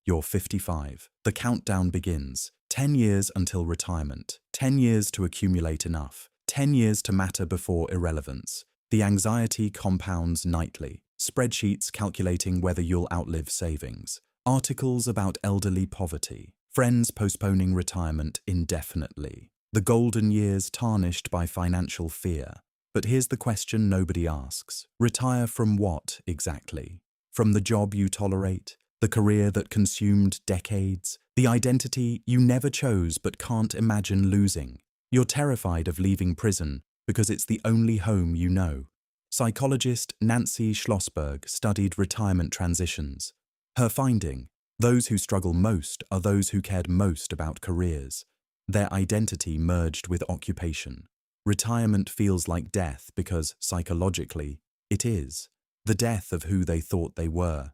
You're 55. The countdown begins. 10 years until retirement. 10 years to accumulate enough. 10 years to matter before irrelevance. The anxiety compounds nightly. Spreadsheets calculating whether you'll outlive savings. Articles about elderly poverty. Friends postponing retirement indefinitely. The golden years tarnished by financial fear. But here's the question nobody asks. Retire from what, exactly? From the job you tolerate? The career that consumed decades? The identity you never chose but can't imagine losing? You're terrified of leaving prison because it's the only home you know. Psychologist Nancy Schlossberg studied retirement transitions. Her finding: those who struggle most are those who cared most about careers. Their identity merged with occupation. Retirement feels like death because, psychologically, it is. The death of who they thought they were.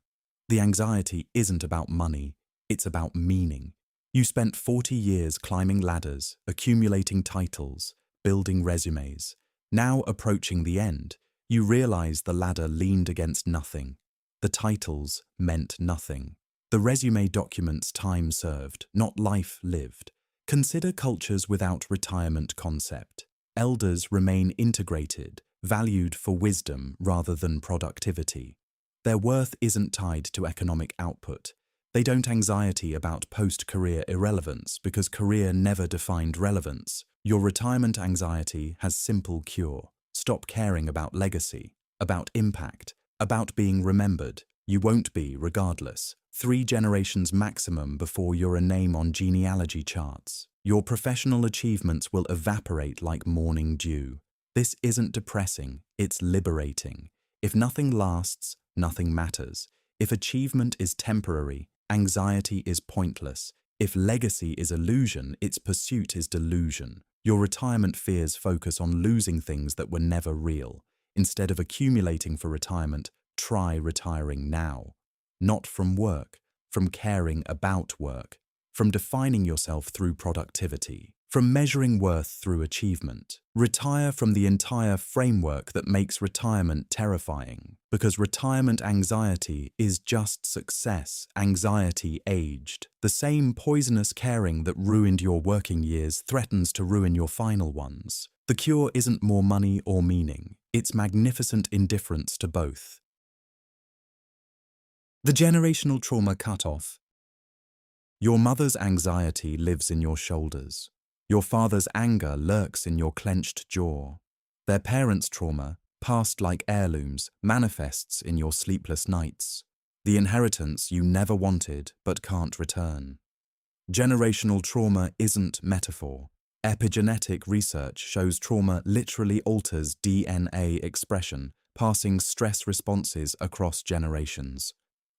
The anxiety isn't about money, it's about meaning. You spent 40 years climbing ladders, accumulating titles, building resumes. Now approaching the end, you realize the ladder leaned against nothing. The titles meant nothing. The resume documents time served, not life lived. Consider cultures without retirement concept. Elders remain integrated, valued for wisdom rather than productivity. Their worth isn't tied to economic output. They don't anxiety about post-career irrelevance because career never defined relevance. Your retirement anxiety has simple cure. Stop caring about legacy, about impact, about being remembered. You won't be regardless. 3 generations maximum before you're a name on genealogy charts. Your professional achievements will evaporate like morning dew. This isn't depressing, it's liberating. If nothing lasts, nothing matters. If achievement is temporary, anxiety is pointless. If legacy is illusion, its pursuit is delusion. Your retirement fears focus on losing things that were never real. Instead of accumulating for retirement, try retiring now. Not from work, from caring about work, from defining yourself through productivity, from measuring worth through achievement. Retire from the entire framework that makes retirement terrifying, because retirement anxiety is just success anxiety aged. The same poisonous caring that ruined your working years threatens to ruin your final ones. The cure isn't more money or meaning, it's magnificent indifference to both. The generational trauma cutoff. Your mother's anxiety lives in your shoulders. Your father's anger lurks in your clenched jaw. Their parents' trauma, passed like heirlooms, manifests in your sleepless nights. The inheritance you never wanted but can't return. Generational trauma isn't metaphor. Epigenetic research shows trauma literally alters DNA expression, passing stress responses across generations.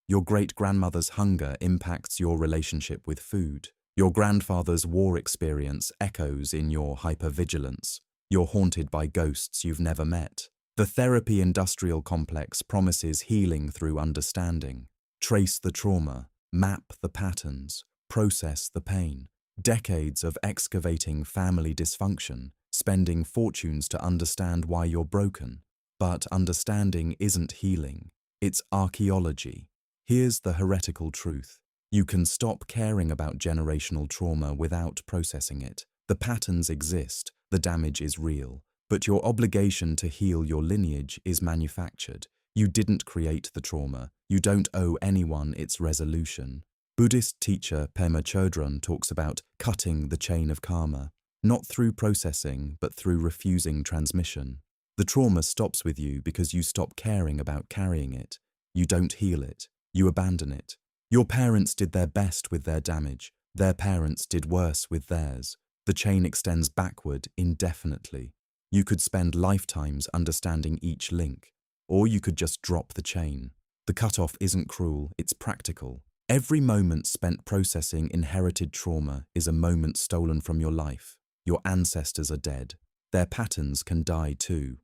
Your great-grandmother's hunger impacts your relationship with food. Your grandfather's war experience echoes in your hypervigilance. You're haunted by ghosts you've never met. The therapy industrial complex promises healing through understanding. Trace the trauma, map the patterns, process the pain. Decades of excavating family dysfunction, spending fortunes to understand why you're broken. But understanding isn't healing, it's archaeology. Here's the heretical truth. You can stop caring about generational trauma without processing it. The patterns exist, the damage is real, but your obligation to heal your lineage is manufactured. You didn't create the trauma. You don't owe anyone its resolution. Buddhist teacher Pema Chodron talks about cutting the chain of karma, not through processing, but through refusing transmission. The trauma stops with you because you stop caring about carrying it. You don't heal it. You abandon it. Your parents did their best with their damage. Their parents did worse with theirs. The chain extends backward indefinitely. You could spend lifetimes understanding each link, or you could just drop the chain. The cutoff isn't cruel, it's practical. Every moment spent processing inherited trauma is a moment stolen from your life. Your ancestors are dead. Their patterns can die too.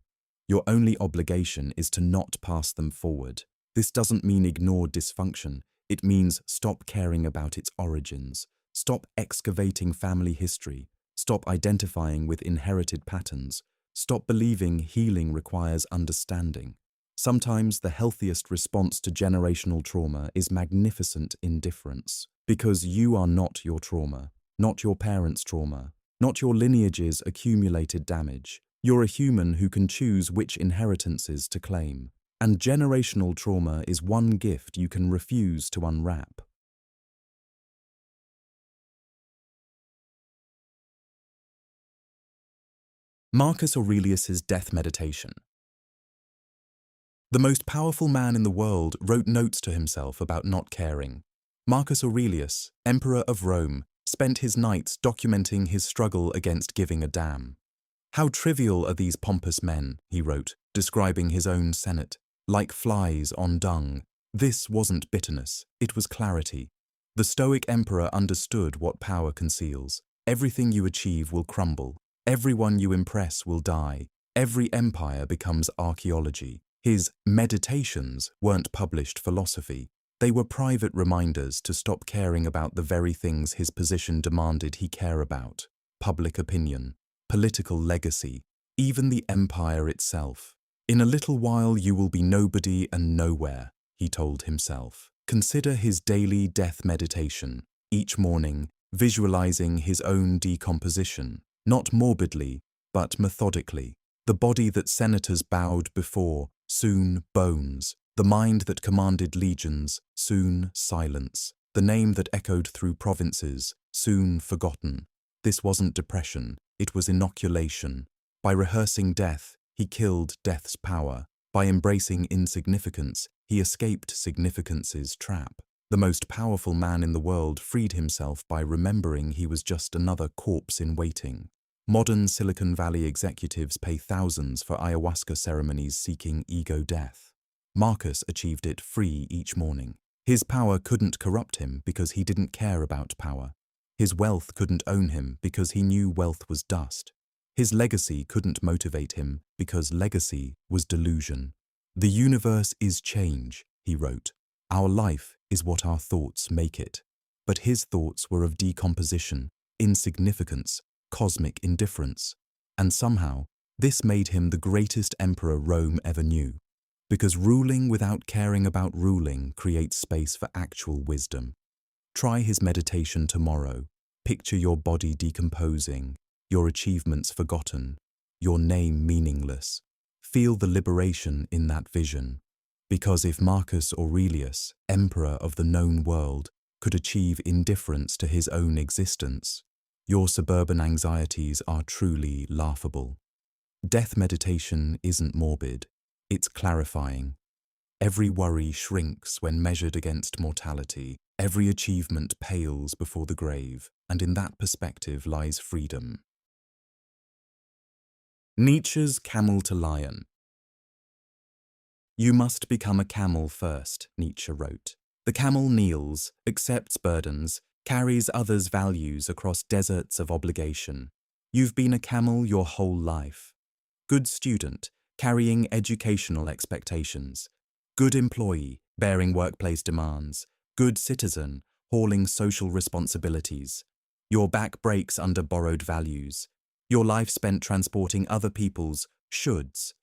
Your only obligation is to not pass them forward. This doesn't mean ignore dysfunction. It means stop caring about its origins. Stop excavating family history. Stop identifying with inherited patterns. Stop believing healing requires understanding. Sometimes the healthiest response to generational trauma is magnificent indifference, because you are not your trauma, not your parents' trauma, not your lineage's accumulated damage. You're a human who can choose which inheritances to claim. And generational trauma is one gift you can refuse to unwrap. Marcus Aurelius's death meditation. The most powerful man in the world wrote notes to himself about not caring. Marcus Aurelius, Emperor of Rome, spent his nights documenting his struggle against giving a damn. "How trivial are these pompous men," he wrote, describing his own senate, "like flies on dung." This wasn't bitterness, it was clarity. The Stoic emperor understood what power conceals. Everything you achieve will crumble. Everyone you impress will die. Every empire becomes archaeology. His meditations weren't published philosophy. They were private reminders to stop caring about the very things his position demanded he care about: public opinion, political legacy, even the empire itself. "In a little while you will be nobody and nowhere," he told himself. Consider his daily death meditation, each morning visualizing his own decomposition, not morbidly, but methodically. The body that senators bowed before, soon bones. The mind that commanded legions, soon silence. The name that echoed through provinces, soon forgotten. This wasn't depression, it was inoculation. By rehearsing death, he killed death's power. By embracing insignificance, he escaped significance's trap. The most powerful man in the world freed himself by remembering he was just another corpse in waiting. Modern Silicon Valley executives pay thousands for ayahuasca ceremonies seeking ego death. Marcus achieved it free each morning. His power couldn't corrupt him because he didn't care about power. His wealth couldn't own him because he knew wealth was dust. His legacy couldn't motivate him because legacy was delusion. "The universe is change," he wrote. "Our life is what our thoughts make it." But his thoughts were of decomposition, insignificance, cosmic indifference. And somehow, this made him the greatest emperor Rome ever knew. Because ruling without caring about ruling creates space for actual wisdom. Try his meditation tomorrow. Picture your body decomposing, your achievements forgotten, your name meaningless. Feel the liberation in that vision. Because if Marcus Aurelius, emperor of the known world, could achieve indifference to his own existence, your suburban anxieties are truly laughable. Death meditation isn't morbid, it's clarifying. Every worry shrinks when measured against mortality. Every achievement pales before the grave, and in that perspective lies freedom. Nietzsche's Camel to Lion. "You must become a camel first," Nietzsche wrote. "The camel kneels, accepts burdens, carries others' values across deserts of obligation. You've been a camel your whole life. Good student, carrying educational expectations. Good employee, bearing workplace demands. Good citizen, hauling social responsibilities. Your back breaks under borrowed values. Your life spent transporting other people's shoulds.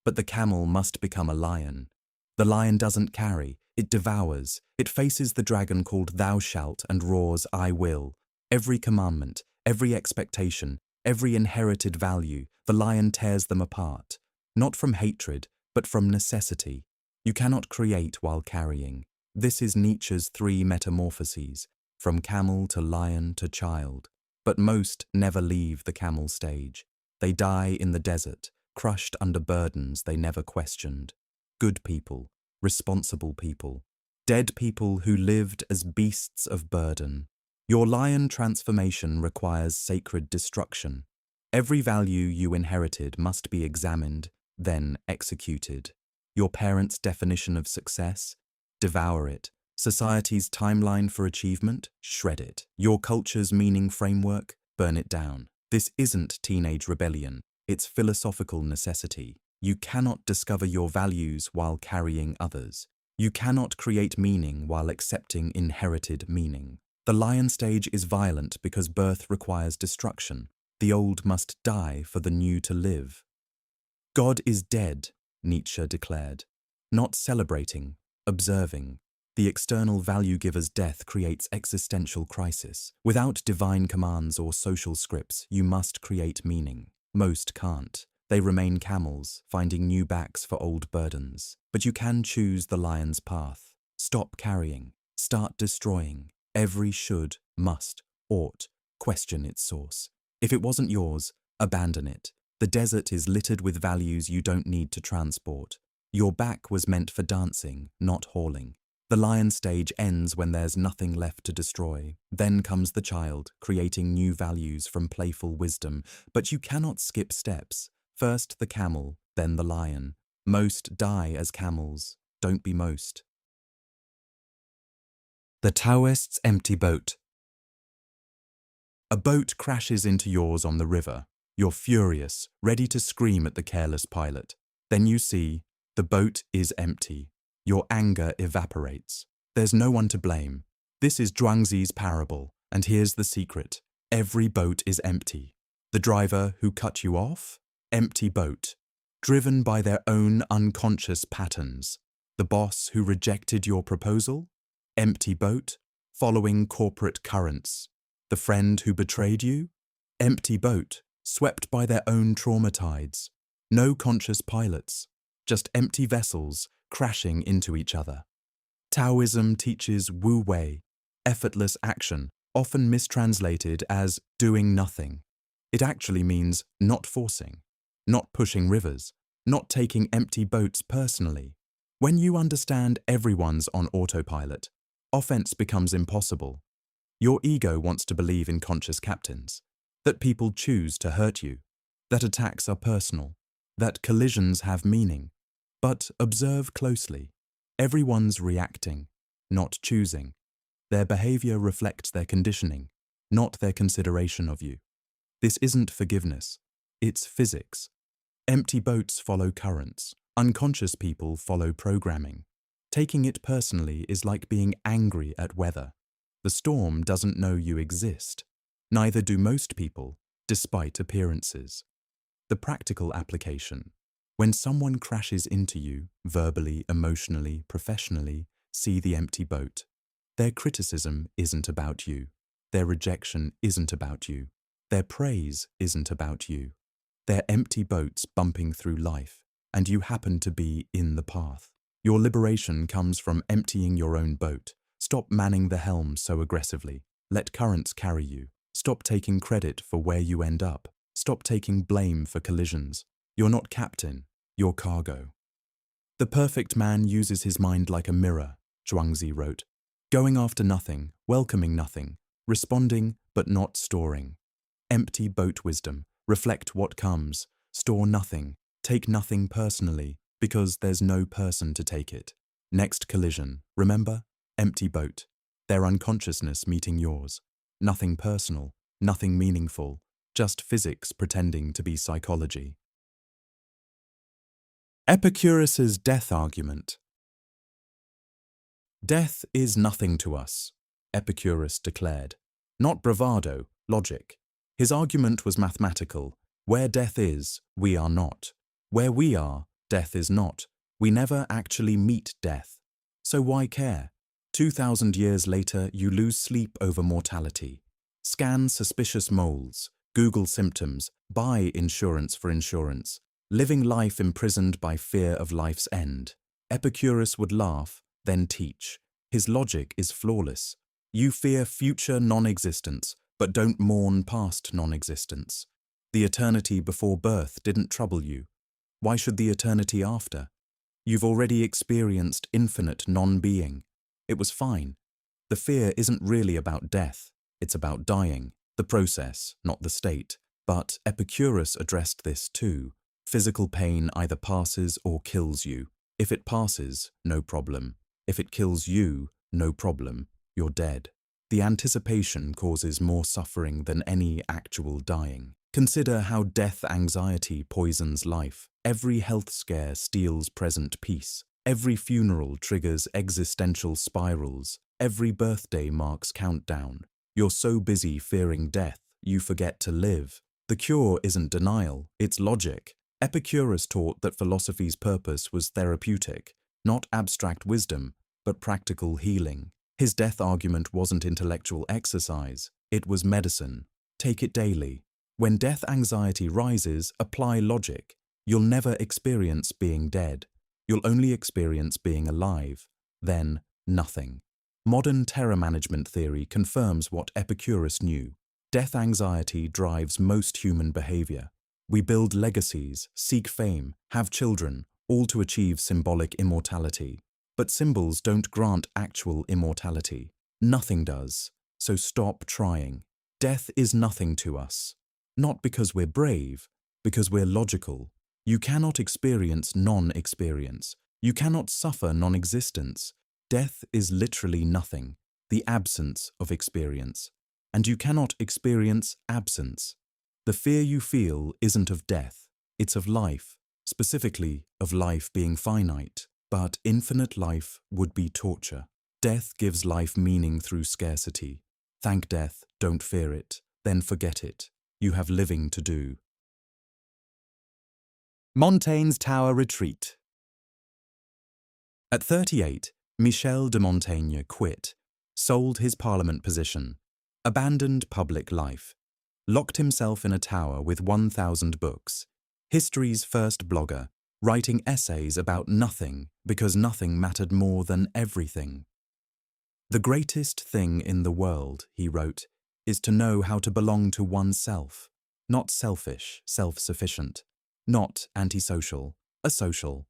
But the camel must become a lion. The lion doesn't carry, it devours. It faces the dragon called Thou Shalt and roars, I will. Every commandment, every expectation, every inherited value, the lion tears them apart. Not from hatred, but from necessity. You cannot create while carrying. This is Nietzsche's 3 metamorphoses, from camel to lion to child. But most never leave the camel stage. They die in the desert, crushed under burdens they never questioned. Good people, responsible people, dead people who lived as beasts of burden. Your lion transformation requires sacred destruction. Every value you inherited must be examined, then executed. Your parents' definition of success? Devour it. Society's timeline for achievement? Shred it. Your culture's meaning framework? Burn it down. This isn't teenage rebellion. It's philosophical necessity. You cannot discover your values while carrying others. You cannot create meaning while accepting inherited meaning. The lion stage is violent because birth requires destruction. The old must die for the new to live. God is dead, Nietzsche declared. Not celebrating, observing. The external value giver's death creates existential crisis. Without divine commands or social scripts, you must create meaning. Most can't. They remain camels, finding new backs for old burdens. But you can choose the lion's path. Stop carrying. Start destroying. Every should, must, ought. Question its source. If it wasn't yours, abandon it. The desert is littered with values you don't need to transport. Your back was meant for dancing, not hauling. The lion stage ends when there's nothing left to destroy. Then comes the child, creating new values from playful wisdom. But you cannot skip steps. First the camel, then the lion. Most die as camels. Don't be most. The Taoist's empty boat. A boat crashes into yours on the river. You're furious, ready to scream at the careless pilot. Then you see, the boat is empty. Your anger evaporates. There's no one to blame. This is Zhuangzi's parable, and here's the secret. Every boat is empty. The driver who cut you off? Empty boat. Driven by their own unconscious patterns. The boss who rejected your proposal? Empty boat. Following corporate currents. The friend who betrayed you? Empty boat. Swept by their own trauma tides. No conscious pilots. Just empty vessels crashing into each other. Taoism teaches Wu Wei, effortless action, often mistranslated as doing nothing. It actually means not forcing, not pushing rivers, not taking empty boats personally. When you understand everyone's on autopilot, offense becomes impossible. Your ego wants to believe in conscious captains, that people choose to hurt you, that attacks are personal, that collisions have meaning. But observe closely. Everyone's reacting, not choosing. Their behavior reflects their conditioning, not their consideration of you. This isn't forgiveness. It's physics. Empty boats follow currents. Unconscious people follow programming. Taking it personally is like being angry at weather. The storm doesn't know you exist. Neither do most people, despite appearances. The practical application. When someone crashes into you, verbally, emotionally, professionally, see the empty boat. Their criticism isn't about you. Their rejection isn't about you. Their praise isn't about you. They're empty boats bumping through life, and you happen to be in the path. Your liberation comes from emptying your own boat. Stop manning the helm so aggressively. Let currents carry you. Stop taking credit for where you end up. Stop taking blame for collisions. You're not captain, you're cargo. The perfect man uses his mind like a mirror, Zhuangzi wrote, going after nothing, welcoming nothing, responding but not storing. Empty boat wisdom, reflect what comes, store nothing, take nothing personally, because there's no person to take it. Next collision, remember? Empty boat. Their unconsciousness meeting yours. Nothing personal, nothing meaningful, just physics pretending to be psychology. Epicurus's death argument. Death is nothing to us, Epicurus declared. Not bravado, logic. His argument was mathematical. Where death is, we are not. Where we are, death is not. We never actually meet death. So why care? 2,000 years later, you lose sleep over mortality. Scan suspicious moles, Google symptoms, buy insurance for insurance. Living life imprisoned by fear of life's end. Epicurus would laugh, then teach. His logic is flawless. You fear future non-existence, but don't mourn past non-existence. The eternity before birth didn't trouble you. Why should the eternity after? You've already experienced infinite non-being. It was fine. The fear isn't really about death. It's about dying, the process, not the state. But Epicurus addressed this too. Physical pain either passes or kills you. If it passes, no problem. If it kills you, no problem. You're dead. The anticipation causes more suffering than any actual dying. Consider how death anxiety poisons life. Every health scare steals present peace. Every funeral triggers existential spirals. Every birthday marks countdown. You're so busy fearing death, you forget to live. The cure isn't denial, it's logic. Epicurus taught that philosophy's purpose was therapeutic, not abstract wisdom, but practical healing. His death argument wasn't intellectual exercise, it was medicine. Take it daily. When death anxiety rises, apply logic. You'll never experience being dead. You'll only experience being alive. Then, nothing. Modern terror management theory confirms what Epicurus knew. Death anxiety drives most human behavior. We build legacies, seek fame, have children, all to achieve symbolic immortality. But symbols don't grant actual immortality. Nothing does. So stop trying. Death is nothing to us. Not because we're brave, because we're logical. You cannot experience non-experience. You cannot suffer non-existence. Death is literally nothing, the absence of experience. And you cannot experience absence. The fear you feel isn't of death, it's of life, specifically of life being finite. But infinite life would be torture. Death gives life meaning through scarcity. Thank death, don't fear it, then forget it. You have living to do. Montaigne's Tower Retreat. At 38, Michel de Montaigne quit, sold his parliament position, abandoned public life, locked himself in a tower with 1,000 books, history's first blogger, writing essays about nothing because nothing mattered more than everything. The greatest thing in the world, he wrote, is to know how to belong to oneself, not selfish, self-sufficient, not antisocial, asocial.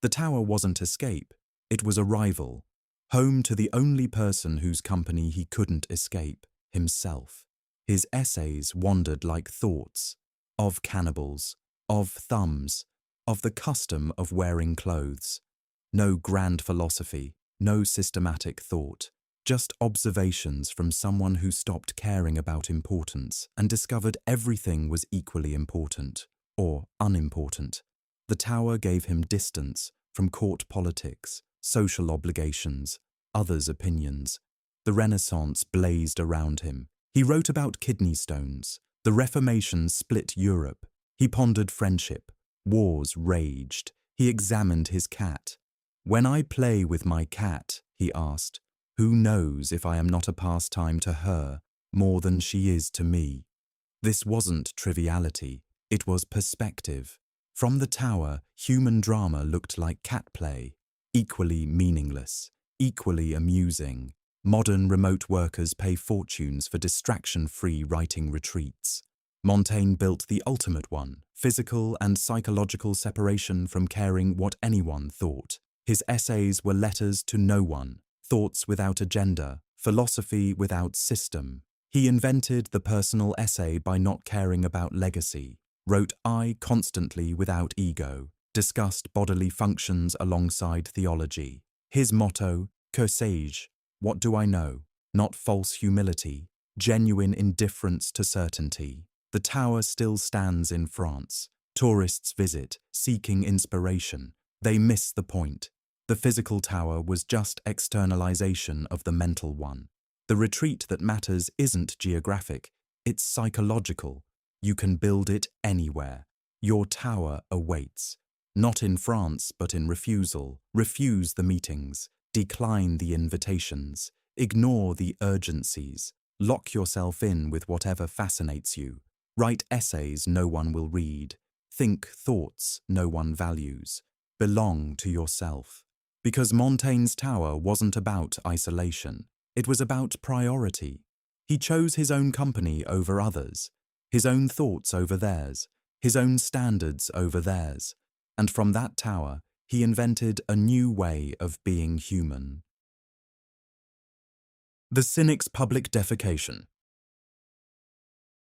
The tower wasn't escape, it was arrival, home to the only person whose company he couldn't escape, himself. His essays wandered like thoughts, of cannibals, of thumbs, of the custom of wearing clothes. No grand philosophy, no systematic thought, just observations from someone who stopped caring about importance and discovered everything was equally important, or unimportant. The tower gave him distance from court politics, social obligations, others' opinions. The Renaissance blazed around him. He wrote about kidney stones. The Reformation split Europe. He pondered friendship. Wars raged. He examined his cat. When I play with my cat, he asked, who knows if I am not a pastime to her more than she is to me? This wasn't triviality, it was perspective. From the tower, human drama looked like cat play, equally meaningless, equally amusing. Modern remote workers pay fortunes for distraction-free writing retreats. Montaigne built the ultimate one, physical and psychological separation from caring what anyone thought. His essays were letters to no one, thoughts without agenda, philosophy without system. He invented the personal essay by not caring about legacy, wrote I constantly without ego, discussed bodily functions alongside theology. His motto, Que sais-je? What do I know? Not false humility, genuine indifference to certainty. The tower still stands in France. Tourists visit, seeking inspiration. They miss the point. The physical tower was just externalization of the mental one. The retreat that matters isn't geographic, it's psychological. You can build it anywhere. Your tower awaits. Not in France, but in refusal. Refuse the meetings. Decline the invitations. Ignore the urgencies. Lock yourself in with whatever fascinates you. Write essays no one will read. Think thoughts no one values. Belong to yourself. Because Montaigne's tower wasn't about isolation. It was about priority. He chose his own company over others, his own thoughts over theirs, his own standards over theirs. And from that tower, he invented a new way of being human. The Cynic's public defecation.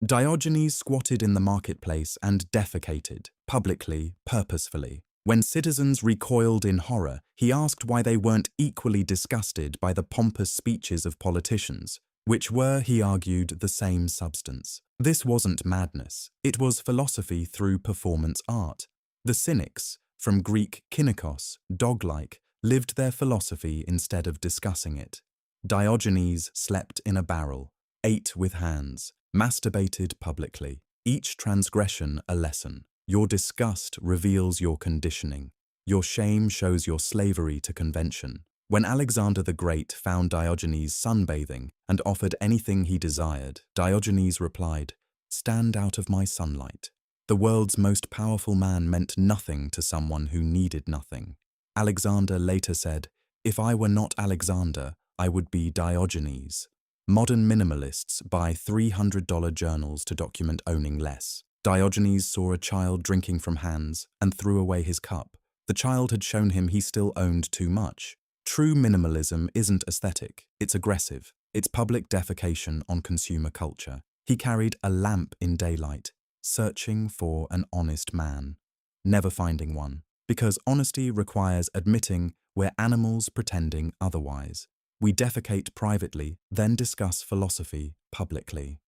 Diogenes squatted in the marketplace and defecated, publicly, purposefully. When citizens recoiled in horror, he asked why they weren't equally disgusted by the pompous speeches of politicians, which were, he argued, the same substance. This wasn't madness, it was philosophy through performance art. The Cynics, from Greek kynikos, dog-like, lived their philosophy instead of discussing it. Diogenes slept in a barrel, ate with hands, masturbated publicly, each transgression a lesson. Your disgust reveals your conditioning. Your shame shows your slavery to convention. When Alexander the Great found Diogenes sunbathing and offered anything he desired, Diogenes replied, "Stand out of my sunlight." The world's most powerful man meant nothing to someone who needed nothing. Alexander later said, "If I were not Alexander, I would be Diogenes." Modern minimalists buy $300 journals to document owning less. Diogenes saw a child drinking from hands and threw away his cup. The child had shown him he still owned too much. True minimalism isn't aesthetic, it's aggressive. It's public defecation on consumer culture. He carried a lamp in daylight, searching for an honest man, never finding one, because honesty requires admitting we're animals pretending otherwise. We defecate privately, then discuss philosophy publicly.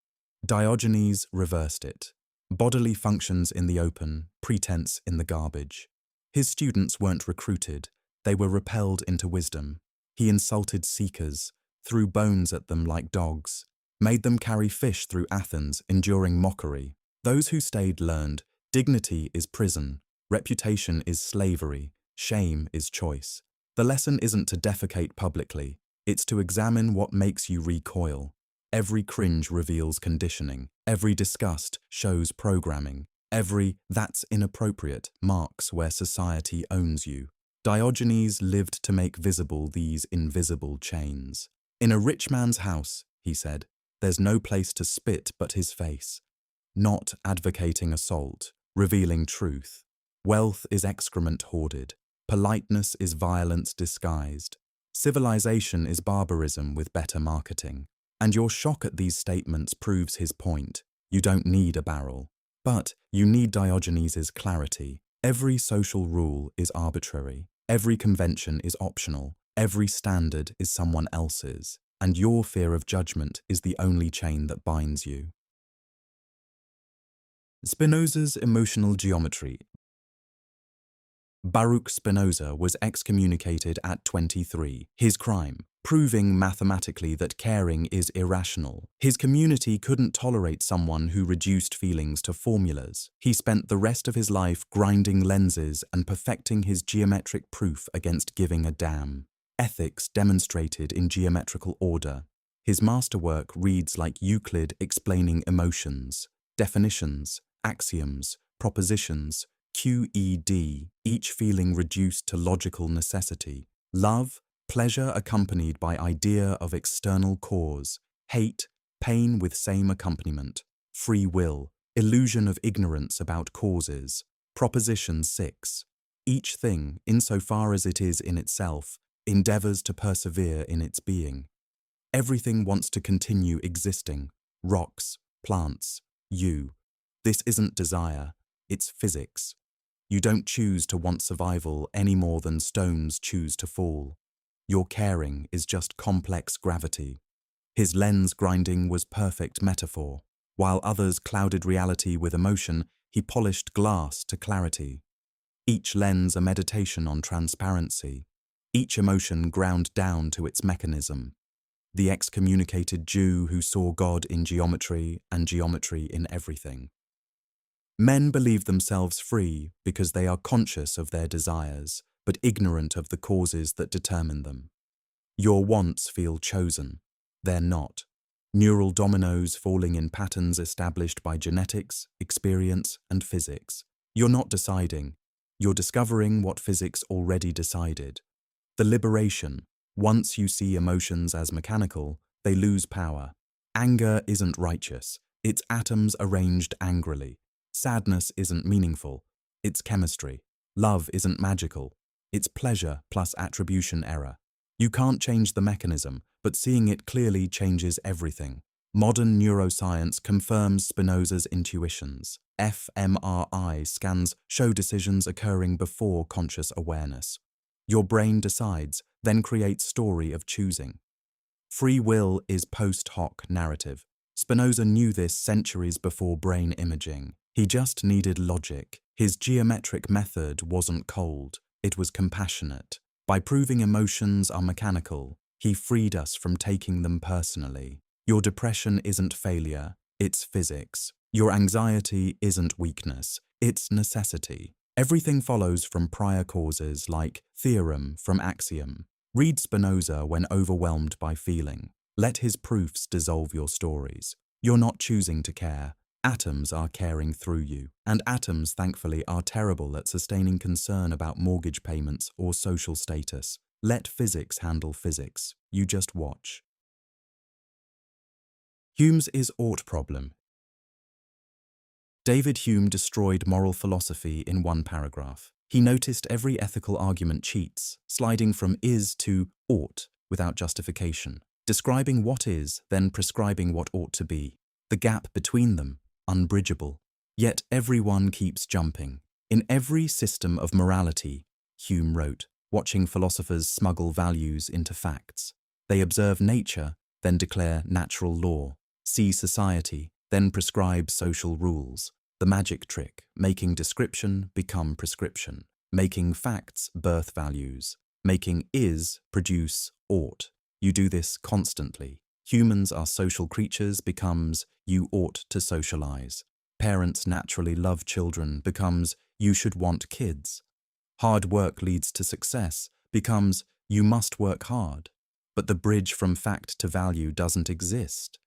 Diogenes reversed it. Bodily functions in the open, pretense in the garbage. His students weren't recruited, they were repelled into wisdom. He insulted seekers, threw bones at them like dogs, made them carry fish through Athens, enduring mockery. Those who stayed learned, dignity is prison, reputation is slavery, shame is choice. The lesson isn't to defecate publicly, it's to examine what makes you recoil. Every cringe reveals conditioning, every disgust shows programming, every "that's inappropriate" marks where society owns you. Diogenes lived to make visible these invisible chains. In a rich man's house, he said, there's no place to spit but his face. Not advocating assault, revealing truth. Wealth is excrement hoarded. Politeness is violence disguised. Civilization is barbarism with better marketing. And your shock at these statements proves his point. You don't need a barrel. But you need Diogenes's clarity. Every social rule is arbitrary. Every convention is optional. Every standard is someone else's. And your fear of judgment is the only chain that binds you. Spinoza's emotional geometry. Baruch Spinoza was excommunicated at 23. His crime, proving mathematically that caring is irrational. His community couldn't tolerate someone who reduced feelings to formulas. He spent the rest of his life grinding lenses and perfecting his geometric proof against giving a damn. Ethics demonstrated in geometrical order. His masterwork reads like Euclid explaining emotions, definitions, axioms, propositions, QED, each feeling reduced to logical necessity. Love, pleasure accompanied by idea of external cause. Hate, pain with same accompaniment. Free will, illusion of ignorance about causes. Proposition 6. Each thing, insofar as it is in itself, endeavors to persevere in its being. Everything wants to continue existing. Rocks, plants, you. This isn't desire, it's physics. You don't choose to want survival any more than stones choose to fall. Your caring is just complex gravity. His lens grinding was perfect metaphor. While others clouded reality with emotion, he polished glass to clarity. Each lens a meditation on transparency. Each emotion ground down to its mechanism. The excommunicated Jew who saw God in geometry and geometry in everything. Men believe themselves free because they are conscious of their desires, but ignorant of the causes that determine them. Your wants feel chosen. They're not. Neural dominoes falling in patterns established by genetics, experience, and physics. You're not deciding. You're discovering what physics already decided. The liberation. Once you see emotions as mechanical, they lose power. Anger isn't righteous. It's atoms arranged angrily. Sadness isn't meaningful. It's chemistry. Love isn't magical. It's pleasure plus attribution error. You can't change the mechanism, but seeing it clearly changes everything. Modern neuroscience confirms Spinoza's intuitions. fMRI scans show decisions occurring before conscious awareness. Your brain decides, then creates story of choosing. Free will is post hoc narrative. Spinoza knew this centuries before brain imaging. He just needed logic. His geometric method wasn't cold, it was compassionate. By proving emotions are mechanical, he freed us from taking them personally. Your depression isn't failure, it's physics. Your anxiety isn't weakness, it's necessity. Everything follows from prior causes like theorem from axiom. Read Spinoza when overwhelmed by feeling. Let his proofs dissolve your stories. You're not choosing to care. Atoms are caring through you, and atoms, thankfully, are terrible at sustaining concern about mortgage payments or social status. Let physics handle physics. You just watch. Hume's is ought problem. David Hume destroyed moral philosophy in one paragraph. He noticed every ethical argument cheats, sliding from is to ought without justification, describing what is, then prescribing what ought to be. The gap between them, unbridgeable. Yet everyone keeps jumping. In every system of morality, Hume wrote, watching philosophers smuggle values into facts. They observe nature, then declare natural law, see society, then prescribe social rules. The magic trick, making description become prescription, making facts birth values, making is produce ought. You do this constantly. Humans are social creatures becomes you ought to socialize. Parents naturally love children becomes you should want kids. Hard work leads to success becomes you must work hard. But the bridge from fact to value doesn't exist.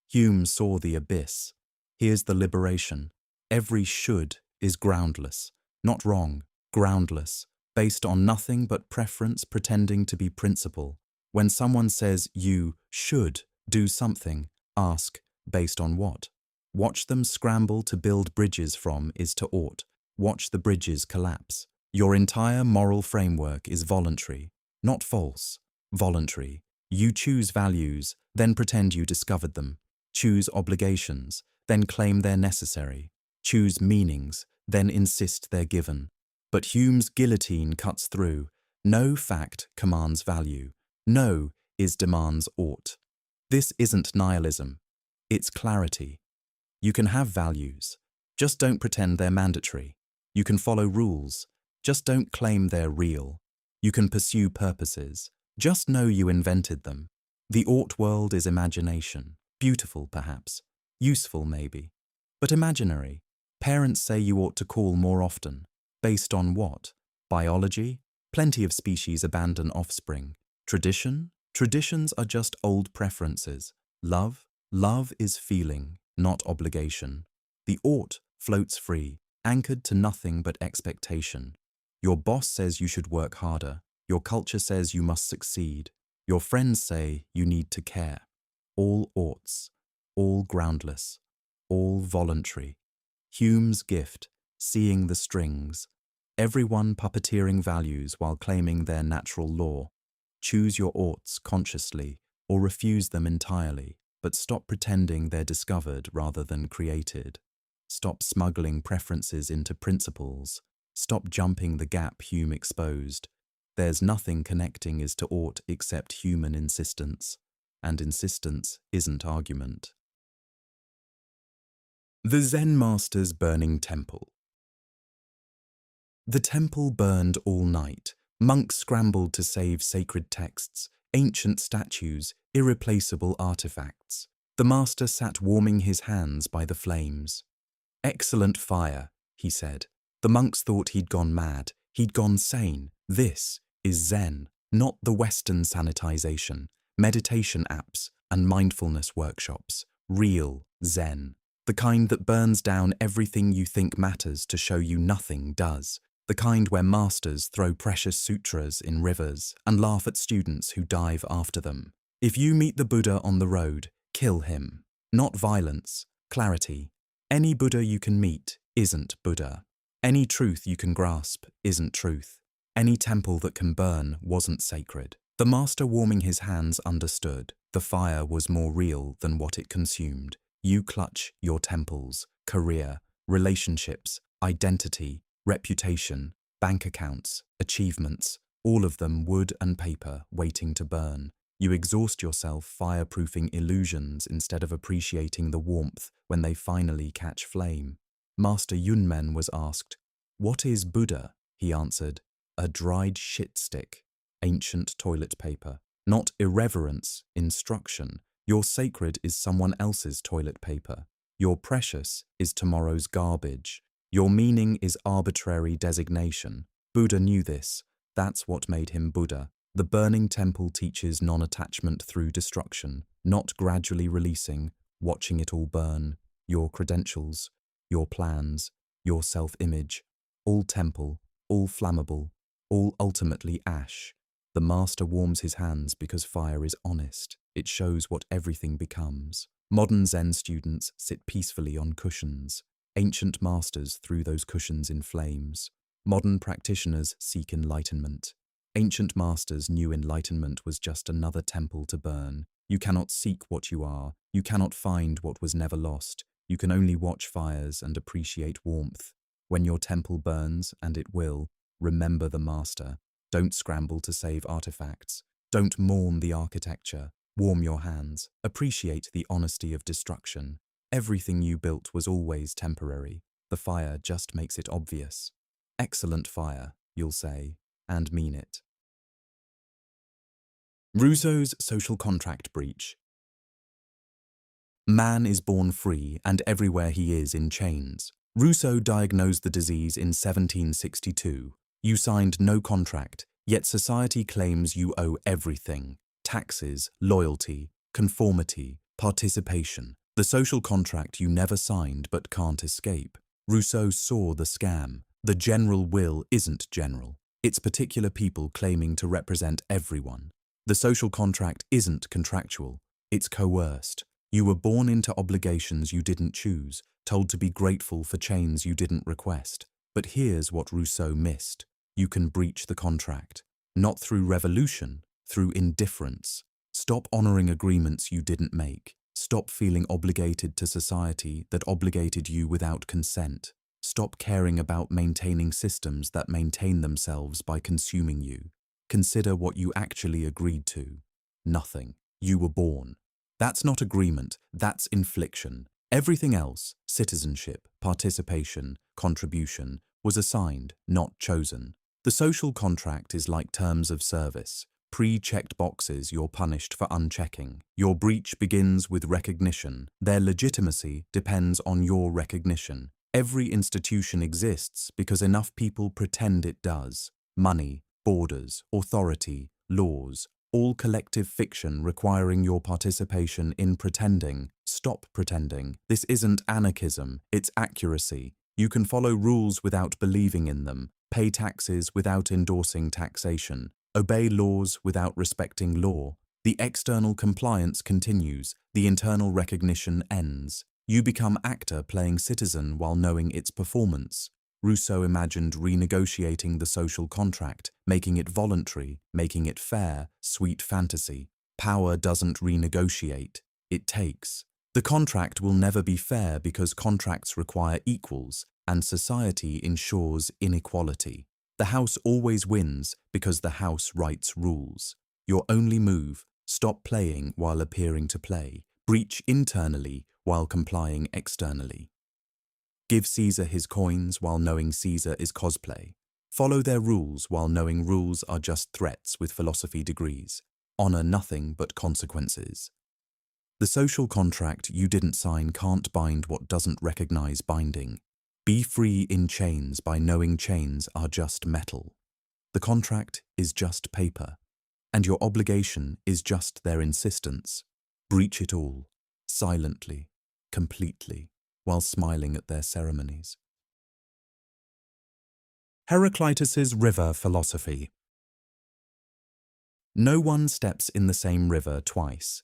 Hume saw the abyss. Here's the liberation. Every should is groundless, not wrong, groundless, based on nothing but preference pretending to be principle. When someone says you should do something, ask, based on what? Watch them scramble to build bridges from is to ought. Watch the bridges collapse. Your entire moral framework is voluntary, not false, voluntary. You choose values, then pretend you discovered them. Choose obligations, then claim they're necessary. Choose meanings, then insist they're given. But Hume's guillotine cuts through. No fact commands value. No is demands ought. This isn't nihilism. It's clarity. You can have values. Just don't pretend they're mandatory. You can follow rules. Just don't claim they're real. You can pursue purposes. Just know you invented them. The ought world is imagination. Beautiful, perhaps. Useful, maybe. But imaginary. Parents say you ought to call more often. Based on what? Biology? Plenty of species abandon offspring. Tradition? Traditions are just old preferences. Love? Love is feeling, not obligation. The ought floats free, anchored to nothing but expectation. Your boss says you should work harder. Your culture says you must succeed. Your friends say you need to care. All oughts, all groundless, all voluntary. Hume's gift, seeing the strings. Everyone puppeteering values while claiming their natural law. Choose your oughts consciously or refuse them entirely, but stop pretending they're discovered rather than created. Stop smuggling preferences into principles. Stop jumping the gap Hume exposed. There's nothing connecting is to ought except human insistence, and insistence isn't argument. The Zen Master's Burning Temple. The temple burned all night. Monks scrambled to save sacred texts, ancient statues, irreplaceable artifacts. The master sat warming his hands by the flames. "Excellent fire," he said. The monks thought he'd gone mad. He'd gone sane. This is Zen, not the Western sanitization, meditation apps, and mindfulness workshops. Real Zen. The kind that burns down everything you think matters to show you nothing does. The kind where masters throw precious sutras in rivers and laugh at students who dive after them. If you meet the Buddha on the road, kill him. Not violence, clarity. Any Buddha you can meet isn't Buddha. Any truth you can grasp isn't truth. Any temple that can burn wasn't sacred. The master warming his hands understood. The fire was more real than what it consumed. You clutch your temples, career, relationships, identity, reputation, bank accounts, achievements, all of them wood and paper waiting to burn. You exhaust yourself fireproofing illusions instead of appreciating the warmth when they finally catch flame. Master Yunmen was asked, "What is Buddha?" He answered, "A dried shit stick, ancient toilet paper. Not irreverence, instruction. Your sacred is someone else's toilet paper. Your precious is tomorrow's garbage. Your meaning is arbitrary designation." Buddha knew this. That's what made him Buddha. The burning temple teaches non-attachment through destruction, not gradually releasing, watching it all burn. Your credentials, your plans, your self-image, all temple, all flammable, all ultimately ash. The master warms his hands because fire is honest. It shows what everything becomes. Modern Zen students sit peacefully on cushions. Ancient masters threw those cushions in flames. Modern practitioners seek enlightenment. Ancient masters knew enlightenment was just another temple to burn. You cannot seek what you are. You cannot find what was never lost. You can only watch fires and appreciate warmth. When your temple burns, and it will, remember the master. Don't scramble to save artifacts. Don't mourn the architecture. Warm your hands. Appreciate the honesty of destruction. Everything you built was always temporary. The fire just makes it obvious. Excellent fire, you'll say, and mean it. Rousseau's social contract breach. Man is born free, and everywhere he is in chains. Rousseau diagnosed the disease in 1762. You signed no contract, yet society claims you owe everything. Taxes, loyalty, conformity, participation. The social contract you never signed but can't escape. Rousseau saw the scam. The general will isn't general. It's particular people claiming to represent everyone. The social contract isn't contractual. It's coerced. You were born into obligations you didn't choose, told to be grateful for chains you didn't request. But here's what Rousseau missed. You can breach the contract. Not through revolution, through indifference. Stop honoring agreements you didn't make. Stop feeling obligated to society that obligated you without consent. Stop caring about maintaining systems that maintain themselves by consuming you. Consider what you actually agreed to. Nothing. You were born. That's not agreement, that's infliction. Everything else, citizenship, participation, contribution, was assigned, not chosen. The social contract is like terms of service. Pre-checked boxes you're punished for unchecking. Your breach begins with recognition. Their legitimacy depends on your recognition. Every institution exists because enough people pretend it does. Money, borders, authority, laws, all collective fiction requiring your participation in pretending. Stop pretending. This isn't anarchism, it's accuracy. You can follow rules without believing in them, pay taxes without endorsing taxation, obey laws without respecting law. The external compliance continues, the internal recognition ends. You become actor playing citizen while knowing its performance. Rousseau imagined renegotiating the social contract, making it voluntary, making it fair, sweet fantasy. Power doesn't renegotiate, it takes. The contract will never be fair because contracts require equals, and society ensures inequality. The house always wins because the house writes rules. Your only move, stop playing while appearing to play. Breach internally while complying externally. Give Caesar his coins while knowing Caesar is cosplay. Follow their rules while knowing rules are just threats with philosophy degrees. Honor nothing but consequences. The social contract you didn't sign can't bind what doesn't recognize binding. Be free in chains by knowing chains are just metal. The contract is just paper, and your obligation is just their insistence. Breach it all, silently, completely, while smiling at their ceremonies. Heraclitus's river philosophy. No one steps in the same river twice.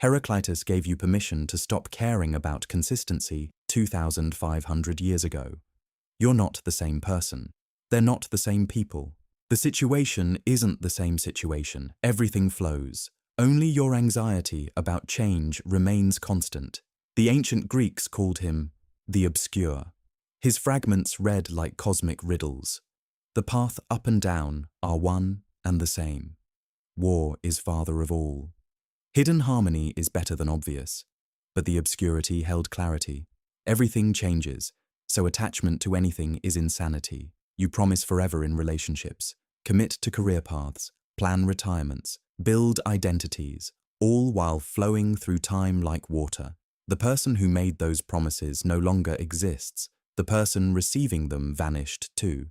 Heraclitus gave you permission to stop caring about consistency 2,500 years ago. You're not the same person. They're not the same people. The situation isn't the same situation. Everything flows. Only your anxiety about change remains constant. The ancient Greeks called him the obscure. His fragments read like cosmic riddles. The path up and down are one and the same. War is father of all. Hidden harmony is better than obvious, but the obscurity held clarity. Everything changes, so attachment to anything is insanity. You promise forever in relationships, commit to career paths, plan retirements, build identities, all while flowing through time like water. The person who made those promises no longer exists. The person receiving them vanished too.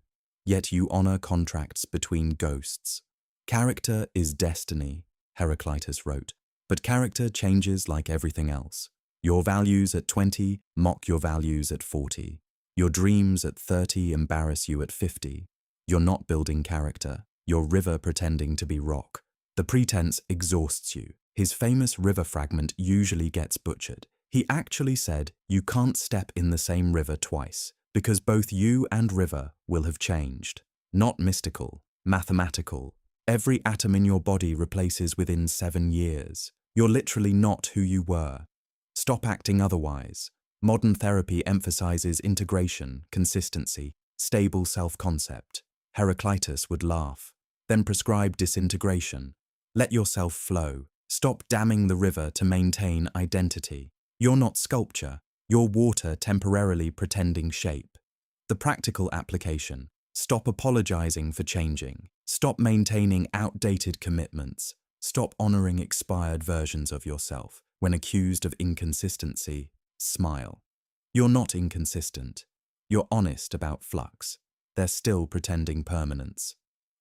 Yet you honor contracts between ghosts. Character is destiny, Heraclitus wrote, but character changes like everything else. Your values at 20 mock your values at 40. Your dreams at 30 embarrass you at 50. You're not building character. You're river pretending to be rock. The pretense exhausts you. His famous river fragment usually gets butchered. He actually said you can't step in the same river twice, because both you and river will have changed. Not mystical, mathematical. Every atom in your body replaces within 7 years. You're literally not who you were. Stop acting otherwise. Modern therapy emphasizes integration, consistency, stable self-concept. Heraclitus would laugh. Then prescribe disintegration. Let yourself flow. Stop damming the river to maintain identity. You're not sculpture. You're water temporarily pretending shape. The practical application. Stop apologizing for changing. Stop maintaining outdated commitments. Stop honoring expired versions of yourself. When accused of inconsistency, smile. You're not inconsistent. You're honest about flux. They're still pretending permanence.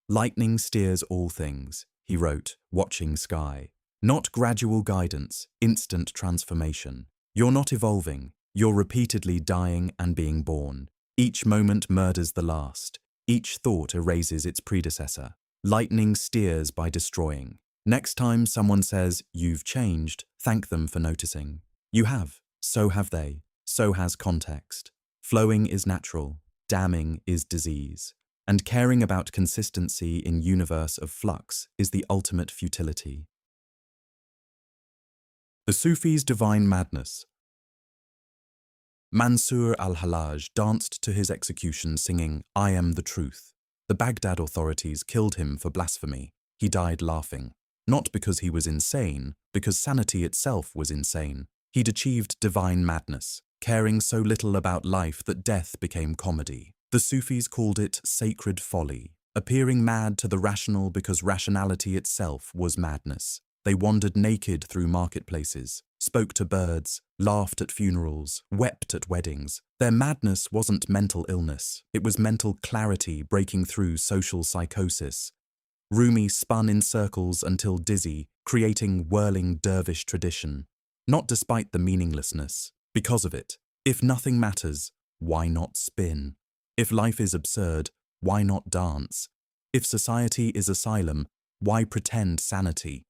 Lightning steers all things, he wrote, watching sky. Not gradual guidance, instant transformation. You're not evolving. You're repeatedly dying and being born. Each moment murders the last. Each thought erases its predecessor. Lightning steers by destroying. Next time someone says, "You've changed," thank them for noticing. You have. So have they. So has context. Flowing is natural. Damming is disease. And caring about consistency in universe of flux is the ultimate futility. The Sufi's divine madness. Mansur al-Hallaj danced to his execution singing, "I am the truth." The Baghdad authorities killed him for blasphemy. He died laughing. Not because he was insane, because sanity itself was insane. He'd achieved divine madness, caring so little about life that death became comedy. The Sufis called it sacred folly, appearing mad to the rational because rationality itself was madness. They wandered naked through marketplaces, spoke to birds, laughed at funerals, wept at weddings. Their madness wasn't mental illness, it was mental clarity breaking through social psychosis. Rumi spun in circles until dizzy, creating whirling dervish tradition. Not despite the meaninglessness, because of it. If nothing matters, why not spin? If life is absurd, why not dance? If society is asylum, why pretend sanity?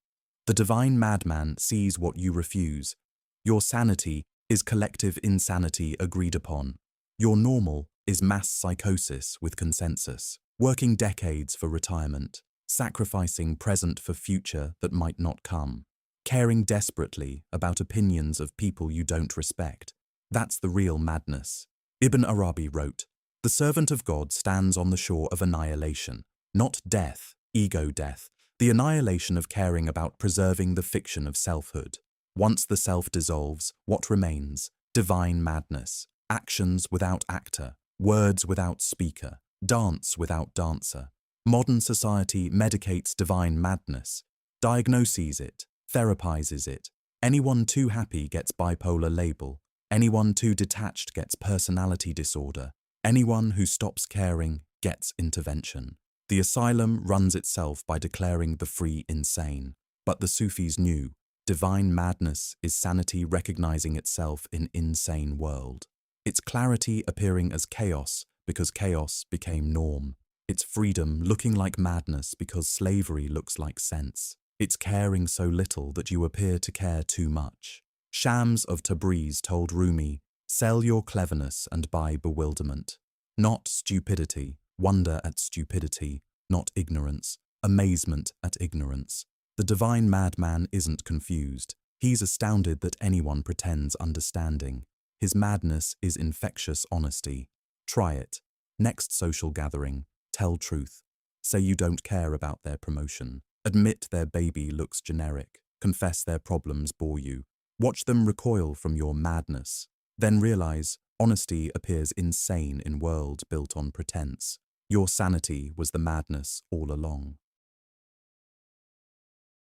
The divine madman sees what you refuse. Your sanity is collective insanity agreed upon. Your normal is mass psychosis with consensus, working decades for retirement, sacrificing present for future that might not come, caring desperately about opinions of people you don't respect. That's the real madness. Ibn Arabi wrote, "The servant of God stands on the shore of annihilation, not death, ego death, the annihilation of caring about preserving the fiction of selfhood. Once the self dissolves, what remains? Divine madness, actions without actor, words without speaker, dance without dancer. Modern society medicates divine madness, diagnoses it, therapizes it. Anyone too happy gets bipolar label. Anyone too detached gets personality disorder. Anyone who stops caring gets intervention. The asylum runs itself by declaring the free insane. But the Sufis knew, divine madness is sanity recognizing itself in insane world. Its clarity appearing as chaos because chaos became norm. Its freedom looking like madness because slavery looks like sense. It's caring so little that you appear to care too much. Shams of Tabriz told Rumi, "Sell your cleverness and buy bewilderment." Not stupidity, wonder at stupidity, not ignorance, amazement at ignorance. The divine madman isn't confused. He's astounded that anyone pretends understanding. His madness is infectious honesty. Try it. Next social gathering, tell truth. Say you don't care about their promotion. Admit their baby looks generic. Confess their problems bore you. Watch them recoil from your madness. Then realize honesty appears insane in world built on pretense. Your sanity was the madness all along.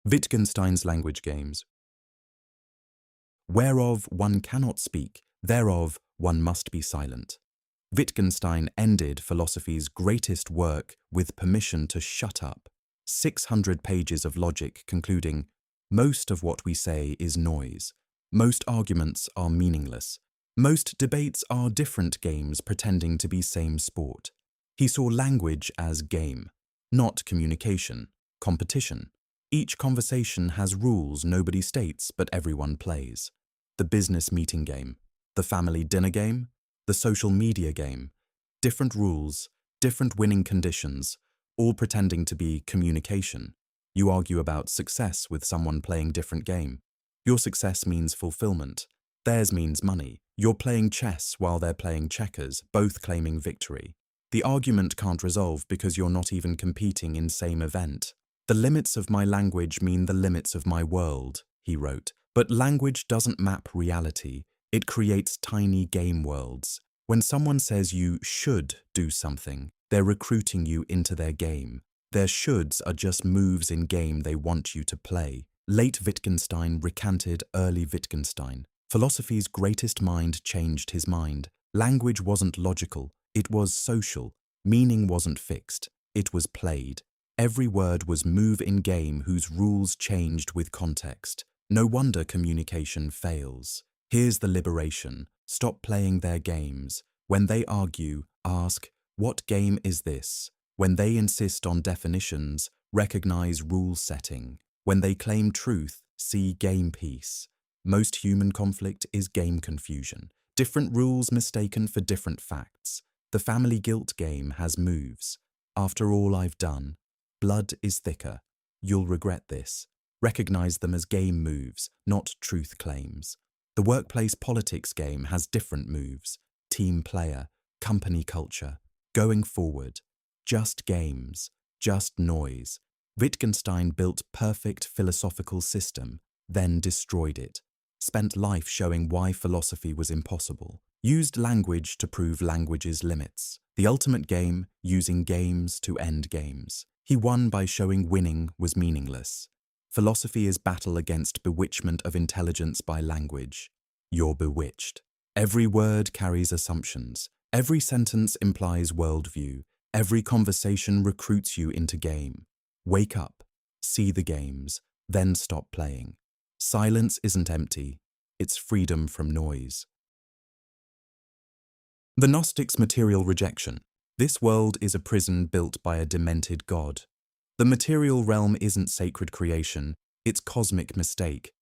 Wittgenstein's language games. Whereof one cannot speak, thereof one must be silent. Wittgenstein ended philosophy's greatest work with permission to shut up. 600 pages of logic concluding, most of what we say is noise. Most arguments are meaningless. Most debates are different games pretending to be same sport. He saw language as game, not communication, competition. Each conversation has rules nobody states but everyone plays. the business meeting game, the family dinner game, the social media game. Different rules, different winning conditions, all pretending to be communication. You argue about success with someone playing different game. Your success means fulfillment. Theirs means money. You're playing chess while they're playing checkers, both claiming victory. The argument can't resolve because you're not even competing in same event. The limits of my language mean the limits of my world, he wrote. But language doesn't map reality. It creates tiny game worlds. When someone says you should do something, they're recruiting you into their game. Their shoulds are just moves in game they want you to play. Late Wittgenstein recanted early Wittgenstein. Philosophy's greatest mind changed his mind. Language wasn't logical, it was social. Meaning wasn't fixed, it was played. Every word was move in game whose rules changed with context. No wonder communication fails. Here's the liberation. Stop playing their games. When they argue, ask, what game is this? When they insist on definitions, recognize rule setting. When they claim truth, see game peace. Most human conflict is game confusion. Different rules mistaken for different facts. The family guilt game has moves. After all I've done, blood is thicker. You'll regret this. Recognize them as game moves, not truth claims. The workplace politics game has different moves. Team player, company culture, going forward. Just games, just noise. Wittgenstein built perfect philosophical system, then destroyed it. Spent life showing why philosophy was impossible. Used language to prove language's limits. The ultimate game, using games to end games. He won by showing winning was meaningless. Philosophy is battle against bewitchment of intelligence by language. You're bewitched. Every word carries assumptions. Every sentence implies worldview. Every conversation recruits you into game. Wake up, see the games, then stop playing. Silence isn't empty, it's freedom from noise. The Gnostics' material rejection. This world is a prison built by a demented god. The material realm isn't sacred creation, it's cosmic mistake.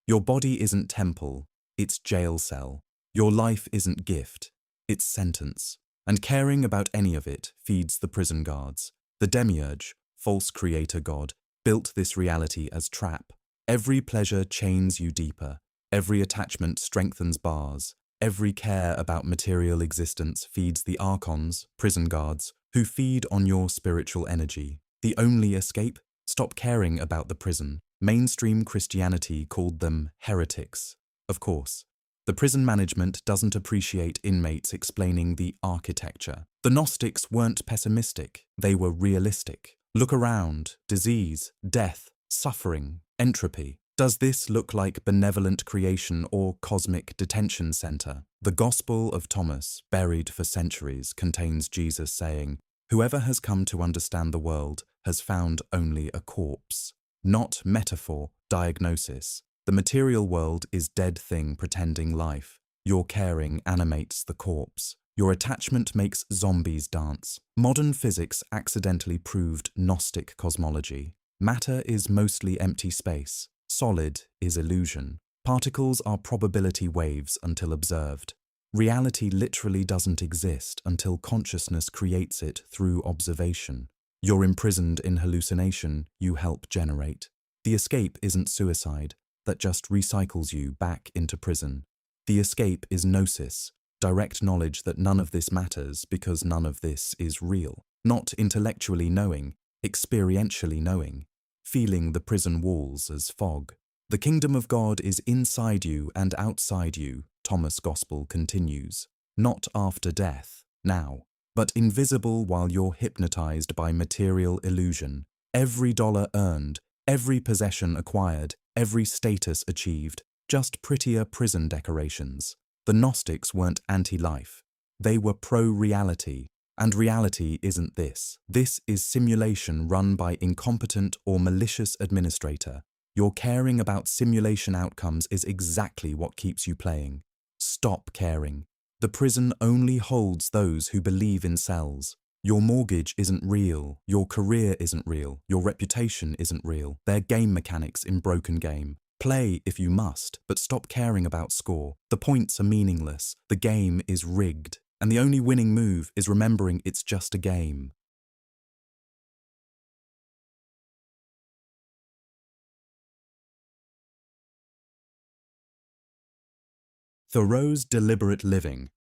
Your body isn't temple, it's jail cell. Your life isn't gift, it's sentence. And caring about any of it feeds the prison guards. The demiurge, false creator god, built this reality as trap. Every pleasure chains you deeper. Every attachment strengthens bars. Every care about material existence feeds the archons, prison guards, who feed on your spiritual energy. The only escape? Stop caring about the prison. Mainstream Christianity called them heretics. Of course. The prison management doesn't appreciate inmates explaining the architecture. The Gnostics weren't pessimistic, they were realistic. Look around, disease, death, suffering, entropy. Does this look like benevolent creation or cosmic detention center? The Gospel of Thomas, buried for centuries, contains Jesus saying, "Whoever has come to understand the world has found only a corpse." Not metaphor, diagnosis. The material world is dead thing pretending life. Your caring animates the corpse. Your attachment makes zombies dance. Modern physics accidentally proved Gnostic cosmology. Matter is mostly empty space. Solid is illusion. Particles are probability waves until observed. Reality literally doesn't exist until consciousness creates it through observation. You're imprisoned in hallucination you help generate. The escape isn't suicide. That just recycles you back into prison. The escape is gnosis, direct knowledge that none of this matters because none of this is real. Not intellectually knowing, experientially knowing, feeling the prison walls as fog. The kingdom of God is inside you and outside you, Thomas' Gospel continues. Not after death, now, but invisible while you're hypnotized by material illusion. Every dollar earned, every possession acquired, every status achieved, just prettier prison decorations. The Gnostics weren't anti-life. They were pro-reality, and reality isn't this. This is simulation run by incompetent or malicious administrator. Your caring about simulation outcomes is exactly what keeps you playing. Stop caring. The prison only holds those who believe in cells. Your mortgage isn't real, your career isn't real, your reputation isn't real. They're game mechanics in broken game. Play if you must, but stop caring about score. The points are meaningless, the game is rigged, and the only winning move is remembering it's just a game. Thoreau's deliberate living.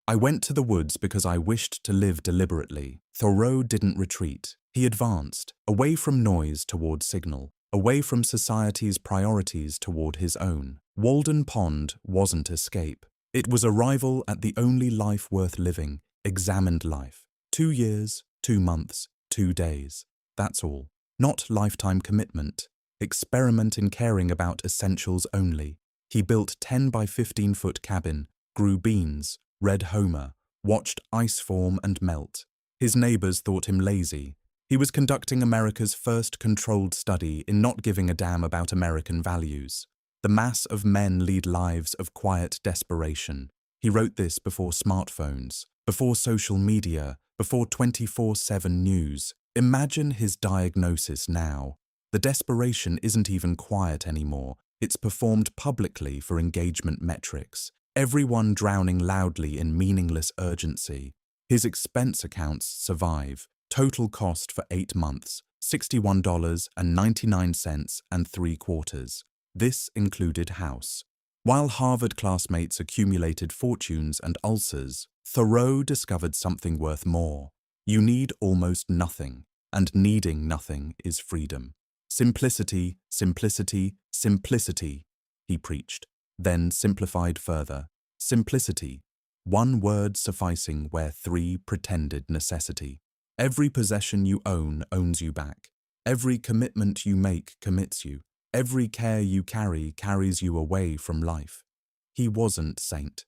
I went to the woods because I wished to live deliberately. Thoreau didn't retreat. He advanced, away from noise toward signal, away from society's priorities toward his own. Walden Pond wasn't escape. It was arrival at the only life worth living, examined life. 2 years, 2 months, 2 days. That's all. Not lifetime commitment. Experiment in caring about essentials only. He built 10 by 15-foot cabin, grew beans, read Homer, watched ice form and melt. His neighbors thought him lazy. He was conducting America's first controlled study in not giving a damn about American values. The mass of men lead lives of quiet desperation. He wrote this before smartphones, before social media, before 24/7 news. Imagine his diagnosis now. The desperation isn't even quiet anymore. It's performed publicly for engagement metrics. Everyone drowning loudly in meaningless urgency. His expense accounts survive. Total cost for 8 months, $61.99 This included house. While Harvard classmates accumulated fortunes and ulcers, Thoreau discovered something worth more. You need almost nothing, and needing nothing is freedom. Simplicity, simplicity, simplicity, he preached, then simplified further. Simplicity, one word sufficing where 3 pretended necessity. Every possession you own owns you back. Every commitment you make commits you. Every care you carry carries you away from life. He wasn't saint.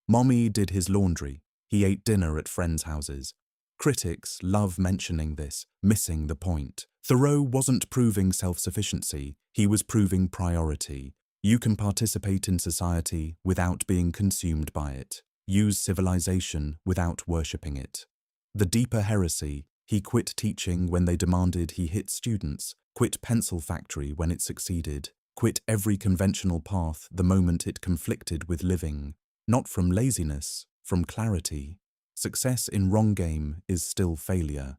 Mommy did his laundry. He ate dinner at friends' houses. Critics love mentioning this, missing the point. Thoreau wasn't proving self-sufficiency, he was proving priority. You can participate in society without being consumed by it. Use civilization without worshipping it. The deeper heresy, he quit teaching when they demanded he hit students, quit pencil factory when it succeeded, quit every conventional path the moment it conflicted with living. Not from laziness, from clarity. Success in wrong game is still failure.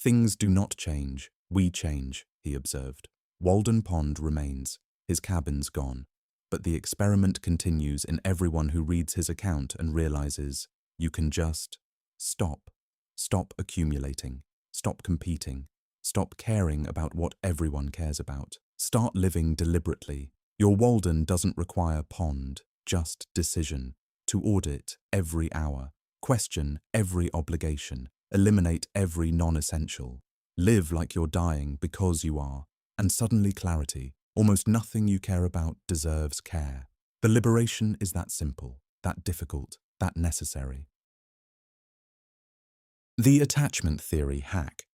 Things do not change, we change, he observed. Walden Pond remains, his cabin's gone. But the experiment continues in everyone who reads his account and realizes you can just stop. Stop accumulating. Stop competing. Stop caring about what everyone cares about. Start living deliberately. Your Walden doesn't require pond, just decision. To audit every hour. Question every obligation. Eliminate every non-essential. Live like you're dying because you are. And suddenly clarity. Almost nothing you care about deserves care. The liberation is that simple, that difficult, that necessary. The attachment theory hack.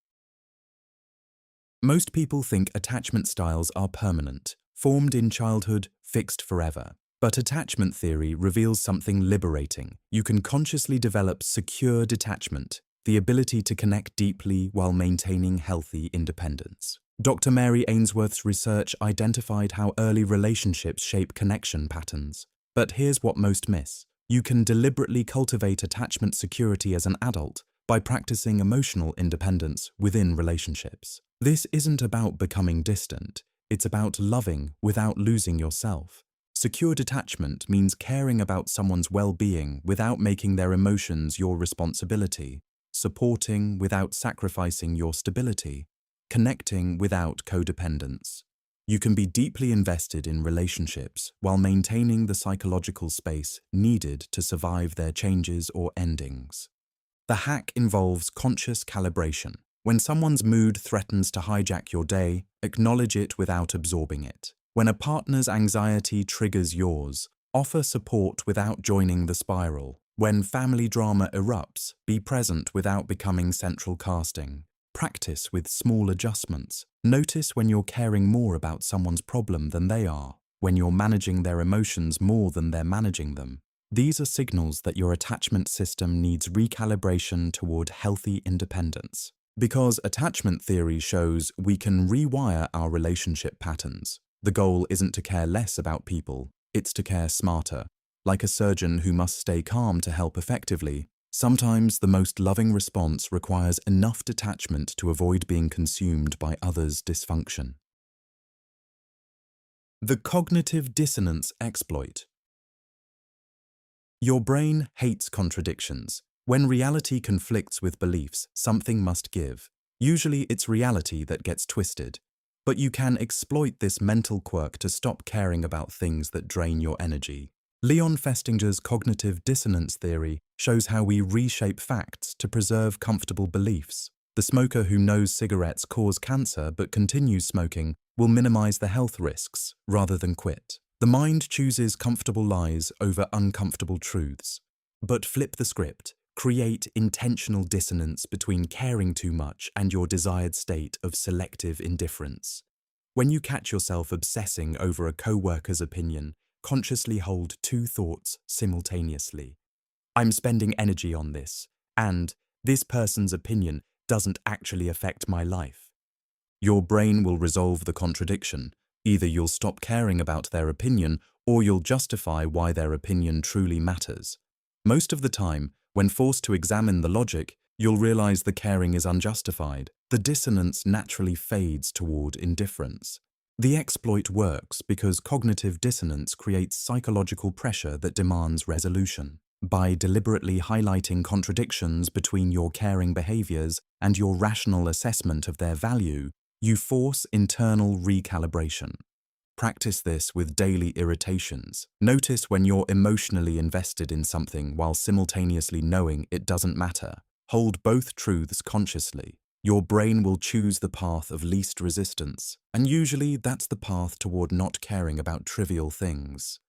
Most people think attachment styles are permanent, formed in childhood, fixed forever. But attachment theory reveals something liberating. You can consciously develop secure detachment, the ability to connect deeply while maintaining healthy independence. Dr. Mary Ainsworth's research identified how early relationships shape connection patterns. But here's what most miss. You can deliberately cultivate attachment security as an adult by practicing emotional independence within relationships. This isn't about becoming distant. It's about loving without losing yourself. Secure detachment means caring about someone's well-being without making their emotions your responsibility, supporting without sacrificing your stability, connecting without codependence. You can be deeply invested in relationships while maintaining the psychological space needed to survive their changes or endings. The hack involves conscious calibration. When someone's mood threatens to hijack your day, acknowledge it without absorbing it. When a partner's anxiety triggers yours, offer support without joining the spiral. When family drama erupts, be present without becoming central casting. Practice with small adjustments. Notice when you're caring more about someone's problem than they are, when you're managing their emotions more than they're managing them. These are signals that your attachment system needs recalibration toward healthy independence. Because attachment theory shows we can rewire our relationship patterns. The goal isn't to care less about people, it's to care smarter. Like a surgeon who must stay calm to help effectively, sometimes the most loving response requires enough detachment to avoid being consumed by others' dysfunction. The cognitive dissonance exploit. Your brain hates contradictions. When reality conflicts with beliefs, something must give. Usually it's reality that gets twisted. But you can exploit this mental quirk to stop caring about things that drain your energy. Leon Festinger's cognitive dissonance theory shows how we reshape facts to preserve comfortable beliefs. The smoker who knows cigarettes cause cancer but continues smoking will minimize the health risks rather than quit. The mind chooses comfortable lies over uncomfortable truths. But flip the script. Create intentional dissonance between caring too much and your desired state of selective indifference. When you catch yourself obsessing over a co-worker's opinion, consciously hold two thoughts simultaneously. I'm spending energy on this, and this person's opinion doesn't actually affect my life. Your brain will resolve the contradiction. Either you'll stop caring about their opinion, or you'll justify why their opinion truly matters. Most of the time, when forced to examine the logic, you'll realize the caring is unjustified. The dissonance naturally fades toward indifference. The exploit works because cognitive dissonance creates psychological pressure that demands resolution. By deliberately highlighting contradictions between your caring behaviors and your rational assessment of their value, you force internal recalibration. Practice this with daily irritations. Notice when you're emotionally invested in something while simultaneously knowing it doesn't matter. Hold both truths consciously. Your brain will choose the path of least resistance, and usually that's the path toward not caring about trivial things.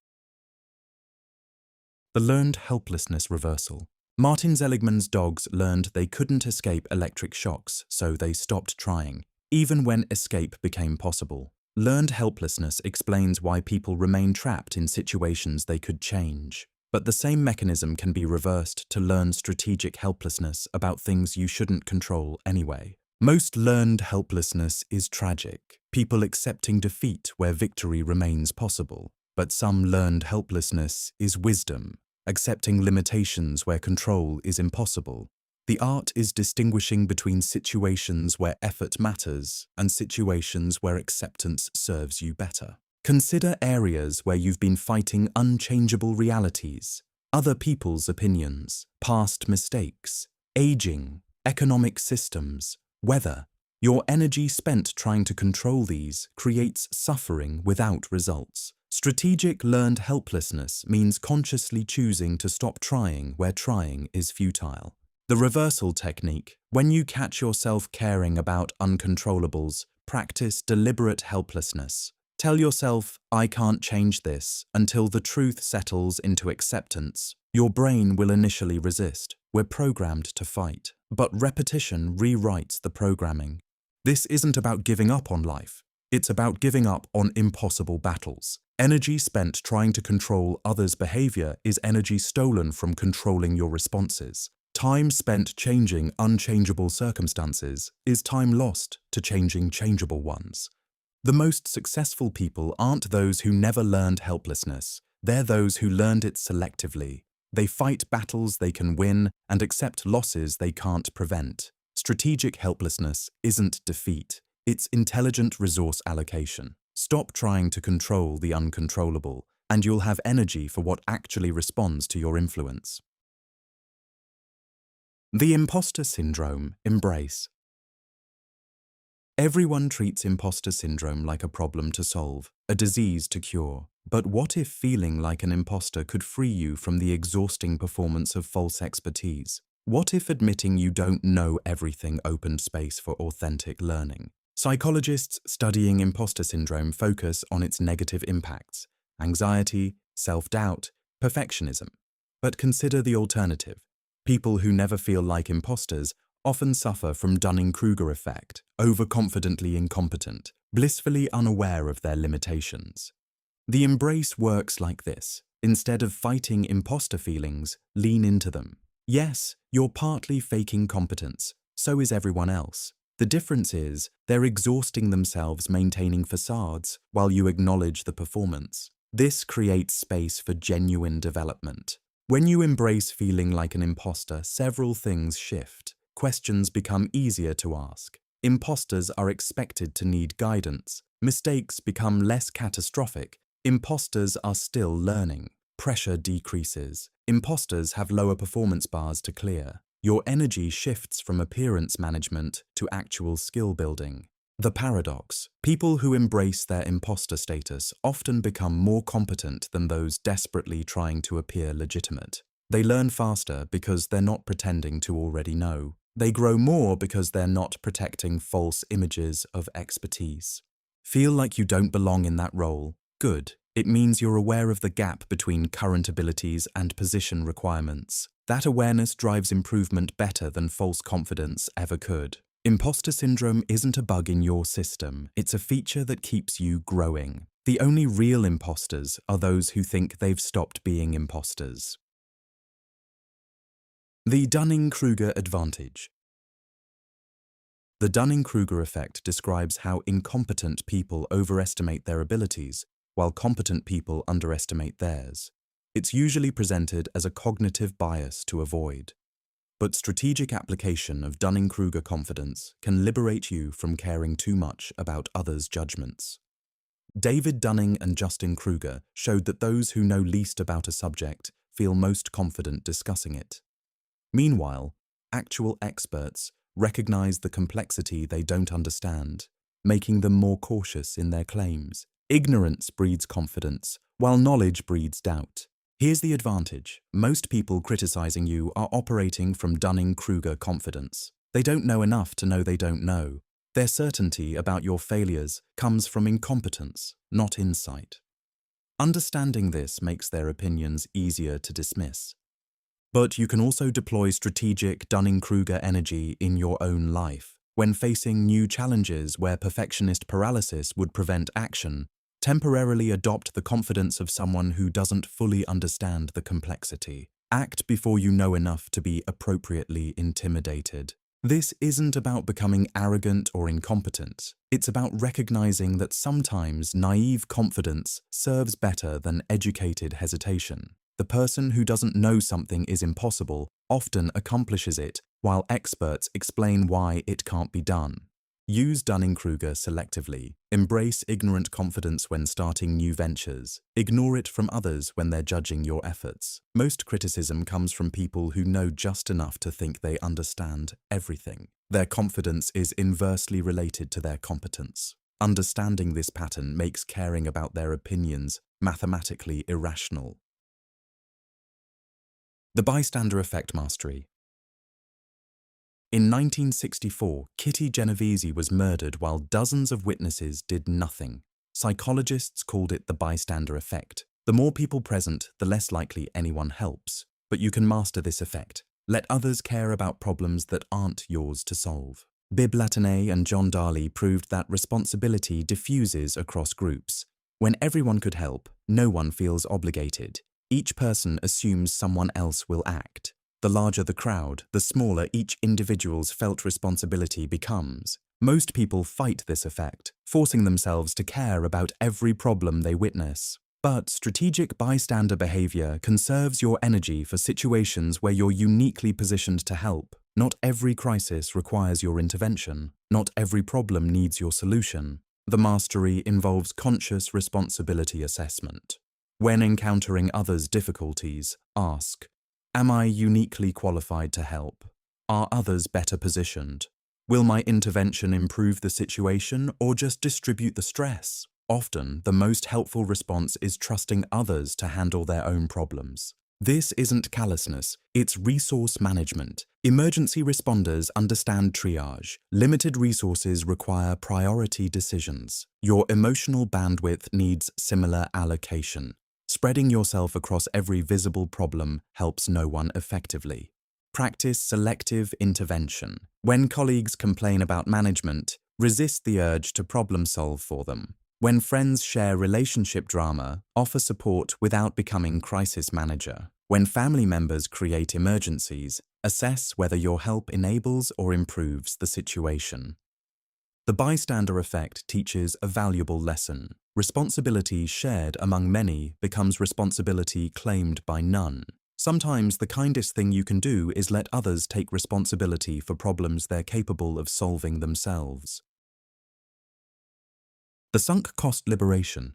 The learned helplessness reversal. Martin Seligman's dogs learned they couldn't escape electric shocks, so they stopped trying, even when escape became possible. Learned helplessness explains why people remain trapped in situations they could change. But the same mechanism can be reversed to learn strategic helplessness about things you shouldn't control anyway. Most learned helplessness is tragic, people accepting defeat where victory remains possible. But some learned helplessness is wisdom, accepting limitations where control is impossible. The art is distinguishing between situations where effort matters and situations where acceptance serves you better. Consider areas where you've been fighting unchangeable realities, other people's opinions, past mistakes, aging, economic systems, weather. Your energy spent trying to control these creates suffering without results. Strategic learned helplessness means consciously choosing to stop trying where trying is futile. The reversal technique. When you catch yourself caring about uncontrollables, practice deliberate helplessness. Tell yourself, I can't change this, until the truth settles into acceptance. Your brain will initially resist. We're programmed to fight. But repetition rewrites the programming. This isn't about giving up on life. It's about giving up on impossible battles. Energy spent trying to control others' behavior is energy stolen from controlling your responses. Time spent changing unchangeable circumstances is time lost to changing changeable ones. The most successful people aren't those who never learned helplessness. They're those who learned it selectively. They fight battles they can win and accept losses they can't prevent. Strategic helplessness isn't defeat. It's intelligent resource allocation. Stop trying to control the uncontrollable, and you'll have energy for what actually responds to your influence. The imposter syndrome embrace. Everyone treats imposter syndrome like a problem to solve, a disease to cure. But what if feeling like an imposter could free you from the exhausting performance of false expertise? What if admitting you don't know everything opened space for authentic learning? Psychologists studying imposter syndrome focus on its negative impacts: anxiety, self-doubt, perfectionism. But consider the alternative. People who never feel like imposters often suffer from Dunning-Kruger effect, overconfidently incompetent, blissfully unaware of their limitations. The embrace works like this. Instead of fighting imposter feelings, lean into them. Yes, you're partly faking competence. So is everyone else. The difference is, they're exhausting themselves maintaining facades while you acknowledge the performance. This creates space for genuine development. When you embrace feeling like an imposter, several things shift. Questions become easier to ask. Imposters are expected to need guidance. Mistakes become less catastrophic. Imposters are still learning. Pressure decreases. Imposters have lower performance bars to clear. Your energy shifts from appearance management to actual skill building. The paradox: people who embrace their imposter status often become more competent than those desperately trying to appear legitimate. They learn faster because they're not pretending to already know. They grow more because they're not protecting false images of expertise. Feel like you don't belong in that role? Good. It means you're aware of the gap between current abilities and position requirements. That awareness drives improvement better than false confidence ever could. Imposter syndrome isn't a bug in your system, it's a feature that keeps you growing. The only real imposters are those who think they've stopped being imposters. The Dunning-Kruger advantage. The Dunning-Kruger effect describes how incompetent people overestimate their abilities, while competent people underestimate theirs. It's usually presented as a cognitive bias to avoid. But strategic application of Dunning-Kruger confidence can liberate you from caring too much about others' judgments. David Dunning and Justin Kruger showed that those who know least about a subject feel most confident discussing it. Meanwhile, actual experts recognize the complexity they don't understand, making them more cautious in their claims. Ignorance breeds confidence, while knowledge breeds doubt. Here's the advantage: most people criticizing you are operating from Dunning-Kruger confidence. They don't know enough to know they don't know. Their certainty about your failures comes from incompetence, not insight. Understanding this makes their opinions easier to dismiss. But you can also deploy strategic Dunning-Kruger energy in your own life. When facing new challenges where perfectionist paralysis would prevent action, temporarily adopt the confidence of someone who doesn't fully understand the complexity. Act before you know enough to be appropriately intimidated. This isn't about becoming arrogant or incompetent. It's about recognizing that sometimes naive confidence serves better than educated hesitation. The person who doesn't know something is impossible often accomplishes it, while experts explain why it can't be done. Use Dunning-Kruger selectively. Embrace ignorant confidence when starting new ventures. Ignore it from others when they're judging your efforts. Most criticism comes from people who know just enough to think they understand everything. Their confidence is inversely related to their competence. Understanding this pattern makes caring about their opinions mathematically irrational. The bystander effect mastery. In 1964, Kitty Genovese was murdered while dozens of witnesses did nothing. Psychologists called it the bystander effect. The more people present, the less likely anyone helps. But you can master this effect. Let others care about problems that aren't yours to solve. Bibb Latané and John Darley proved that responsibility diffuses across groups. When everyone could help, no one feels obligated. Each person assumes someone else will act. The larger the crowd, the smaller each individual's felt responsibility becomes. Most people fight this effect, forcing themselves to care about every problem they witness. But strategic bystander behavior conserves your energy for situations where you're uniquely positioned to help. Not every crisis requires your intervention. Not every problem needs your solution. The mastery involves conscious responsibility assessment. When encountering others' difficulties, ask, am I uniquely qualified to help? Are others better positioned? Will my intervention improve the situation or just distribute the stress? Often, the most helpful response is trusting others to handle their own problems. This isn't callousness, it's resource management. Emergency responders understand triage. Limited resources require priority decisions. Your emotional bandwidth needs similar allocation. Spreading yourself across every visible problem helps no one effectively. Practice selective intervention. When colleagues complain about management, resist the urge to problem solve for them. When friends share relationship drama, offer support without becoming crisis manager. When family members create emergencies, assess whether your help enables or improves the situation. The bystander effect teaches a valuable lesson. Responsibility shared among many becomes responsibility claimed by none. Sometimes the kindest thing you can do is let others take responsibility for problems they're capable of solving themselves. The sunk cost liberation.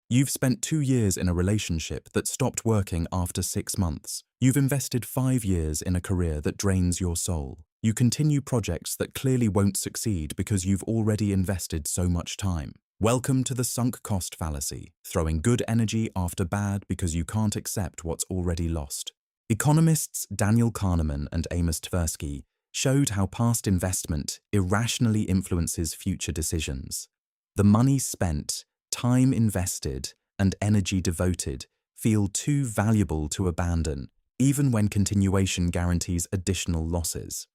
You've spent 2 years in a relationship that stopped working after 6 months. You've invested 5 years in a career that drains your soul. You continue projects that clearly won't succeed because you've already invested so much time. Welcome to the sunk cost fallacy, throwing good energy after bad because you can't accept what's already lost. Economists Daniel Kahneman and Amos Tversky showed how past investment irrationally influences future decisions. The money spent, time invested, and energy devoted feel too valuable to abandon, even when continuation guarantees additional losses.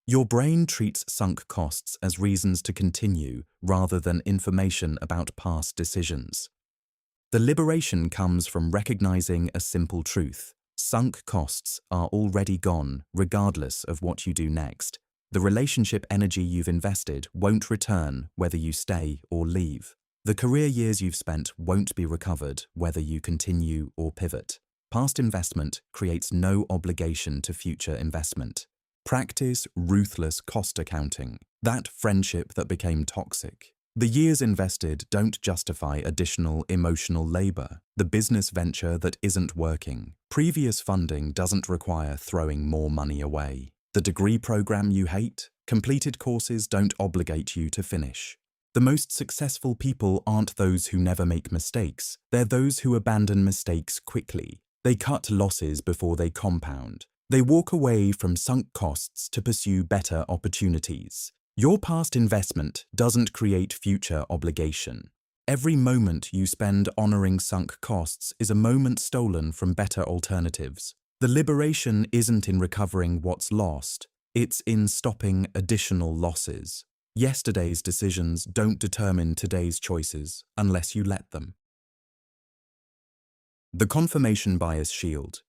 Your brain treats sunk costs as reasons to continue rather than information about past decisions. The liberation comes from recognizing a simple truth. Sunk costs are already gone, regardless of what you do next. The relationship energy you've invested won't return whether you stay or leave. The career years you've spent won't be recovered whether you continue or pivot. Past investment creates no obligation to future investment. Practice ruthless cost accounting, that friendship that became toxic. The years invested don't justify additional emotional labor, the business venture that isn't working. Previous funding doesn't require throwing more money away. The degree program you hate, completed courses don't obligate you to finish. The most successful people aren't those who never make mistakes, they're those who abandon mistakes quickly. They cut losses before they compound. They walk away from sunk costs to pursue better opportunities. Your past investment doesn't create future obligation. Every moment you spend honoring sunk costs is a moment stolen from better alternatives. The liberation isn't in recovering what's lost, it's in stopping additional losses. Yesterday's decisions don't determine today's choices unless you let them. The confirmation bias shield.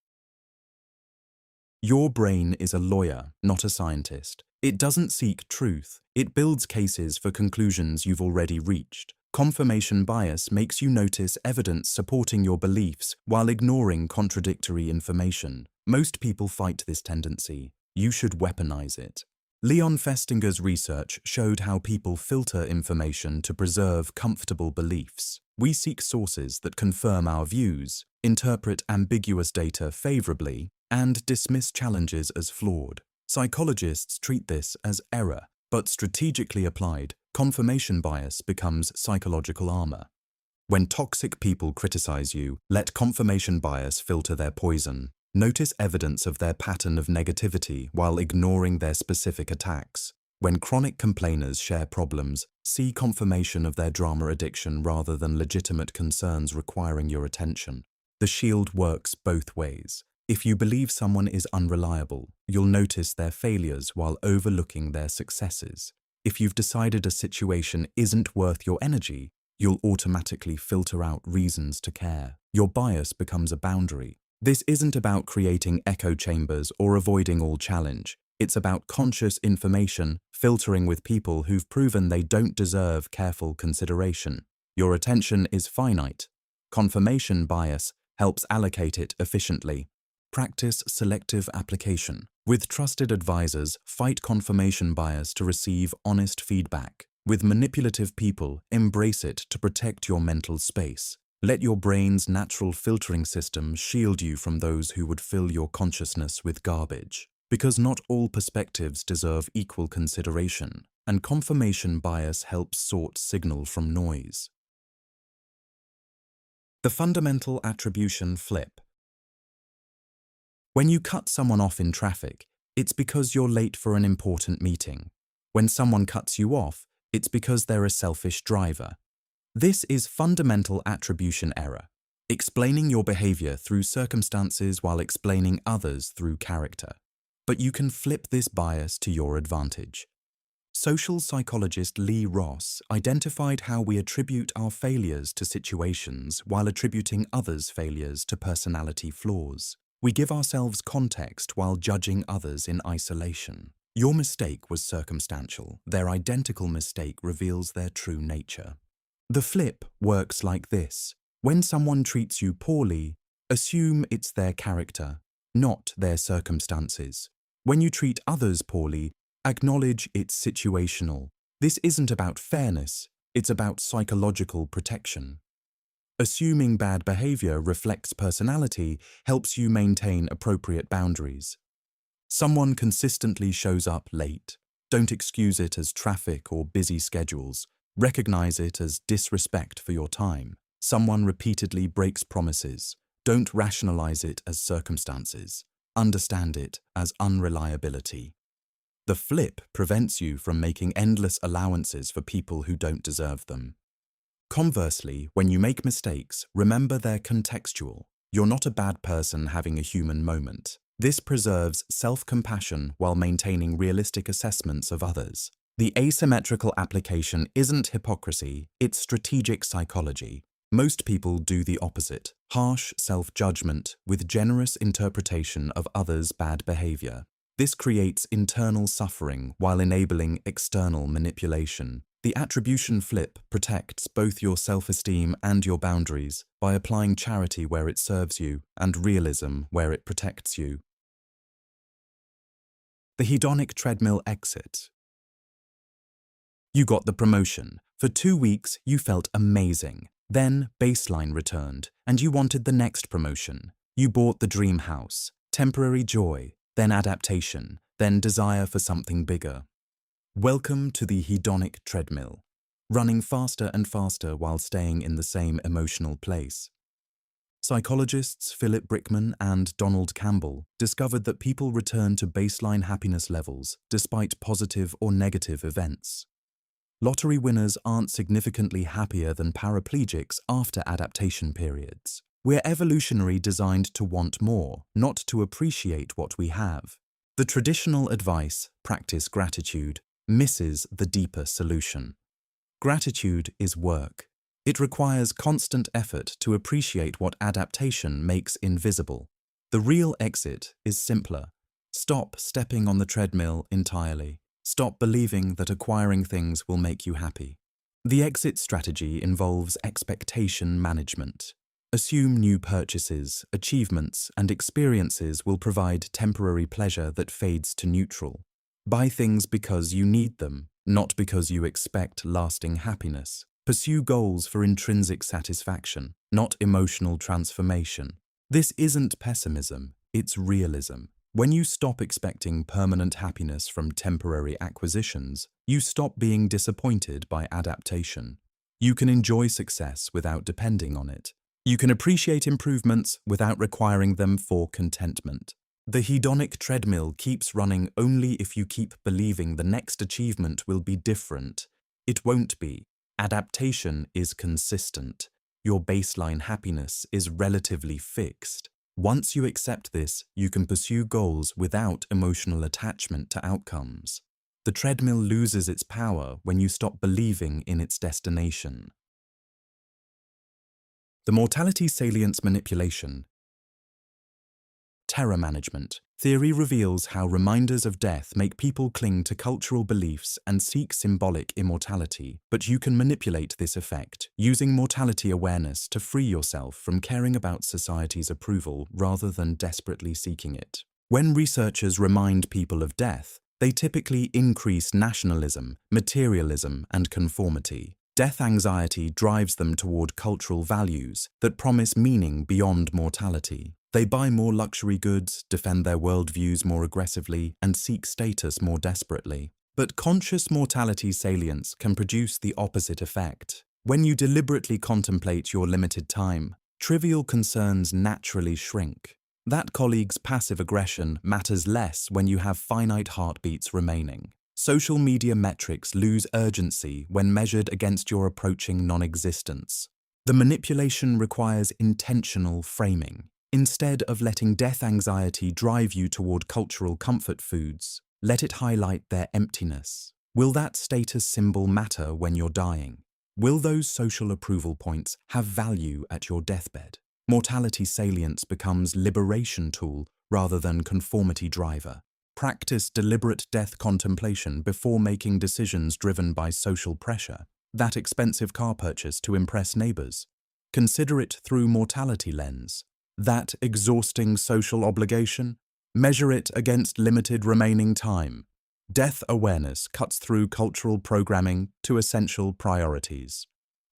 Your brain is a lawyer, not a scientist. It doesn't seek truth. It builds cases for conclusions you've already reached. Confirmation bias makes you notice evidence supporting your beliefs while ignoring contradictory information. Most people fight this tendency. You should weaponize it. Leon Festinger's research showed how people filter information to preserve comfortable beliefs. We seek sources that confirm our views, interpret ambiguous data favorably, and dismiss challenges as flawed. Psychologists treat this as error, but strategically applied, confirmation bias becomes psychological armor. When toxic people criticize you, let confirmation bias filter their poison. Notice evidence of their pattern of negativity while ignoring their specific attacks. When chronic complainers share problems, see confirmation of their drama addiction rather than legitimate concerns requiring your attention. The shield works both ways. If you believe someone is unreliable, you'll notice their failures while overlooking their successes. If you've decided a situation isn't worth your energy, you'll automatically filter out reasons to care. Your bias becomes a boundary. This isn't about creating echo chambers or avoiding all challenge. It's about conscious information filtering with people who've proven they don't deserve careful consideration. Your attention is finite. Confirmation bias helps allocate it efficiently. Practice selective application. With trusted advisors, fight confirmation bias to receive honest feedback. With manipulative people, embrace it to protect your mental space. Let your brain's natural filtering system shield you from those who would fill your consciousness with garbage. Because not all perspectives deserve equal consideration, and confirmation bias helps sort signal from noise. The fundamental attribution flip. When you cut someone off in traffic, it's because you're late for an important meeting. When someone cuts you off, it's because they're a selfish driver. This is fundamental attribution error, explaining your behavior through circumstances while explaining others through character. But you can flip this bias to your advantage. Social psychologist Lee Ross identified how we attribute our failures to situations while attributing others' failures to personality flaws. We give ourselves context while judging others in isolation. Your mistake was circumstantial. Their identical mistake reveals their true nature. The flip works like this. When someone treats you poorly, assume it's their character, not their circumstances. When you treat others poorly, acknowledge it's situational. This isn't about fairness, it's about psychological protection. Assuming bad behavior reflects personality helps you maintain appropriate boundaries. Someone consistently shows up late. Don't excuse it as traffic or busy schedules. Recognize it as disrespect for your time. Someone repeatedly breaks promises. Don't rationalize it as circumstances. Understand it as unreliability. The flip prevents you from making endless allowances for people who don't deserve them. Conversely, when you make mistakes, remember they're contextual. You're not a bad person having a human moment. This preserves self-compassion while maintaining realistic assessments of others. The asymmetrical application isn't hypocrisy, it's strategic psychology. Most people do the opposite, harsh self-judgment with generous interpretation of others' bad behavior. This creates internal suffering while enabling external manipulation. The attribution flip protects both your self-esteem and your boundaries by applying charity where it serves you and realism where it protects you. The hedonic treadmill exit. You got the promotion. For 2 weeks, you felt amazing. Then baseline returned, and you wanted the next promotion. You bought the dream house. Temporary joy, then adaptation, then desire for something bigger. Welcome to the hedonic treadmill, running faster and faster while staying in the same emotional place. Psychologists Philip Brickman and Donald Campbell discovered that people return to baseline happiness levels despite positive or negative events. Lottery winners aren't significantly happier than paraplegics after adaptation periods. We're evolutionarily designed to want more, not to appreciate what we have. The traditional advice, practice gratitude, misses the deeper solution. Gratitude is work. It requires constant effort to appreciate what adaptation makes invisible. The real exit is simpler. Stop stepping on the treadmill entirely. Stop believing that acquiring things will make you happy. The exit strategy involves expectation management. Assume new purchases, achievements, and experiences will provide temporary pleasure that fades to neutral. Buy things because you need them, not because you expect lasting happiness. Pursue goals for intrinsic satisfaction, not emotional transformation. This isn't pessimism, it's realism. When you stop expecting permanent happiness from temporary acquisitions, you stop being disappointed by adaptation. You can enjoy success without depending on it. You can appreciate improvements without requiring them for contentment. The hedonic treadmill keeps running only if you keep believing the next achievement will be different. It won't be. Adaptation is consistent. Your baseline happiness is relatively fixed. Once you accept this, you can pursue goals without emotional attachment to outcomes. The treadmill loses its power when you stop believing in its destination. The mortality salience manipulation. Terror management. Theory reveals how reminders of death make people cling to cultural beliefs and seek symbolic immortality, but you can manipulate this effect, using mortality awareness to free yourself from caring about society's approval rather than desperately seeking it. When researchers remind people of death, they typically increase nationalism, materialism, and conformity. Death anxiety drives them toward cultural values that promise meaning beyond mortality. They buy more luxury goods, defend their worldviews more aggressively, and seek status more desperately. But conscious mortality salience can produce the opposite effect. When you deliberately contemplate your limited time, trivial concerns naturally shrink. That colleague's passive aggression matters less when you have finite heartbeats remaining. Social media metrics lose urgency when measured against your approaching non-existence. The manipulation requires intentional framing. Instead of letting death anxiety drive you toward cultural comfort foods, let it highlight their emptiness. Will that status symbol matter when you're dying? Will those social approval points have value at your deathbed? Mortality salience becomes liberation tool rather than conformity driver. Practice deliberate death contemplation before making decisions driven by social pressure. That expensive car purchase to impress neighbors. Consider it through mortality lens. That exhausting social obligation. Measure it against limited remaining time. Death awareness cuts through cultural programming to essential priorities.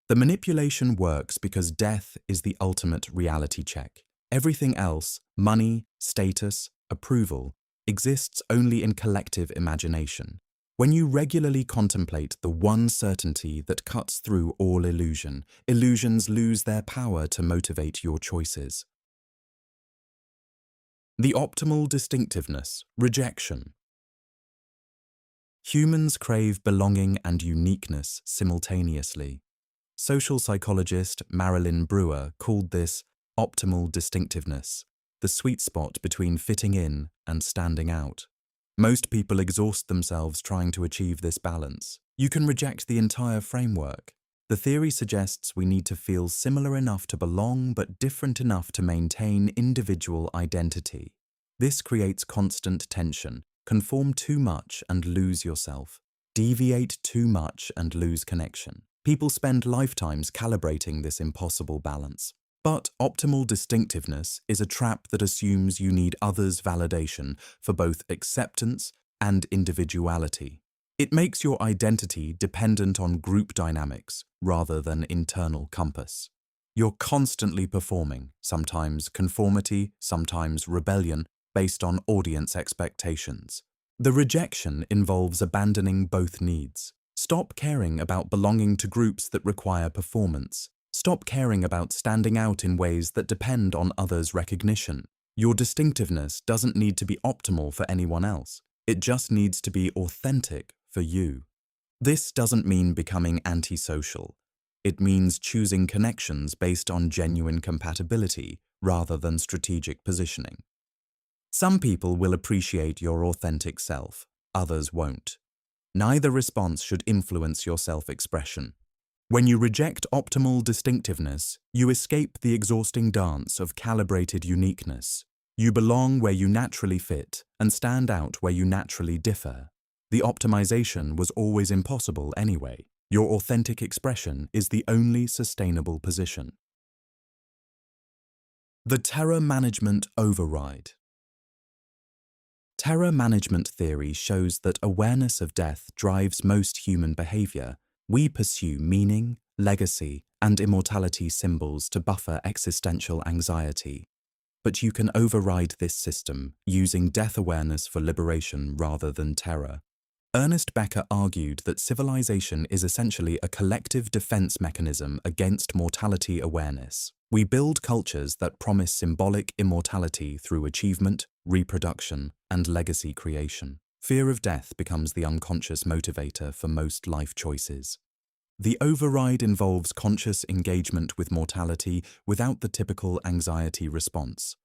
The manipulation works because death is the ultimate reality check. Everything else, money, status, approval, exists only in collective imagination. When you regularly contemplate the one certainty that cuts through all illusion, illusions lose their power to motivate your choices. The optimal distinctiveness, rejection. Humans crave belonging and uniqueness simultaneously. Social psychologist Marilyn Brewer called this optimal distinctiveness, the sweet spot between fitting in and standing out. Most people exhaust themselves trying to achieve this balance. You can reject the entire framework. The theory suggests we need to feel similar enough to belong but different enough to maintain individual identity. This creates constant tension. Conform too much and lose yourself. Deviate too much and lose connection. People spend lifetimes calibrating this impossible balance. But optimal distinctiveness is a trap that assumes you need others' validation for both acceptance and individuality. It makes your identity dependent on group dynamics rather than internal compass. You're constantly performing, sometimes conformity, sometimes rebellion, based on audience expectations. The rejection involves abandoning both needs. Stop caring about belonging to groups that require performance. Stop caring about standing out in ways that depend on others' recognition. Your distinctiveness doesn't need to be optimal for anyone else. It just needs to be authentic for you. This doesn't mean becoming antisocial. It means choosing connections based on genuine compatibility rather than strategic positioning. Some people will appreciate your authentic self, others won't. Neither response should influence your self-expression. When you reject optimal distinctiveness, you escape the exhausting dance of calibrated uniqueness. You belong where you naturally fit and stand out where you naturally differ. The optimization was always impossible anyway. Your authentic expression is the only sustainable position. The terror management override. Terror management theory shows that awareness of death drives most human behavior. We pursue meaning, legacy, and immortality symbols to buffer existential anxiety. But you can override this system using death awareness for liberation rather than terror. Ernest Becker argued that civilization is essentially a collective defense mechanism against mortality awareness. We build cultures that promise symbolic immortality through achievement, reproduction, and legacy creation. Fear of death becomes the unconscious motivator for most life choices. The override involves conscious engagement with mortality without the typical anxiety response.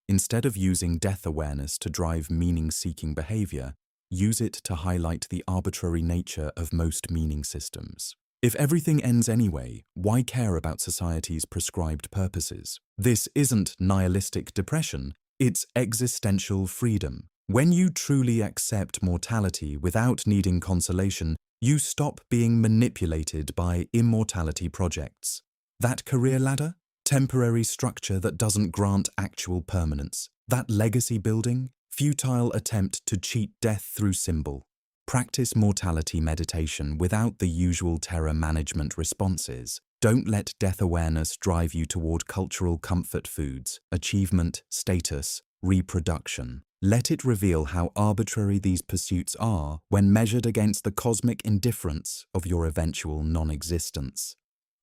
Instead of using death awareness to drive meaning-seeking behavior, use it to highlight the arbitrary nature of most meaning systems. If everything ends anyway, why care about society's prescribed purposes? This isn't nihilistic depression, it's existential freedom. When you truly accept mortality without needing consolation, you stop being manipulated by immortality projects. That career ladder? Temporary structure that doesn't grant actual permanence. That legacy building? Futile attempt to cheat death through symbol. Practice mortality meditation without the usual terror management responses. Don't let death awareness drive you toward cultural comfort foods, achievement, status, reproduction. Let it reveal how arbitrary these pursuits are when measured against the cosmic indifference of your eventual non-existence.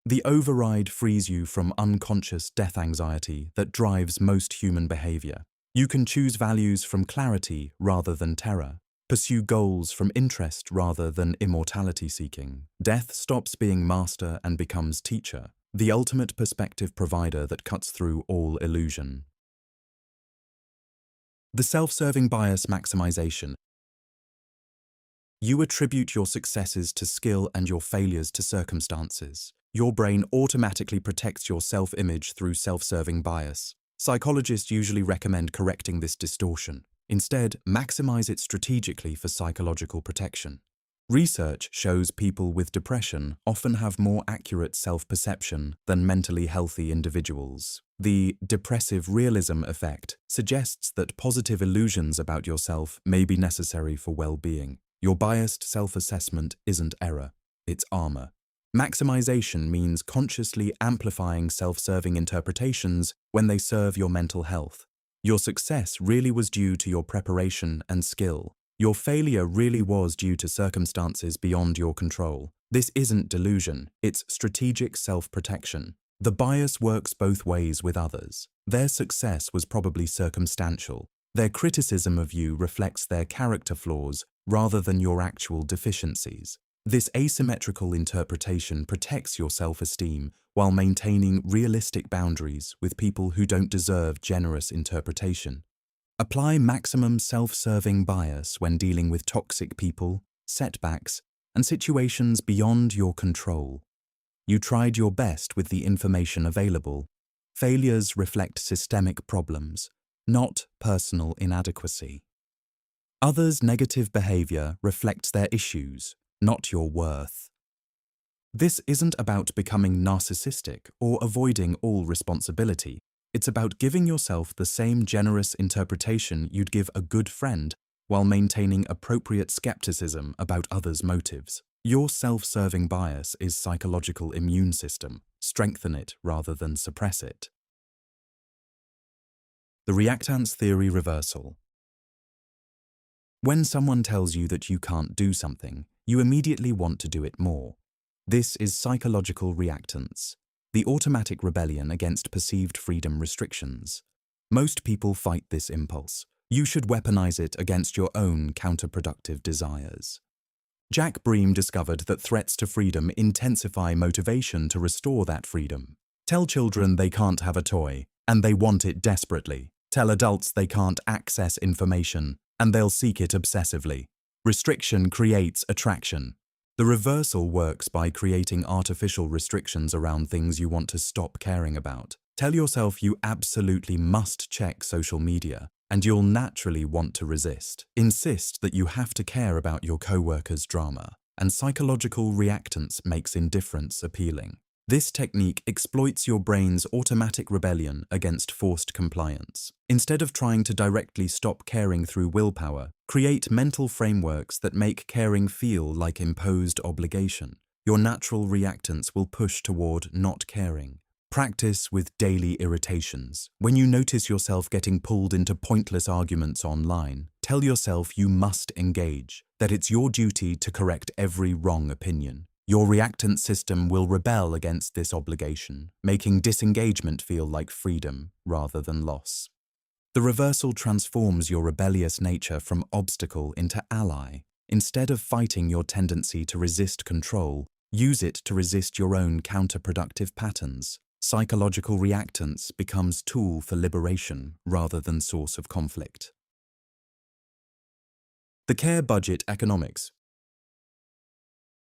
The override frees you from unconscious death anxiety that drives most human behavior. You can choose values from clarity rather than terror. Pursue goals from interest rather than immortality seeking. Death stops being master and becomes teacher, the ultimate perspective provider that cuts through all illusion. The self-serving bias maximization. You attribute your successes to skill and your failures to circumstances. Your brain automatically protects your self-image through self-serving bias. Psychologists usually recommend correcting this distortion. Instead, maximize it strategically for psychological protection. Research shows people with depression often have more accurate self-perception than mentally healthy individuals. The depressive realism effect suggests that positive illusions about yourself may be necessary for well-being. Your biased self-assessment isn't error, it's armor. Maximization means consciously amplifying self-serving interpretations when they serve your mental health. Your success really was due to your preparation and skill. Your failure really was due to circumstances beyond your control. This isn't delusion, it's strategic self-protection. The bias works both ways with others. Their success was probably circumstantial. Their criticism of you reflects their character flaws rather than your actual deficiencies. This asymmetrical interpretation protects your self-esteem while maintaining realistic boundaries with people who don't deserve generous interpretation. Apply maximum self-serving bias when dealing with toxic people, setbacks, and situations beyond your control. You tried your best with the information available. Failures reflect systemic problems, not personal inadequacy. Others' negative behavior reflects their issues, not your worth. This isn't about becoming narcissistic or avoiding all responsibility. It's about giving yourself the same generous interpretation you'd give a good friend while maintaining appropriate skepticism about others' motives. Your self-serving bias is psychological immune system. Strengthen it rather than suppress it. The reactance theory reversal. When someone tells you that you can't do something, you immediately want to do it more. This is psychological reactance, the automatic rebellion against perceived freedom restrictions. Most people fight this impulse. You should weaponize it against your own counterproductive desires. Jack Bream discovered that threats to freedom intensify motivation to restore that freedom. Tell children they can't have a toy, and they want it desperately. Tell adults they can't access information, and they'll seek it obsessively. Restriction creates attraction. The reversal works by creating artificial restrictions around things you want to stop caring about. Tell yourself you absolutely must check social media, and you'll naturally want to resist. Insist that you have to care about your coworkers' drama, and psychological reactance makes indifference appealing. This technique exploits your brain's automatic rebellion against forced compliance. Instead of trying to directly stop caring through willpower, create mental frameworks that make caring feel like imposed obligation. Your natural reactance will push toward not caring. Practice with daily irritations. When you notice yourself getting pulled into pointless arguments online, tell yourself you must engage, that it's your duty to correct every wrong opinion. Your reactance system will rebel against this obligation, making disengagement feel like freedom rather than loss. The reversal transforms your rebellious nature from obstacle into ally. Instead of fighting your tendency to resist control, use it to resist your own counterproductive patterns. Psychological reactance becomes tool for liberation rather than source of conflict. The care budget economics.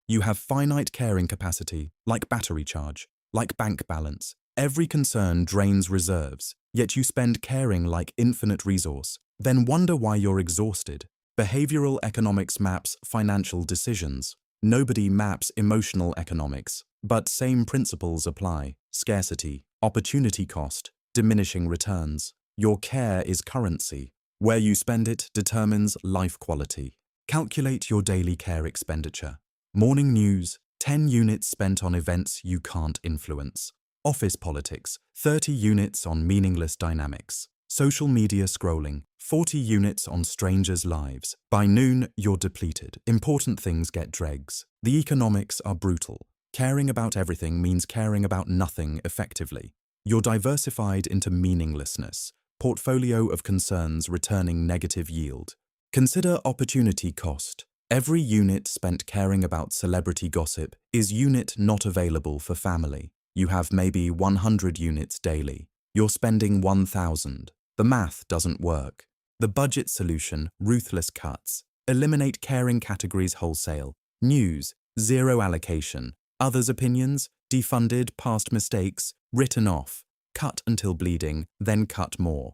You have finite caring capacity, like battery charge, like bank balance. Every concern drains reserves, yet you spend caring like infinite resource. Then wonder why you're exhausted. Behavioral economics maps financial decisions. Nobody maps emotional economics, but same principles apply. Scarcity, opportunity cost, diminishing returns. Your care is currency. Where you spend it determines life quality. Calculate your daily care expenditure. Morning news, 10 units spent on events you can't influence. Office politics, 30 units on meaningless dynamics. Social media scrolling, 40 units on strangers' lives. By noon, you're depleted. Important things get dregs. The economics are brutal. Caring about everything means caring about nothing effectively. You're diversified into meaninglessness. Portfolio of concerns returning negative yield. Consider opportunity cost. Every unit spent caring about celebrity gossip is unit not available for family. You have maybe 100 units daily. You're spending 1,000. The math doesn't work. The budget solution, ruthless cuts. Eliminate caring categories wholesale. News, zero allocation. Others' opinions, defunded past mistakes, written off. Cut until bleeding, then cut more.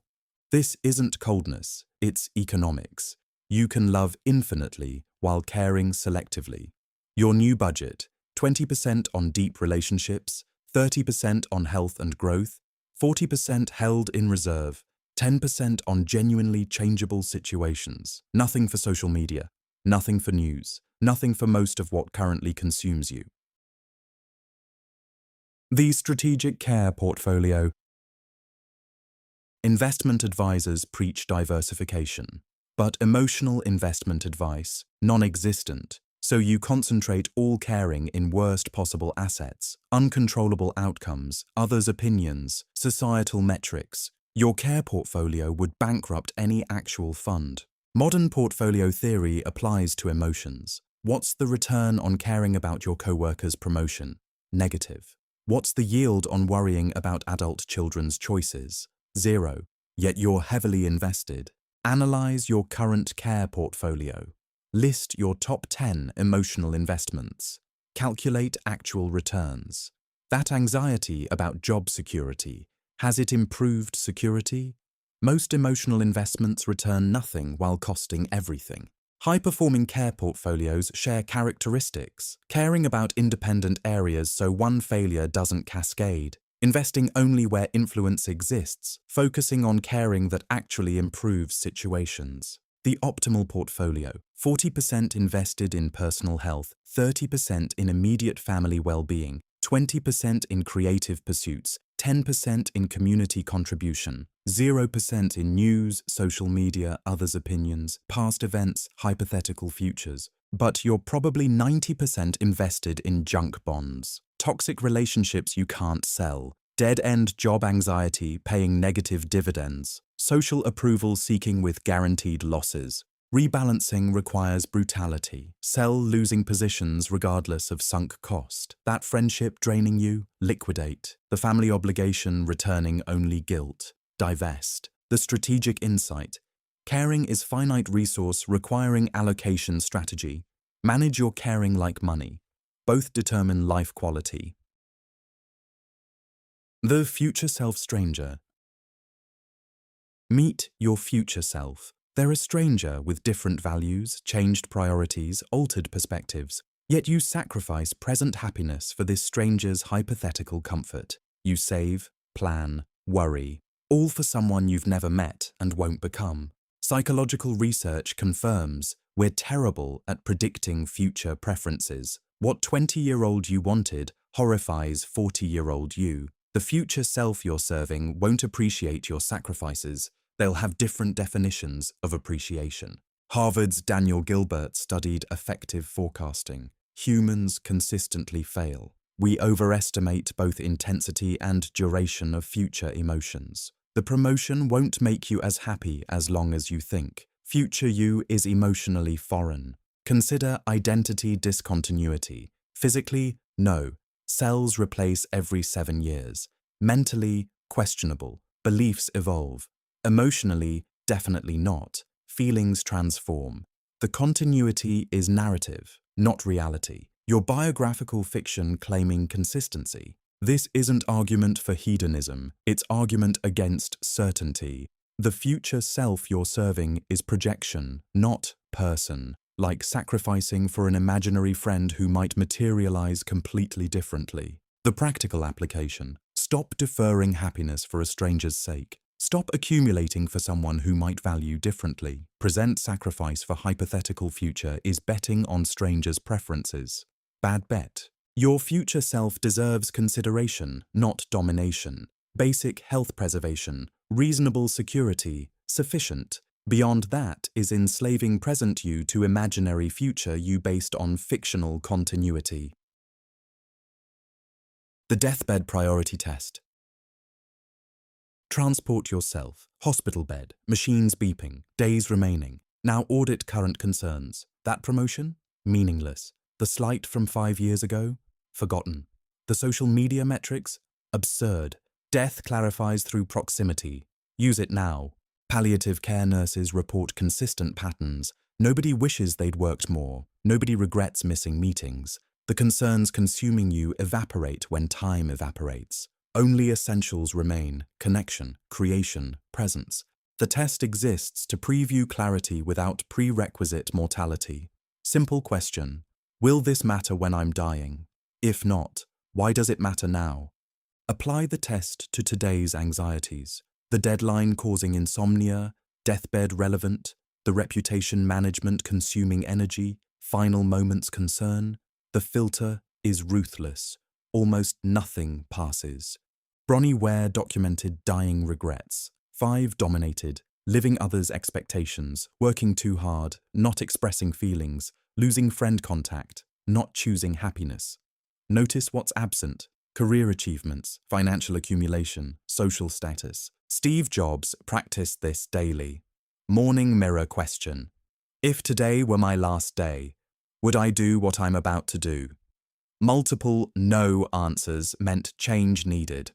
This isn't coldness, it's economics. You can love infinitely while caring selectively. Your new budget: 20% on deep relationships, 30% on health and growth, 40% held in reserve, 10% on genuinely changeable situations. Nothing for social media, nothing for news, nothing for most of what currently consumes you. The Strategic Care Portfolio. Investment advisors preach diversification, but emotional investment advice, non-existent. So you concentrate all caring in worst possible assets, uncontrollable outcomes, others' opinions, societal metrics. Your care portfolio would bankrupt any actual fund. Modern portfolio theory applies to emotions. What's the return on caring about your coworker's promotion? Negative. What's the yield on worrying about adult children's choices? 0. Yet you're heavily invested. Analyze your current care portfolio. List your top 10 emotional investments. Calculate actual returns. That anxiety about job security, has it improved security? Most emotional investments return nothing while costing everything. High-performing care portfolios share characteristics, caring about independent areas so one failure doesn't cascade, investing only where influence exists, focusing on caring that actually improves situations. The optimal portfolio: 40% invested in personal health, 30% in immediate family well-being, 20% in creative pursuits, 10% in community contribution, 0% in news, social media, others' opinions, past events, hypothetical futures. But you're probably 90% invested in junk bonds, toxic relationships you can't sell, dead-end job anxiety paying negative dividends, social approval seeking with guaranteed losses. Rebalancing requires brutality. Sell losing positions regardless of sunk cost. That friendship draining you? Liquidate. The family obligation returning only guilt. Divest. The strategic insight: caring is finite resource requiring allocation strategy. Manage your caring like money. Both determine life quality. The future self stranger. Meet your future self. They're a stranger with different values, changed priorities, altered perspectives. Yet you sacrifice present happiness for this stranger's hypothetical comfort. You save, plan, worry, all for someone you've never met and won't become. Psychological research confirms we're terrible at predicting future preferences. What 20-year-old you wanted horrifies 40-year-old you. The future self you're serving won't appreciate your sacrifices. They'll have different definitions of appreciation. Harvard's Daniel Gilbert studied affective forecasting. Humans consistently fail. We overestimate both intensity and duration of future emotions. The promotion won't make you as happy as long as you think. Future you is emotionally foreign. Consider identity discontinuity. Physically, no. Cells replace every 7 years. Mentally, questionable. Beliefs evolve. Emotionally, definitely not. Feelings transform. The continuity is narrative, not reality. Your biographical fiction claiming consistency. This isn't argument for hedonism, it's argument against certainty. The future self you're serving is projection, not person, like sacrificing for an imaginary friend who might materialize completely differently. The practical application: stop deferring happiness for a stranger's sake. Stop accumulating for someone who might value differently. Present sacrifice for hypothetical future is betting on strangers' preferences. Bad bet. Your future self deserves consideration, not domination. Basic health preservation, reasonable security, sufficient. Beyond that is enslaving present you to imaginary future you based on fictional continuity. The deathbed priority test. Transport yourself. Hospital bed. Machines beeping. Days remaining. Now audit current concerns. That promotion? Meaningless. The slight from 5 years ago? Forgotten. The social media metrics? Absurd. Death clarifies through proximity. Use it now. Palliative care nurses report consistent patterns. Nobody wishes they'd worked more. Nobody regrets missing meetings. The concerns consuming you evaporate when time evaporates. Only essentials remain: connection, creation, presence. The test exists to preview clarity without prerequisite mortality. Simple question: will this matter when I'm dying? If not, why does it matter now? Apply the test to today's anxieties. The deadline causing insomnia, deathbed relevant, the reputation management consuming energy, final moments concern. The filter is ruthless. Almost nothing passes. Bronnie Ware documented dying regrets. 5 dominated, living others' expectations, working too hard, not expressing feelings, losing friend contact, not choosing happiness. Notice what's absent: career achievements, financial accumulation, social status. Steve Jobs practiced this daily. Morning mirror question: if today were my last day, would I do what I'm about to do? Multiple no answers meant change needed.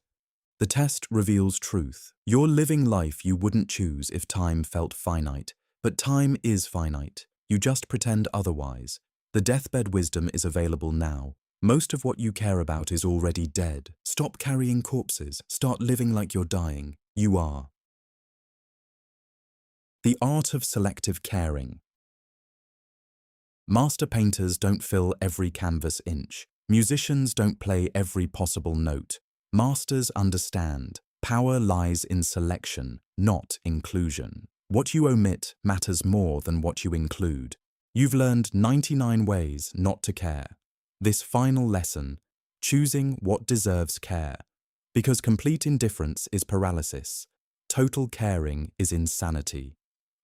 The test reveals truth. You're living life you wouldn't choose if time felt finite. But time is finite. You just pretend otherwise. The deathbed wisdom is available now. Most of what you care about is already dead. Stop carrying corpses. Start living like you're dying. You are. The art of selective caring. Master painters don't fill every canvas inch. Musicians don't play every possible note. Masters understand. Power lies in selection, not inclusion. What you omit matters more than what you include. You've learned 99 ways not to care. This final lesson: choosing what deserves care. Because complete indifference is paralysis. Total caring is insanity.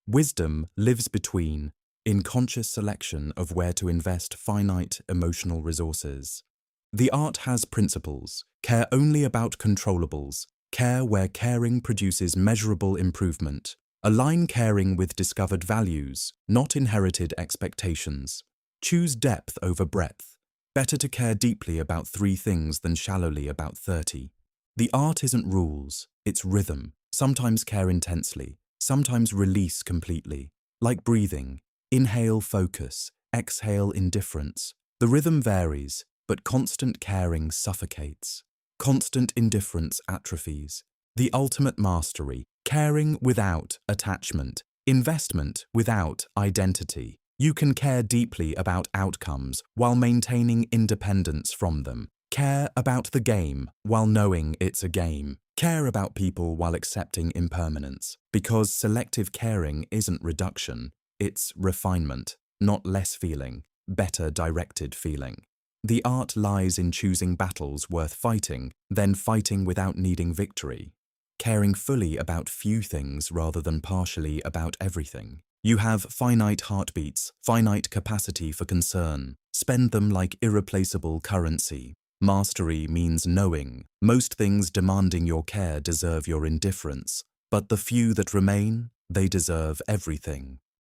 Wisdom lives between, in conscious selection of where to invest finite emotional resources. The art has principles. Care only about controllables. Care where caring produces measurable improvement. Align caring with discovered values, not inherited expectations. Choose depth over breadth. Better to care deeply about 3 things than shallowly about 30. The art isn't rules, it's rhythm. Sometimes care intensely, sometimes release completely. Like breathing, inhale focus, exhale indifference. The rhythm varies, but constant caring suffocates. Constant indifference atrophies. The ultimate mastery: caring without attachment, investment without identity. You can care deeply about outcomes while maintaining independence from them. Care about the game while knowing it's a game. Care about people while accepting impermanence. Because selective caring isn't reduction, it's refinement, not less feeling, better directed feeling. The art lies in choosing battles worth fighting, then fighting without needing victory. Caring fully about few things rather than partially about everything. You have finite heartbeats, finite capacity for concern. Spend them like irreplaceable currency. Mastery means knowing. Most things demanding your care deserve your indifference, but the few that remain, they deserve everything.